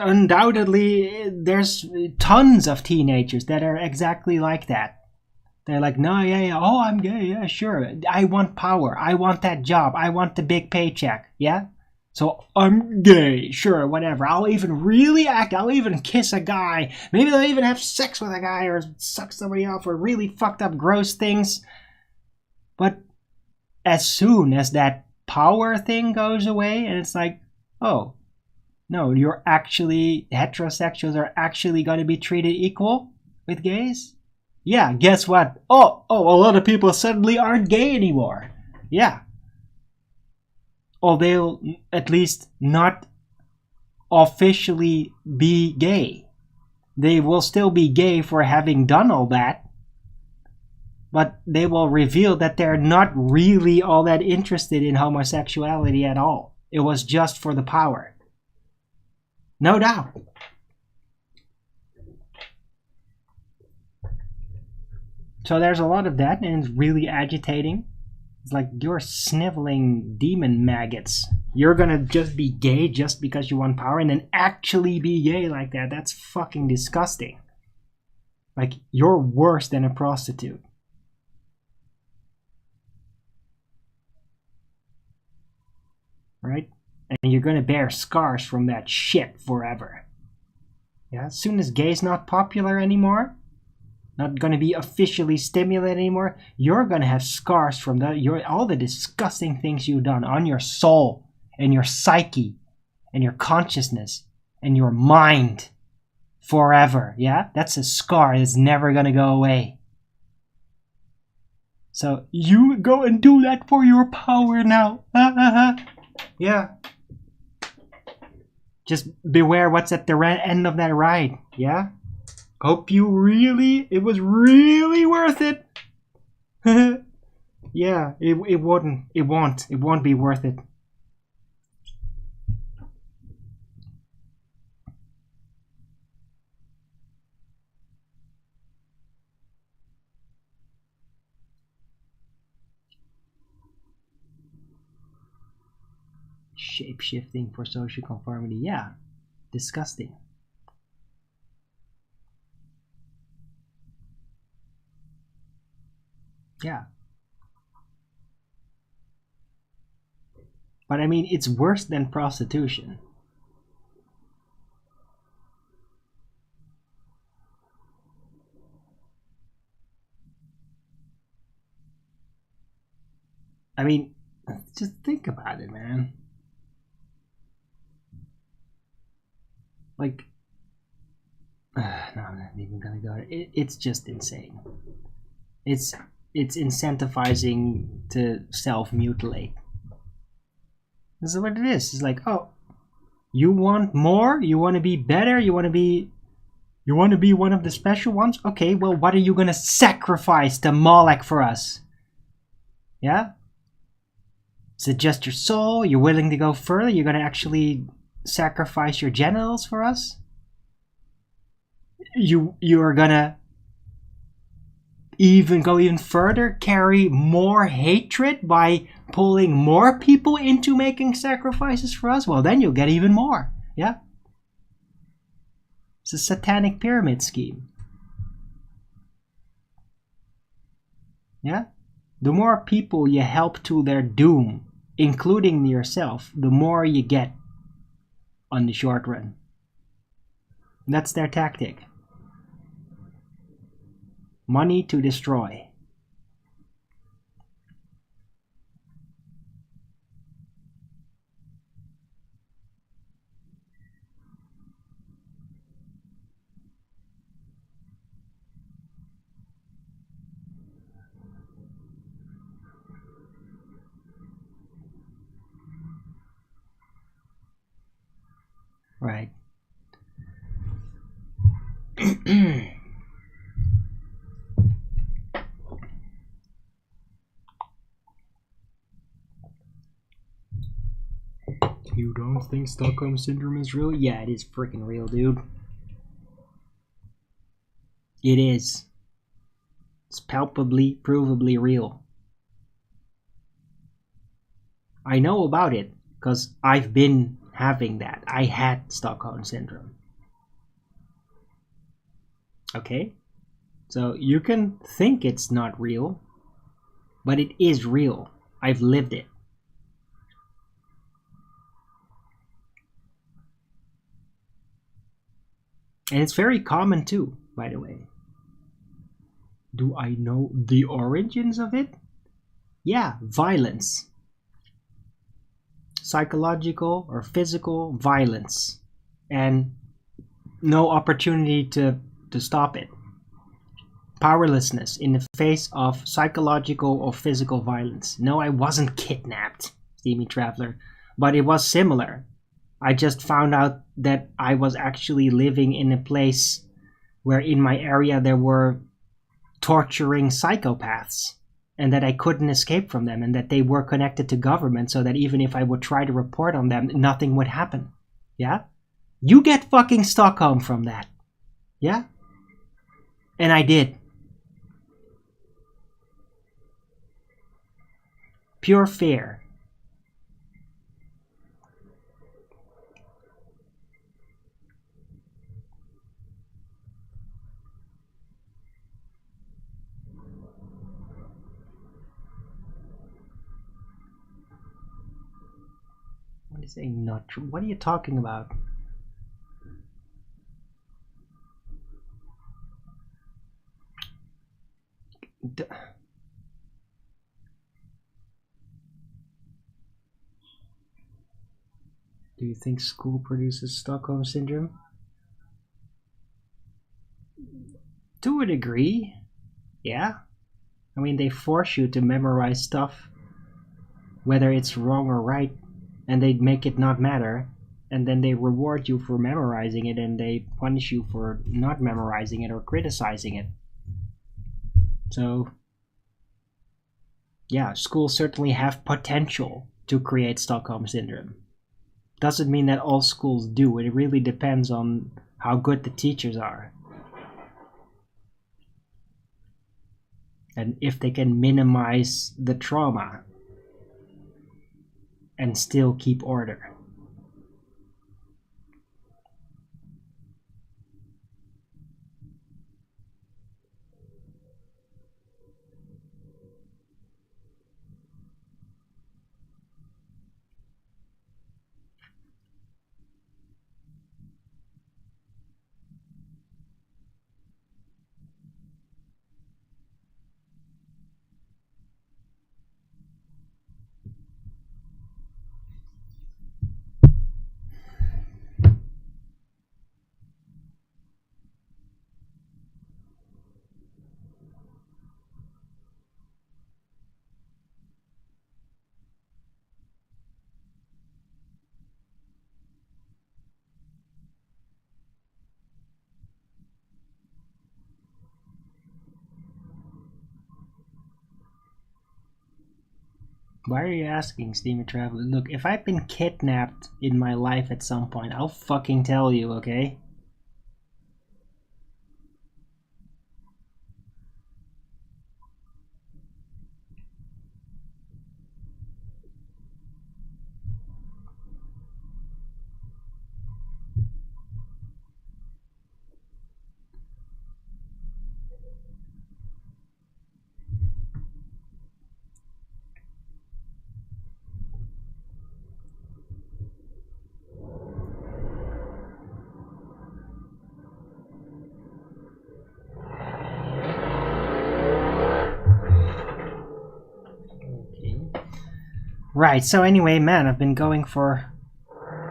tons of teenagers that are exactly like that. They're like, no, yeah, oh, I'm gay, yeah, sure. I want power. I want that job. I want the big paycheck, yeah? So I'm gay, sure, whatever. I'll even really act. I'll even kiss a guy. Maybe I'll even have sex with a guy or suck somebody off or really fucked up gross things. But as soon as that power thing goes away and it's like, oh, no, you're actually, heterosexuals are actually going to be treated equal with gays? Yeah, guess what? Oh, a lot of people suddenly aren't gay anymore. Yeah. Or they'll at least not officially be gay. They will still be gay for having done all that. But they will reveal that they're not really all that interested in homosexuality at all. It was just for the power. No doubt. So there's a lot of that, and it's really agitating. It's like you're sniveling demon maggots. You're gonna just be gay just because you want power and then actually be gay like that. That's fucking disgusting. Like, you're worse than a prostitute. Right? And you're gonna bear scars from that shit forever. Yeah, as soon as gay's not popular anymore, not gonna be officially stimulated anymore, you're gonna have scars from all the disgusting things you've done on your soul and your psyche and your consciousness and your mind forever. Yeah, that's a scar that's never gonna go away. So you go and do that for your power now. Yeah. Just beware what's at the end of that ride. Yeah. Hope it was really worth it. Yeah, it won't be worth it. Shape-shifting for social conformity. Yeah. Disgusting. Yeah. But I mean, it's worse than prostitution. I mean, just think about it, man. Like, no, I'm not even gonna go there. It's just insane. It's incentivizing to self-mutilate. This is what it is. It's like, oh, you want more? You want to be better? You want to be one of the special ones? Okay, well, what are you gonna sacrifice to Moloch for us? Yeah? Is it just your soul? You're willing to go further? You're gonna actually sacrifice your genitals for us? You are gonna go even further, carry more hatred by pulling more people into making sacrifices for us? Well, then you'll get even more. Yeah? It's a satanic pyramid scheme. Yeah? The more people you help to their doom, including yourself, the more you get on the short run. That's their tactic. Money to destroy. Right. You don't think Stockholm Syndrome is real? Yeah, it is freaking real, dude. It is. It's palpably, provably real. I know about it because I've been having that. I had Stockholm Syndrome. Okay? So you can think it's not real, but it is real. I've lived it. And it's very common too, by the way. Do I know the origins of it? Yeah, violence. Psychological or physical violence. And no opportunity to stop it. Powerlessness in the face of psychological or physical violence. No, I wasn't kidnapped, Steamy Traveler, but it was similar. I just found out that I was actually living in a place where in my area there were torturing psychopaths and that I couldn't escape from them and that they were connected to government so that even if I would try to report on them, nothing would happen. Yeah? You get fucking Stockholm from that. Yeah? And I did. Pure fear. What is a not true? What are you talking about? Do you think school produces Stockholm Syndrome? To a degree, yeah. I mean, they force you to memorize stuff, whether it's wrong or right, and they make it not matter, and then they reward you for memorizing it, and they punish you for not memorizing it or criticizing it. So, yeah, schools certainly have potential to create Stockholm Syndrome. Doesn't mean that all schools do. It really depends on how good the teachers are. And if they can minimize the trauma. and still keep order. Why are you asking, Steamer Traveler? Look, if I've been kidnapped in my life at some point, I'll fucking tell you, okay? Right, so anyway, man, I've been going for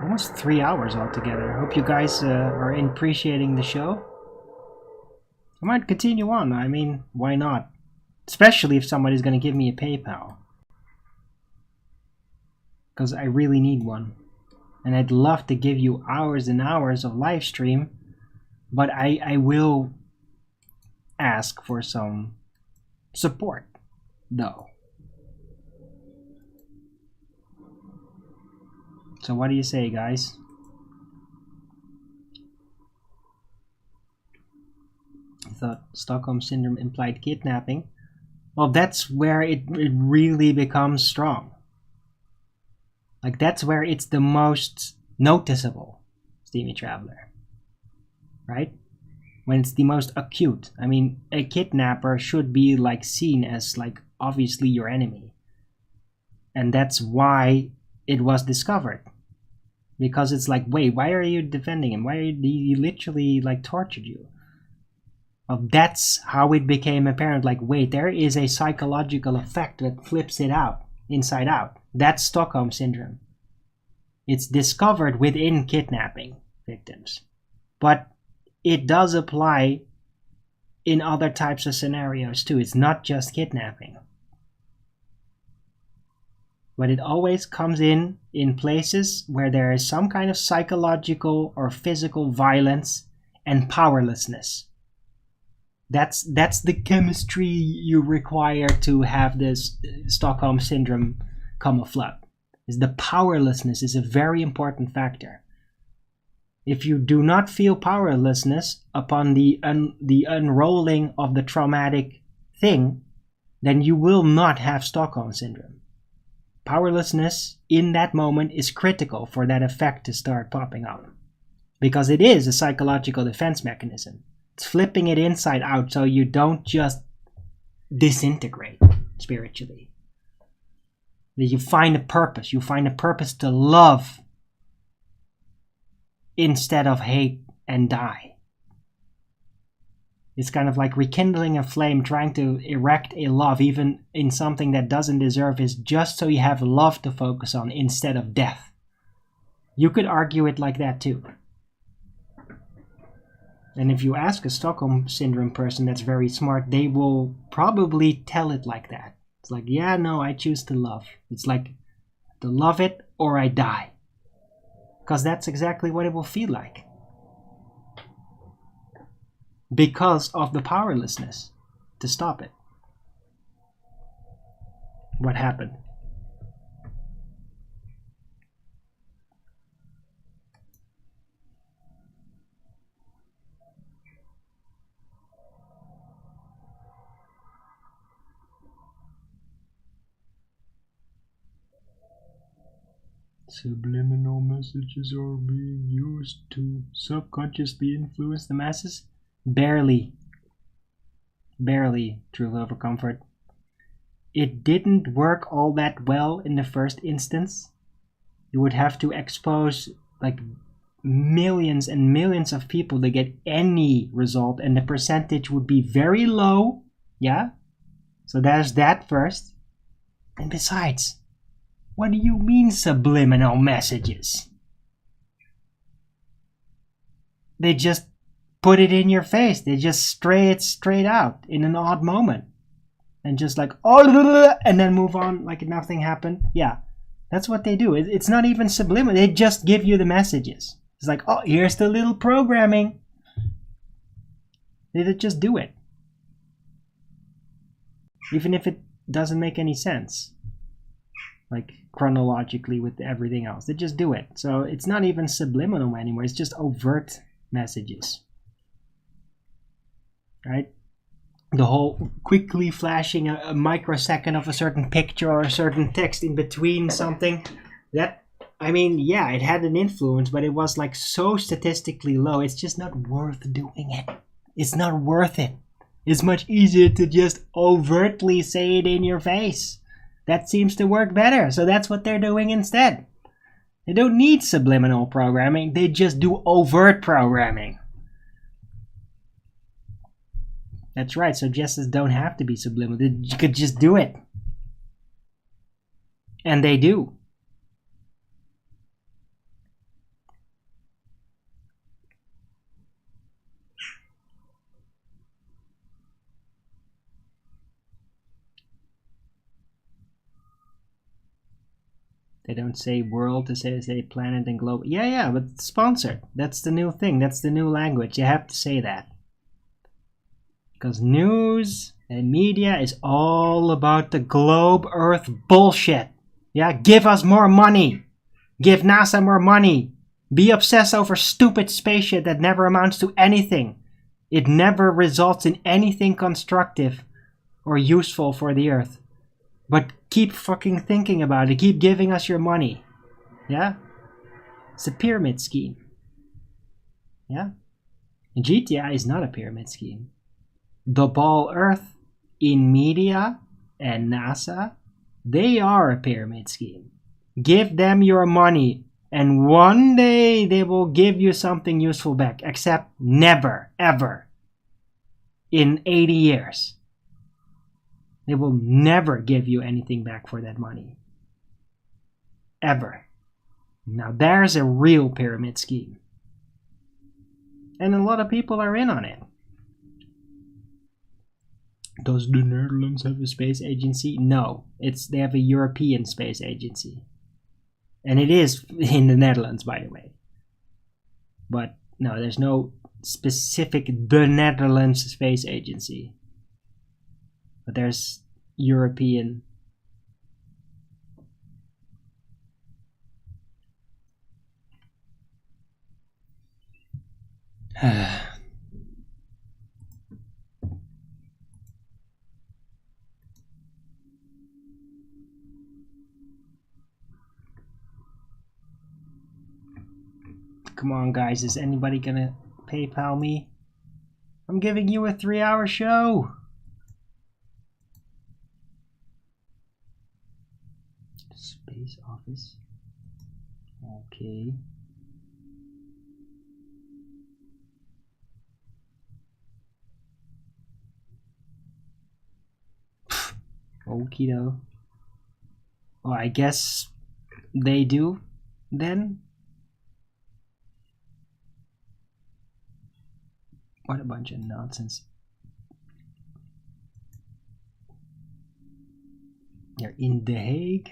almost 3 hours altogether. Hope you guys are appreciating the show. I might continue on, I mean, why not? Especially if somebody's gonna give me a PayPal. Because I really need one. And I'd love to give you hours and hours of live stream, but I will ask for some support, though. So what do you say, guys? I thought Stockholm Syndrome implied kidnapping. Well, that's where it really becomes strong. Like, that's where it's the most noticeable, Steamy Traveler. Right? When it's the most acute. I mean, a kidnapper should be, like, seen as, like, obviously your enemy. And that's why it was discovered. Because it's like, wait, why are you defending him? Why are you, he literally like tortured you? Well, that's how it became apparent. Like, wait, there is a psychological effect that flips it out, inside out. That's Stockholm Syndrome. It's discovered within kidnapping victims. But it does apply in other types of scenarios too. It's not just kidnapping. But it always comes in places where there is some kind of psychological or physical violence and powerlessness. That's the chemistry you require to have this Stockholm Syndrome come afloat. Is the powerlessness is a very important factor. If you do not feel powerlessness upon the unrolling of the traumatic thing, then you will not have Stockholm Syndrome. Powerlessness in that moment is critical for that effect to start popping up. Because it is a psychological defense mechanism. It's flipping it inside out so you don't just disintegrate spiritually. That you find a purpose. You find a purpose to love instead of hate and die. It's kind of like rekindling a flame, trying to erect a love even in something that doesn't deserve it, just so you have love to focus on instead of death. You could argue it like that too. And if you ask a Stockholm Syndrome person that's very smart, they will probably tell it like that. It's like, yeah, no, I choose to love. It's like, to love it or I die. Because that's exactly what it will feel like. Because of the powerlessness to stop it. What happened? Subliminal messages are being used to subconsciously influence the masses? Barely. Barely, true love or comfort. It didn't work all that well in the first instance. You would have to expose like millions and millions of people to get any result, and the percentage would be very low. Yeah? So there's that first. And besides, what do you mean subliminal messages? They just put it in your face. They just stray it straight out in an odd moment. And just like, oh, and then move on like nothing happened. Yeah, that's what they do. It's not even subliminal. They just give you the messages. It's like, oh, here's the little programming. They just do it. Even if it doesn't make any sense. Like chronologically with everything else. They just do it. So it's not even subliminal anymore. It's just overt messages. Right? The whole quickly flashing a microsecond of a certain picture or a certain text in between something. That, I mean, yeah, it had an influence, but it was like so statistically low. It's just not worth doing it. It's not worth it. It's much easier to just overtly say it in your face. That seems to work better. So that's what they're doing instead. They don't need subliminal programming. They just do overt programming. That's right. So justice don't have to be subliminal. You could just do it. And they do. They don't say world, they say planet and globe. Yeah, but sponsored. That's the new thing. That's the new language. You have to say that. Because news and media is all about the globe earth bullshit. Yeah, give us more money. Give NASA more money. Be obsessed over stupid space shit that never amounts to anything. It never results in anything constructive or useful for the earth. But keep fucking thinking about it. Keep giving us your money. Yeah? It's a pyramid scheme. Yeah? And GTA is not a pyramid scheme. The ball Earth in media and NASA, they are a pyramid scheme. Give them your money and one day they will give you something useful back. Except never, ever. In 80 years. They will never give you anything back for that money. Ever. Now there's a real pyramid scheme. And a lot of people are in on it. Does the Netherlands have a space agency? No. They have a European space agency. And it is in the Netherlands, by the way. But no, there's no specific the Netherlands space agency. But there's European. Come on, guys. Is anybody gonna PayPal me? I'm giving you a 3-hour show. Space office. Okay. Okie doke. Well, I guess they do then. What a bunch of nonsense. They're in The Hague.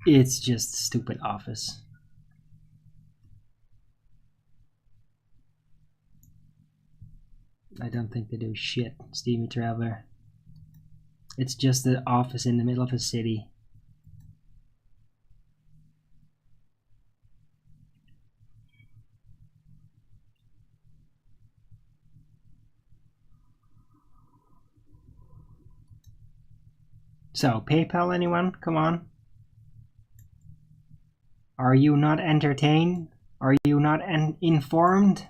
It's just a stupid office. I don't think they do shit, Steamy Traveler. It's just the office in the middle of a city. So, PayPal anyone? Come on. Are you not entertained? Are you not informed?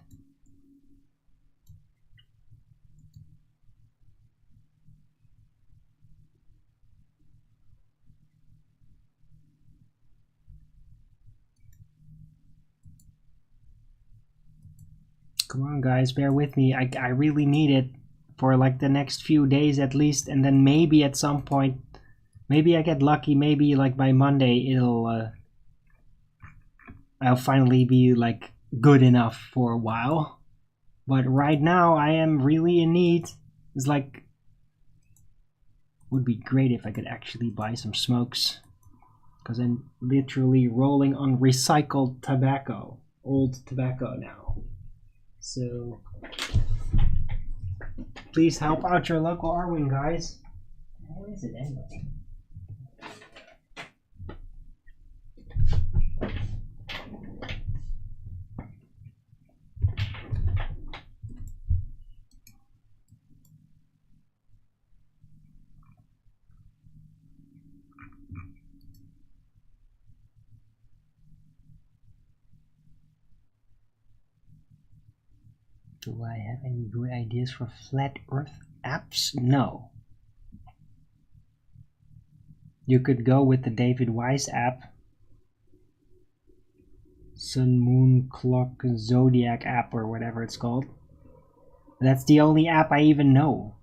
Come on, guys, bear with me. I really need it for like the next few days at least, and then maybe at some point, maybe I get lucky. Maybe like by Monday, I'll finally be like good enough for a while. But right now, I am really in need. It's like, would be great if I could actually buy some smokes, because I'm literally rolling on recycled tobacco, old tobacco now. So please help out your local Arwin, guys. Where is it anyway? Do I have any good ideas for flat earth apps? No. You could go with the David Wise app. Sun, Moon, Clock, Zodiac app, or whatever it's called. That's the only app I even know.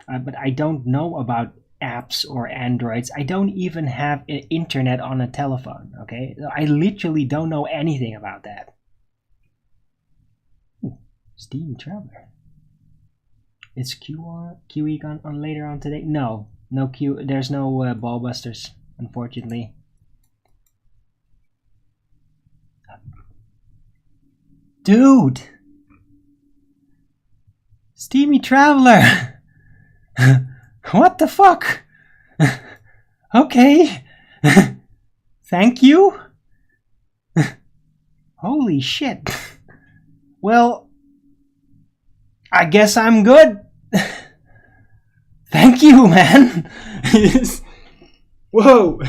But I don't know about apps or Androids. I don't even have internet on a telephone, okay? I literally don't know anything about that. Ooh, Steam Traveler. Is QE on later on today? No Q. There's no ballbusters, unfortunately. Dude, Steamy Traveler. What the fuck? Okay. Thank you. Holy shit. Well, I guess I'm good. Thank you, man. Whoa.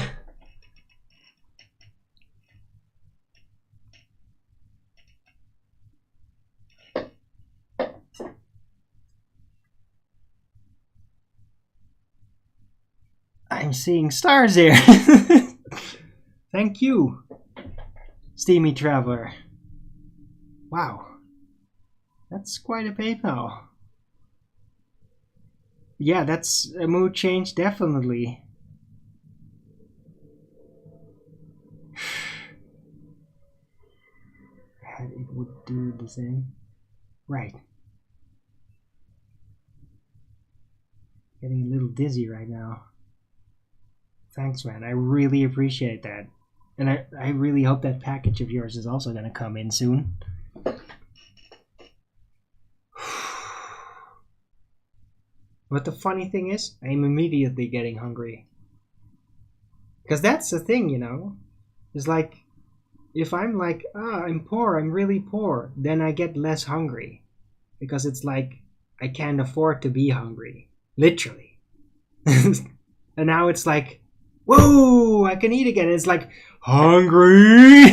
I'm seeing stars here. Thank you, Steamy Traveler. Wow. That's quite a PayPal. Yeah, that's a mood change, definitely. It would do the same. Right. Getting a little dizzy right now. Thanks, man. I really appreciate that. And I really hope that package of yours is also going to come in soon. But the funny thing is, I'm immediately getting hungry. Because that's the thing, you know? It's like, if I'm like, I'm poor, I'm really poor, then I get less hungry. Because it's like, I can't afford to be hungry. Literally. And now it's like, whoa, I can eat again. It's like, hungry.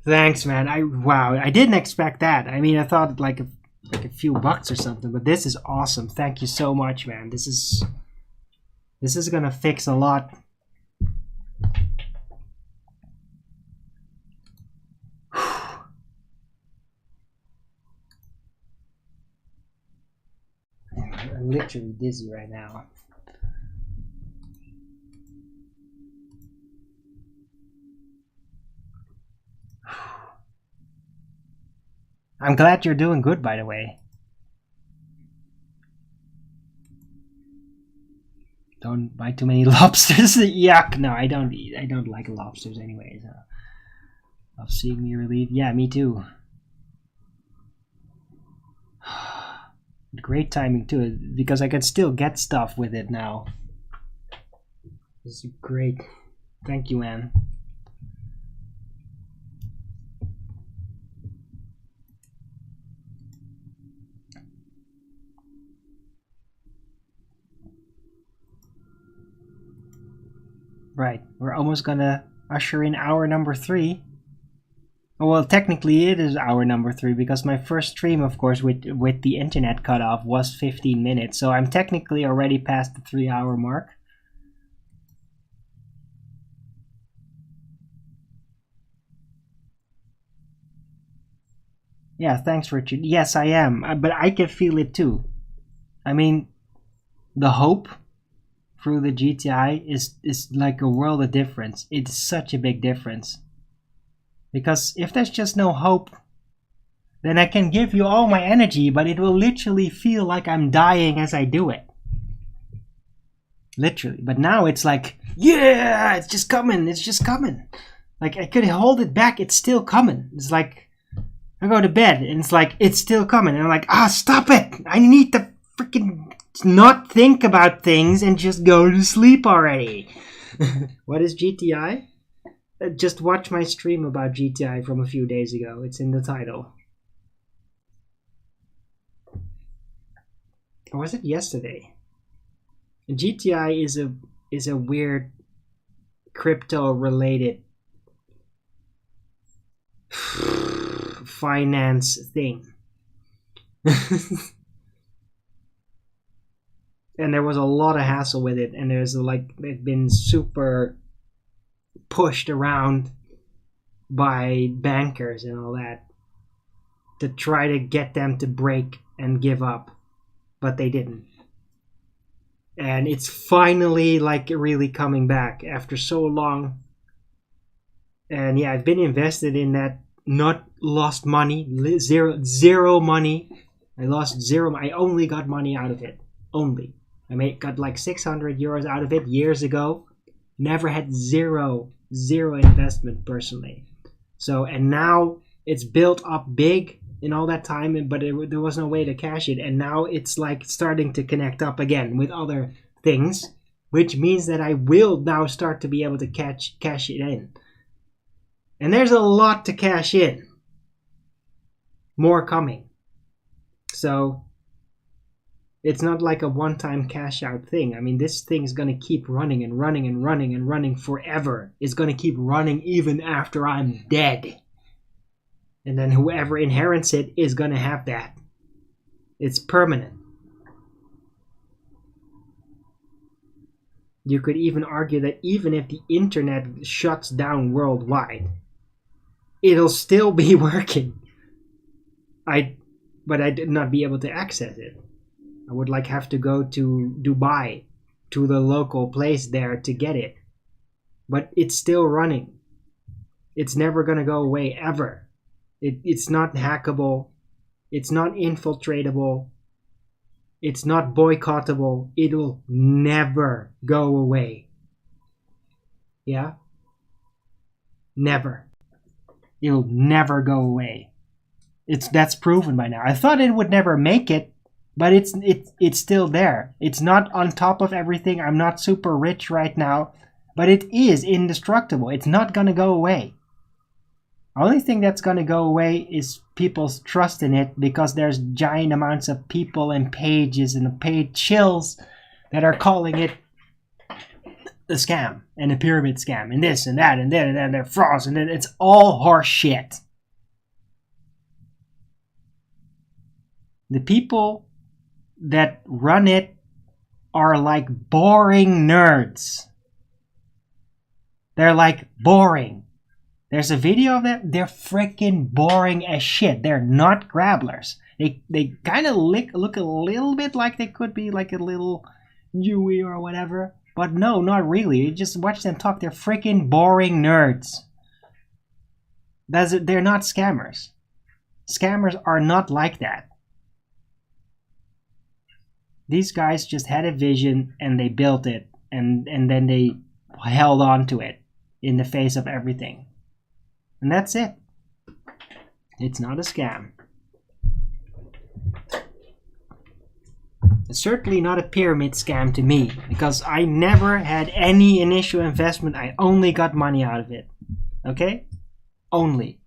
Thanks, man. Wow, I didn't expect that. I mean, I thought like a few bucks or something, but this is awesome. Thank you so much, man. This is gonna fix a lot. I'm literally dizzy right now. I'm glad you're doing good, by the way. Don't buy too many lobsters. Yuck! No, I don't like lobsters anyways. Love seeing me relieved. Yeah, me too. Great timing too, because I can still get stuff with it now. This is great. Thank you, man. we're almost gonna usher in hour number 3. Well, technically it is hour number 3 because my first stream, of course, with the internet cutoff was 15 minutes. So I'm technically already past the 3-hour mark. Yeah, thanks, Richard. Yes, I am, but I can feel it too. I mean, the hope through the GTI is like a world of difference. It's such a big difference. Because if there's just no hope, then I can give you all my energy, but it will literally feel like I'm dying as I do it. Literally. But now it's like, yeah, it's just coming. It's just coming. Like, I could hold it back. It's still coming. It's like, I go to bed and it's like, it's still coming. And I'm like, stop it. I need to freaking not think about things and just go to sleep already. What is GTI? Just watch my stream about GTI from a few days ago. It's in the title. Or was it yesterday? GTI is a weird crypto related finance thing. And there was a lot of hassle with it, and there's it's been super pushed around by bankers and all that to try to get them to break and give up, but they didn't. And it's finally really coming back after so long. And yeah, I've been invested in that, not lost money, zero money. I lost zero. I only got money out of it. Only. I got like 600 euros out of it years ago. Never had zero investment personally. So, and now it's built up big in all that time, but there was no way to cash it. And now it's like starting to connect up again with other things, which means that I will now start to be able to cash it in. And there's a lot to cash in. More coming. So it's not like a one-time cash out thing. I mean, this thing is going to keep running and running and running and running forever. It's going to keep running even after I'm dead. And then whoever inherits it is going to have that. It's permanent. You could even argue that even if the internet shuts down worldwide, it'll still be working. But I did not be able to access it. I would have to go to Dubai, to the local place there to get it. But it's still running. It's never going to go away ever. It's not hackable. It's not infiltratable. It's not boycottable. It'll never go away. Yeah? Never. It'll never go away. That's proven by now. I thought it would never make it. But it's still there. It's not on top of everything. I'm not super rich right now. But it is indestructible. It's not going to go away. The only thing that's going to go away is people's trust in it, because there's giant amounts of people and pages and paid chills that are calling it a scam and a pyramid scam and this and that and then and then they're frauds and then it's all horse shit. The people that run it are like boring nerds. They're like boring. There's a video of them. They're freaking boring as shit. They're not grabblers. They kind of look a little bit like they could be like a little Yui or whatever. But no, not really. You just watch them talk. They're freaking boring nerds. They're not scammers. Scammers are not like that. These guys just had a vision and they built it and then they held on to it in the face of everything. And that's it. It's not a scam. It's certainly not a pyramid scam to me, because I never had any initial investment. I only got money out of it. Okay? Only.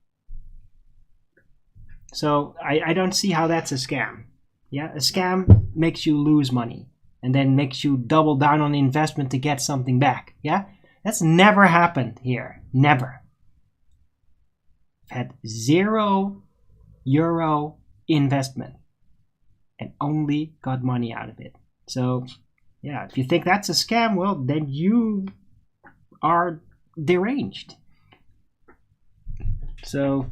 So I don't see how that's a scam. Yeah, a scam makes you lose money and then makes you double down on the investment to get something back. Yeah? That's never happened here. Never. I've had €0 investment and only got money out of it. So, yeah, if you think that's a scam, well, then you are deranged. So,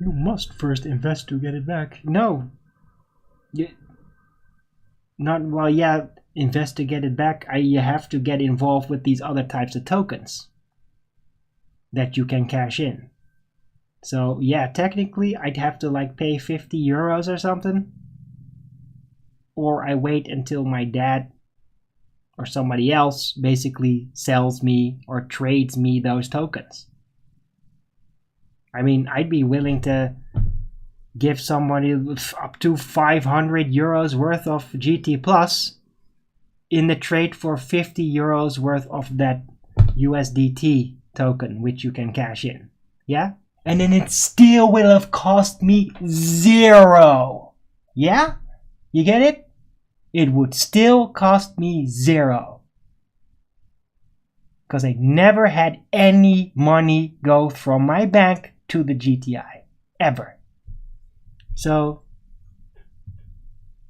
you must first invest to get it back. No. Invest to get it back. You have to get involved with these other types of tokens that you can cash in. So, yeah, technically, I'd have to like pay €50 or something. Or I wait until my dad or somebody else basically sells me or trades me those tokens. I mean, I'd be willing to give somebody up to €500 worth of GT Plus in the trade for €50 worth of that USDT token, which you can cash in. Yeah? And then it still will have cost me $0. Yeah? You get it? It would still cost me $0. Because I never had any money go from my bank to the GTI. Ever. So,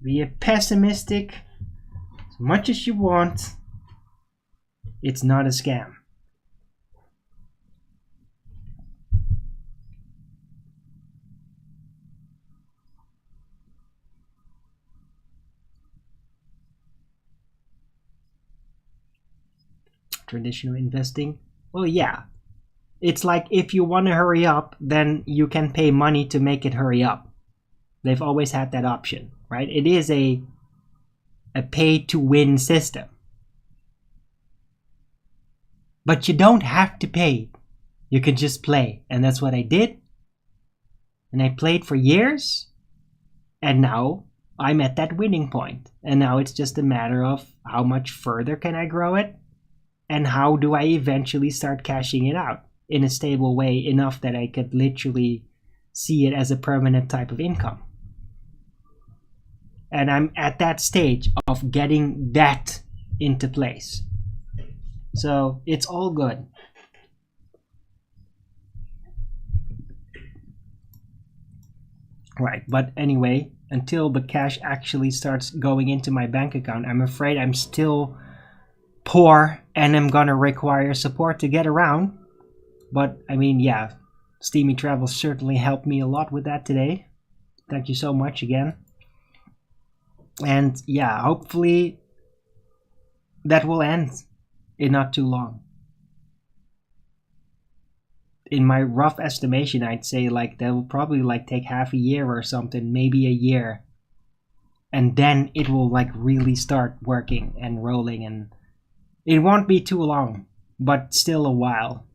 be pessimistic as much as you want. It's not a scam. Traditional investing? Well, yeah. It's like if you want to hurry up, then you can pay money to make it hurry up. They've always had that option, right? It is a pay-to-win system. But you don't have to pay. You can just play. And that's what I did. And I played for years. And now I'm at that winning point. And now it's just a matter of how much further can I grow it? And how do I eventually start cashing it out in a stable way enough that I could literally see it as a permanent type of income? And I'm at that stage of getting that into place. So it's all good. Right, but anyway, until the cash actually starts going into my bank account, I'm afraid I'm still poor and I'm gonna require support to get around. But I mean, yeah, Steamy Travel certainly helped me a lot with that today. Thank you so much again. And yeah, hopefully that will end in not too long. In my rough estimation, I'd say like that will probably like take half a year or something, maybe a year. And then it will like really start working and rolling, and it won't be too long, but still a while.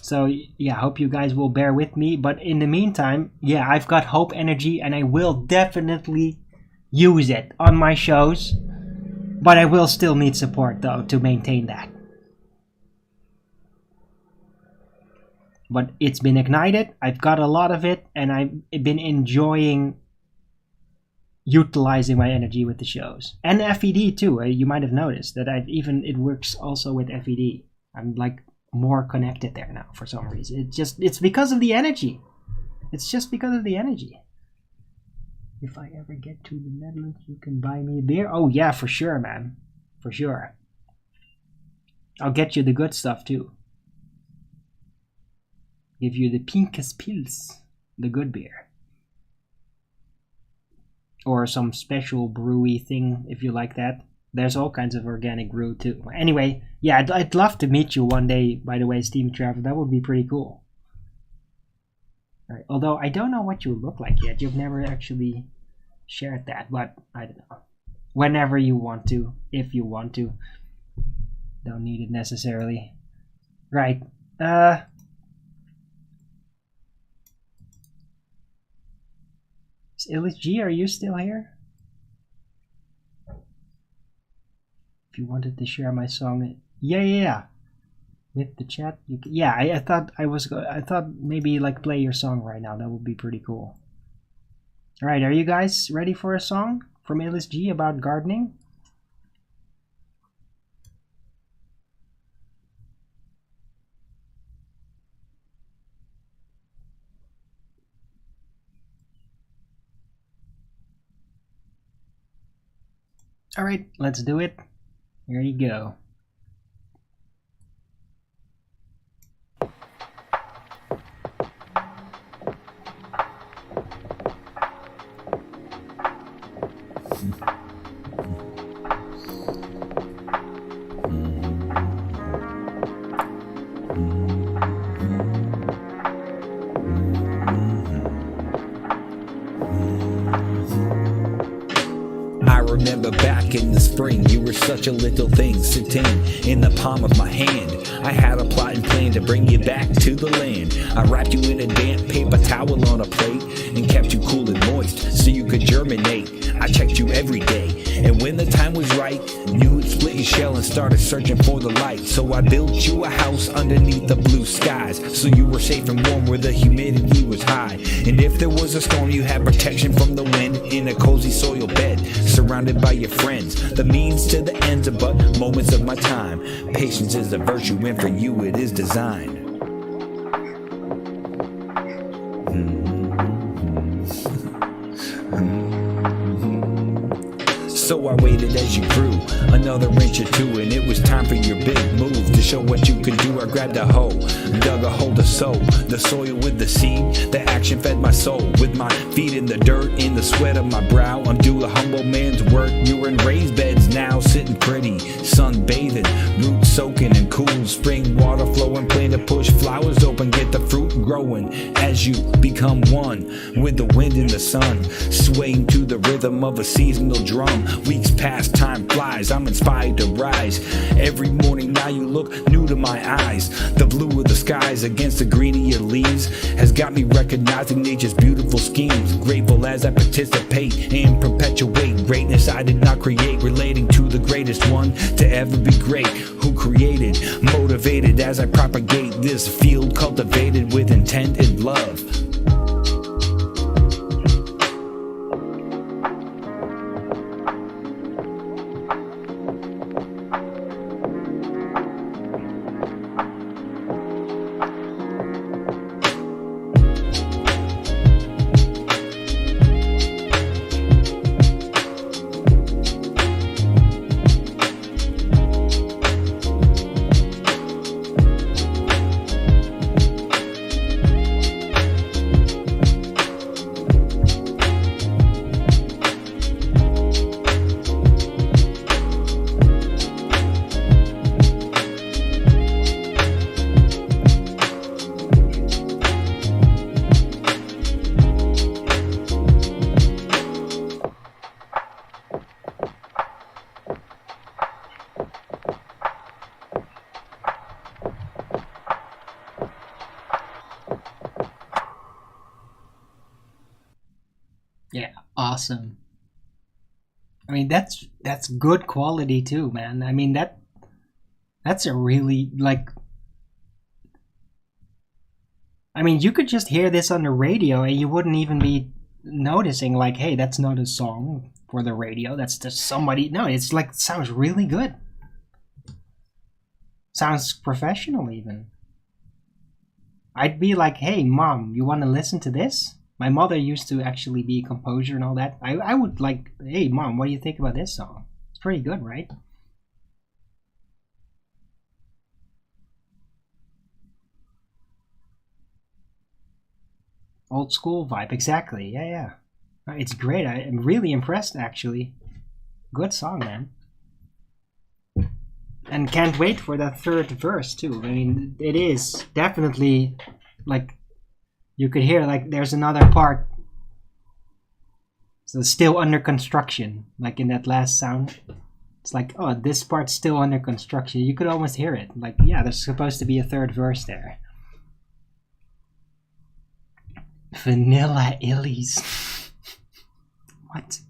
So yeah, hope you guys will bear with me. But in the meantime, yeah, I've got hope energy and I will definitely use it on my shows. But I will still need support though to maintain that. But it's been ignited. I've got a lot of it and I've been enjoying utilizing my energy with the shows. And FED too. You might have noticed that it works also with FED. I'm like more connected there now for some reason. It's because of the energy. It's just because of the energy. If I ever get to the Netherlands, you can buy me a beer. Oh yeah, for sure, man. For sure. I'll get you the good stuff too. Give you the Pinkes Pils, the good beer. Or some special brewy thing if you like that. There's all kinds of organic brew too. Anyway, yeah, I'd love to meet you one day, by the way, Steamy Travel. That would be pretty cool. Right. Although I don't know what you look like yet. You've never actually shared that, but I don't know. Whenever you want to, if you want to. Don't need it necessarily. Right. LSG, are you still here? If you wanted to share my song, yeah. With the chat, yeah. I thought maybe like play your song right now. That would be pretty cool. All right, are you guys ready for a song from LSG about gardening? Alright, let's do it. Here you go. Remember back in the spring, you were such a little thing, sitting in the palm of my hand. I had a plot and plan to bring you back to the land. I wrapped you in a damp paper towel on a plate and kept you cool and moist so you could germinate. I checked you every day, and when the time was right, you would split your shell and started searching for the light. So I built you a house underneath the blue skies, so you were safe and warm where the humidity was high. And if there was a storm, you had protection from the wind in a cozy soil bed, surrounded by your friends. The means to the ends are but moments of my time. Patience is a virtue, and for you it is designed. So I waited as you grew another inch or two, and it was time for your big move to show what you could do. I grabbed a hoe, dug a hole to sow the soil with the seed. The action fed my soul with my feet in the dirt, in the sweat of my brow. Undo a humble man's work. You're in raised beds now, sitting pretty, sunbathing, roots soaking and cool, spring water flowing. Plan to push flowers open, get the fruit growing as you become one with the wind and the sun, swaying to the rhythm of a seasonal drum. Weeks pass, time flies, I'm inspired to rise. Every morning now you look new to my eyes. The blue of the skies against the green of your leaves has got me recognizing nature's beautiful schemes. Grateful as I participate and perpetuate greatness I did not create, relating to the greatest one to ever be great, who created, motivated as I propagate this field cultivated with intent and love. Yeah, awesome. I mean, that's good quality too, man. I mean, that's a really, like, I mean, you could just hear this on the radio and you wouldn't even be noticing, like, hey, that's not a song for the radio. That's just somebody. No, it's like, sounds really good. Sounds professional even. I'd be like, hey, mom, you want to listen to this? My mother used to actually be a composer and all that. I would like, hey, mom, what do you think about this song? It's pretty good, right? Old school vibe, exactly. Yeah, yeah. It's great. I'm really impressed, actually. Good song, man. And can't wait for that third verse, too. I mean, it is definitely, like, you could hear, like, there's another part. So still under construction, like in that last sound. It's like, oh, this part's still under construction. You could almost hear it. Like, yeah, there's supposed to be a third verse there. Vanilla Illies. What?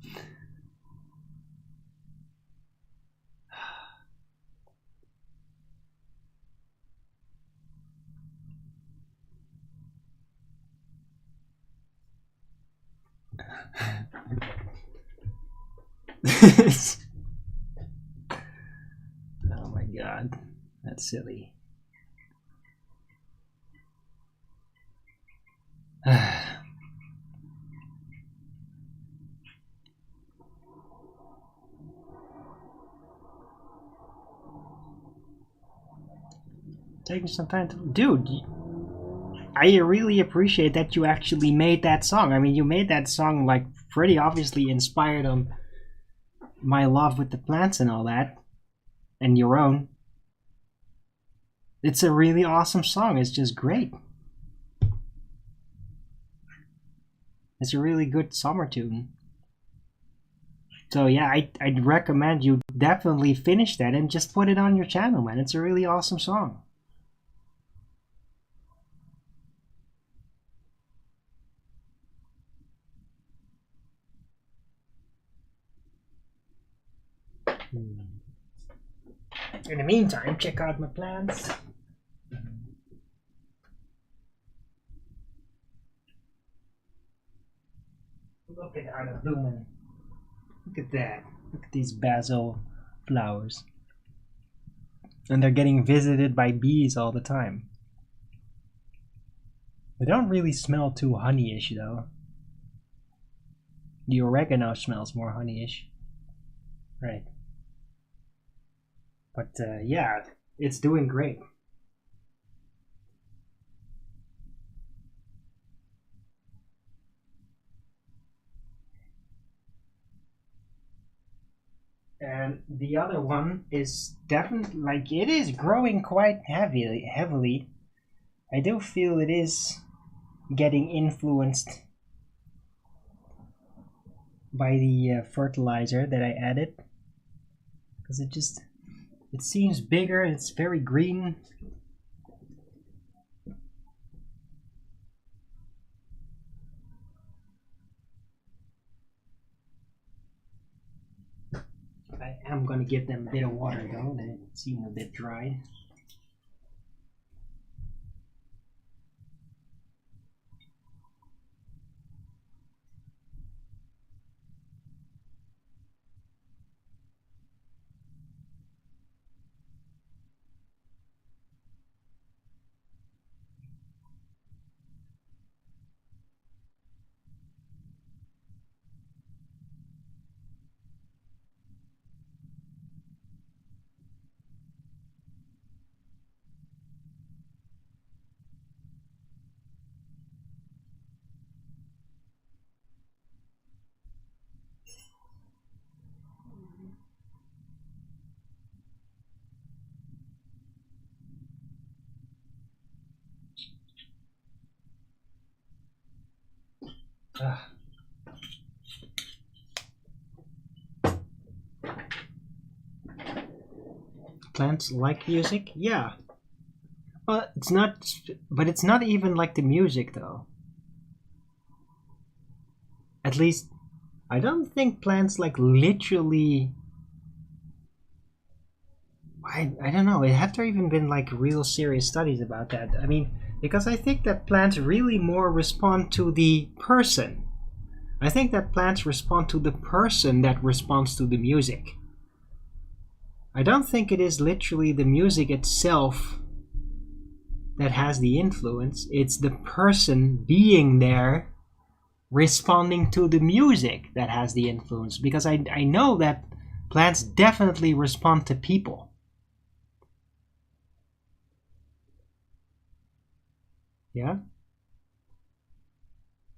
Oh my god, that's silly. taking some time to... Dude, I really appreciate that you actually made that song. I mean, you made that song, like, pretty obviously inspired on my love with the plants and all that. And your own. It's a really awesome song. It's just great. It's a really good summer tune. So yeah, I'd recommend you definitely finish that and just put it on your channel, man. It's a really awesome song. In the meantime, check out my plants. Look at how they're blooming. Look at that. Look at these basil flowers. And they're getting visited by bees all the time. They don't really smell too honeyish though. The oregano smells more honeyish. Right. But yeah, it's doing great. And the other one is definitely, like, it is growing quite heavily. I do feel it is getting influenced by the fertilizer that I added. Because it seems bigger, it's very green. I am going to give them a bit of water though, they seem a bit dry. Plants like music? Yeah. Well, it's not, but it's not even like the music though. At least, I don't think plants like literally... I don't know, have there even been like real serious studies about that? I mean, because I think that plants really more respond to the person. I think that plants respond to the person that responds to the music. I don't think it is literally the music itself that has the influence. It's the person being there responding to the music that has the influence. Because I know that plants definitely respond to people. Yeah?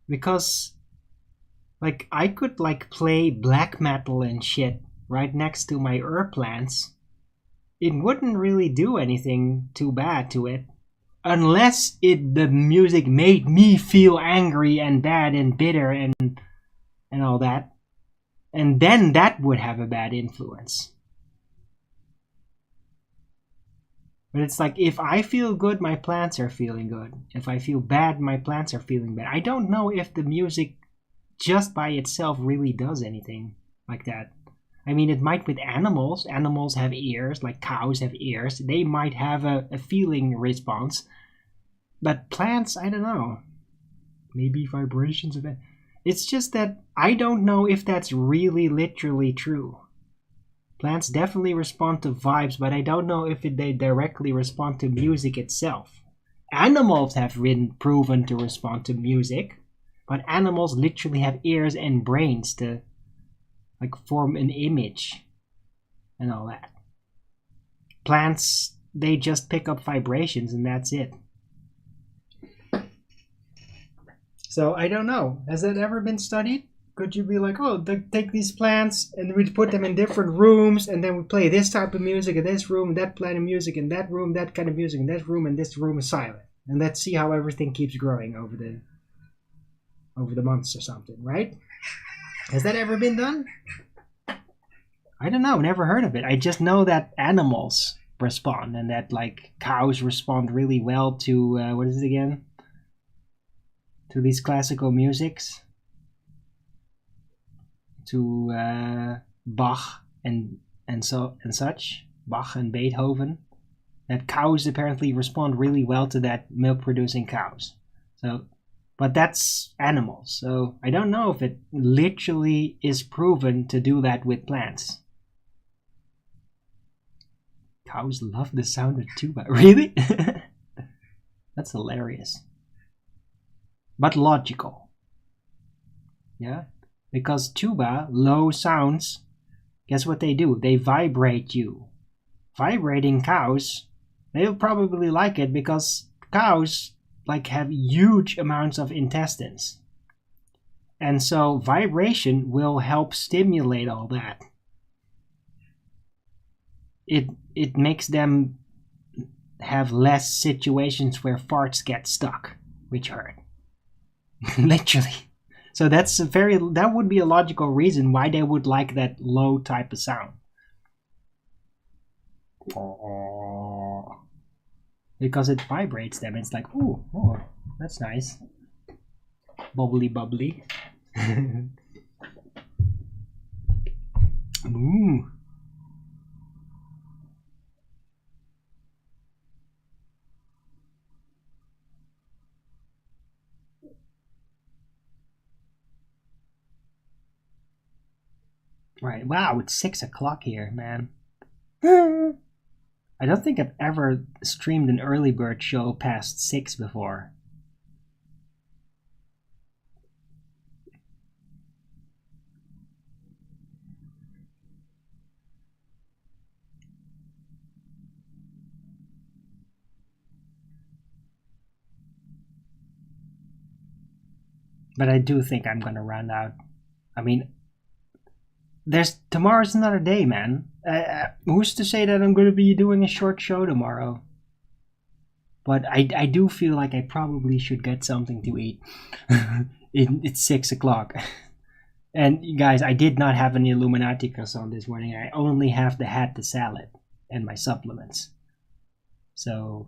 Because, like, I could, like, play black metal and shit right next to my herb plants. It wouldn't really do anything too bad to it. Unless the music made me feel angry and bad and bitter and all that. And then that would have a bad influence. But it's like, if I feel good, my plants are feeling good. If I feel bad, my plants are feeling bad. I don't know if the music just by itself really does anything like that. I mean, it might with animals. Animals have ears, like cows have ears. They might have a feeling response. But plants, I don't know. Maybe vibrations of it. It's just that I don't know if that's really literally true. Plants definitely respond to vibes, but I don't know if they directly respond to music itself. Animals have been proven to respond to music, but animals literally have ears and brains to, like, form an image and all that. Plants they just pick up vibrations and that's it. So I don't know. Has that ever been studied? Could you be like, oh, take these plants and we put them in different rooms and then we play this type of music in this room, that kind of music in that room, that kind of music in this room, and this room is silent. And let's see how everything keeps growing over the months or something, right? Has that ever been done? I don't know, never heard of it. I just know that animals respond and that like cows respond really well to, what is it again? To these classical musics. To Bach and such, Bach and Beethoven, that cows apparently respond really well to that milk-producing cows. So, but that's animals. So I don't know if it literally is proven to do that with plants. Cows love the sound of tuba. Really? That's hilarious. But logical. Yeah. Because tuba, low sounds, guess what they do? They vibrate you. Vibrating cows, they'll probably like it because cows like have huge amounts of intestines. And so vibration will help stimulate all that. It makes them have less situations where farts get stuck, which hurt. Literally. So that would be a logical reason why they would like that low type of sound. Because it vibrates them. It's like, oh, that's nice. Bubbly, bubbly. Ooh. Right, wow, it's 6 o'clock here, man. I don't think I've ever streamed an early bird show past 6 before. But I do think I'm gonna run out. I mean, tomorrow's another day, man. Who's to say that I'm going to be doing a short show tomorrow? But I do feel like I probably should get something to eat. It's 6 o'clock. And guys, I did not have any Illuminati croissant this morning. I only have the salad and my supplements. So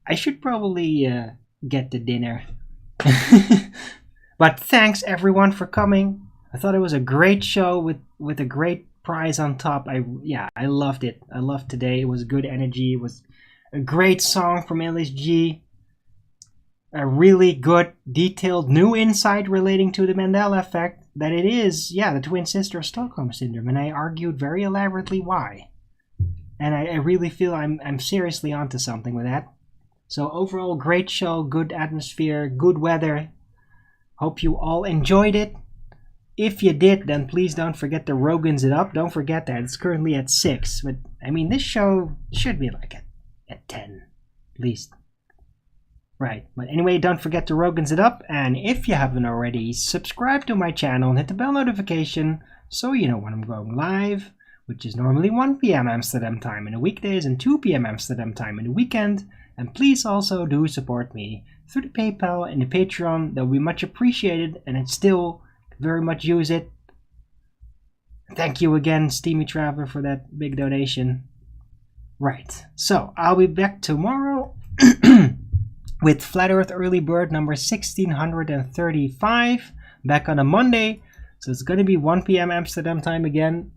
I should probably get the dinner. But thanks everyone for coming. I thought it was a great show with a great prize on top. I loved it. I loved today. It was good energy. It was a great song from LSG. A really good, detailed, new insight relating to the Mandela effect. That it is, the twin sister of Stockholm syndrome. And I argued very elaborately why. And I really feel I'm seriously onto something with that. So overall, great show, good atmosphere, good weather. Hope you all enjoyed it. If you did, then please don't forget to Rogan's it up. Don't forget that. It's currently at 6. But, I mean, this show should be like at 10, at least. Right. But anyway, don't forget to Rogan's it up. And if you haven't already, subscribe to my channel and hit the bell notification so you know when I'm going live, which is normally 1 p.m. Amsterdam time in the weekdays and 2 p.m. Amsterdam time in the weekend. And please also do support me through the PayPal and the Patreon. That would be much appreciated. And it's still very much use it. Thank you again, Steamy Traveler, for that big donation. Right, so I'll be back tomorrow with Flat Earth Early Bird number 1635, back on a Monday. So it's going to be 1 p.m. Amsterdam time again,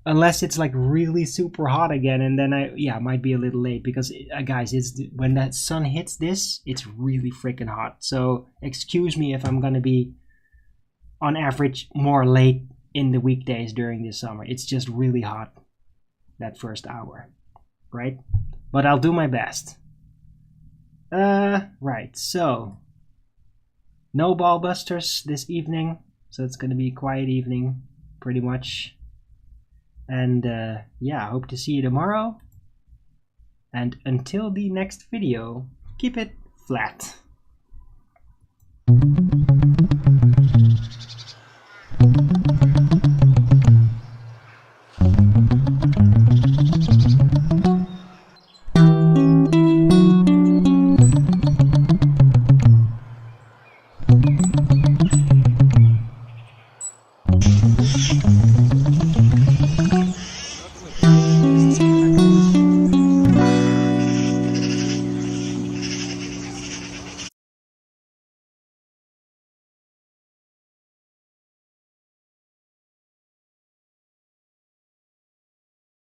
unless it's like really super hot again, and then I might be a little late because guys, when that sun hits this, it's really freaking hot. So excuse me if I'm going to be on average more late in the weekdays during this summer. It's just really hot that first hour, right? But I'll do my best. Right, so no ballbusters this evening, so it's gonna be a quiet evening pretty much. And hope to see you tomorrow. And until the next video, keep it flat.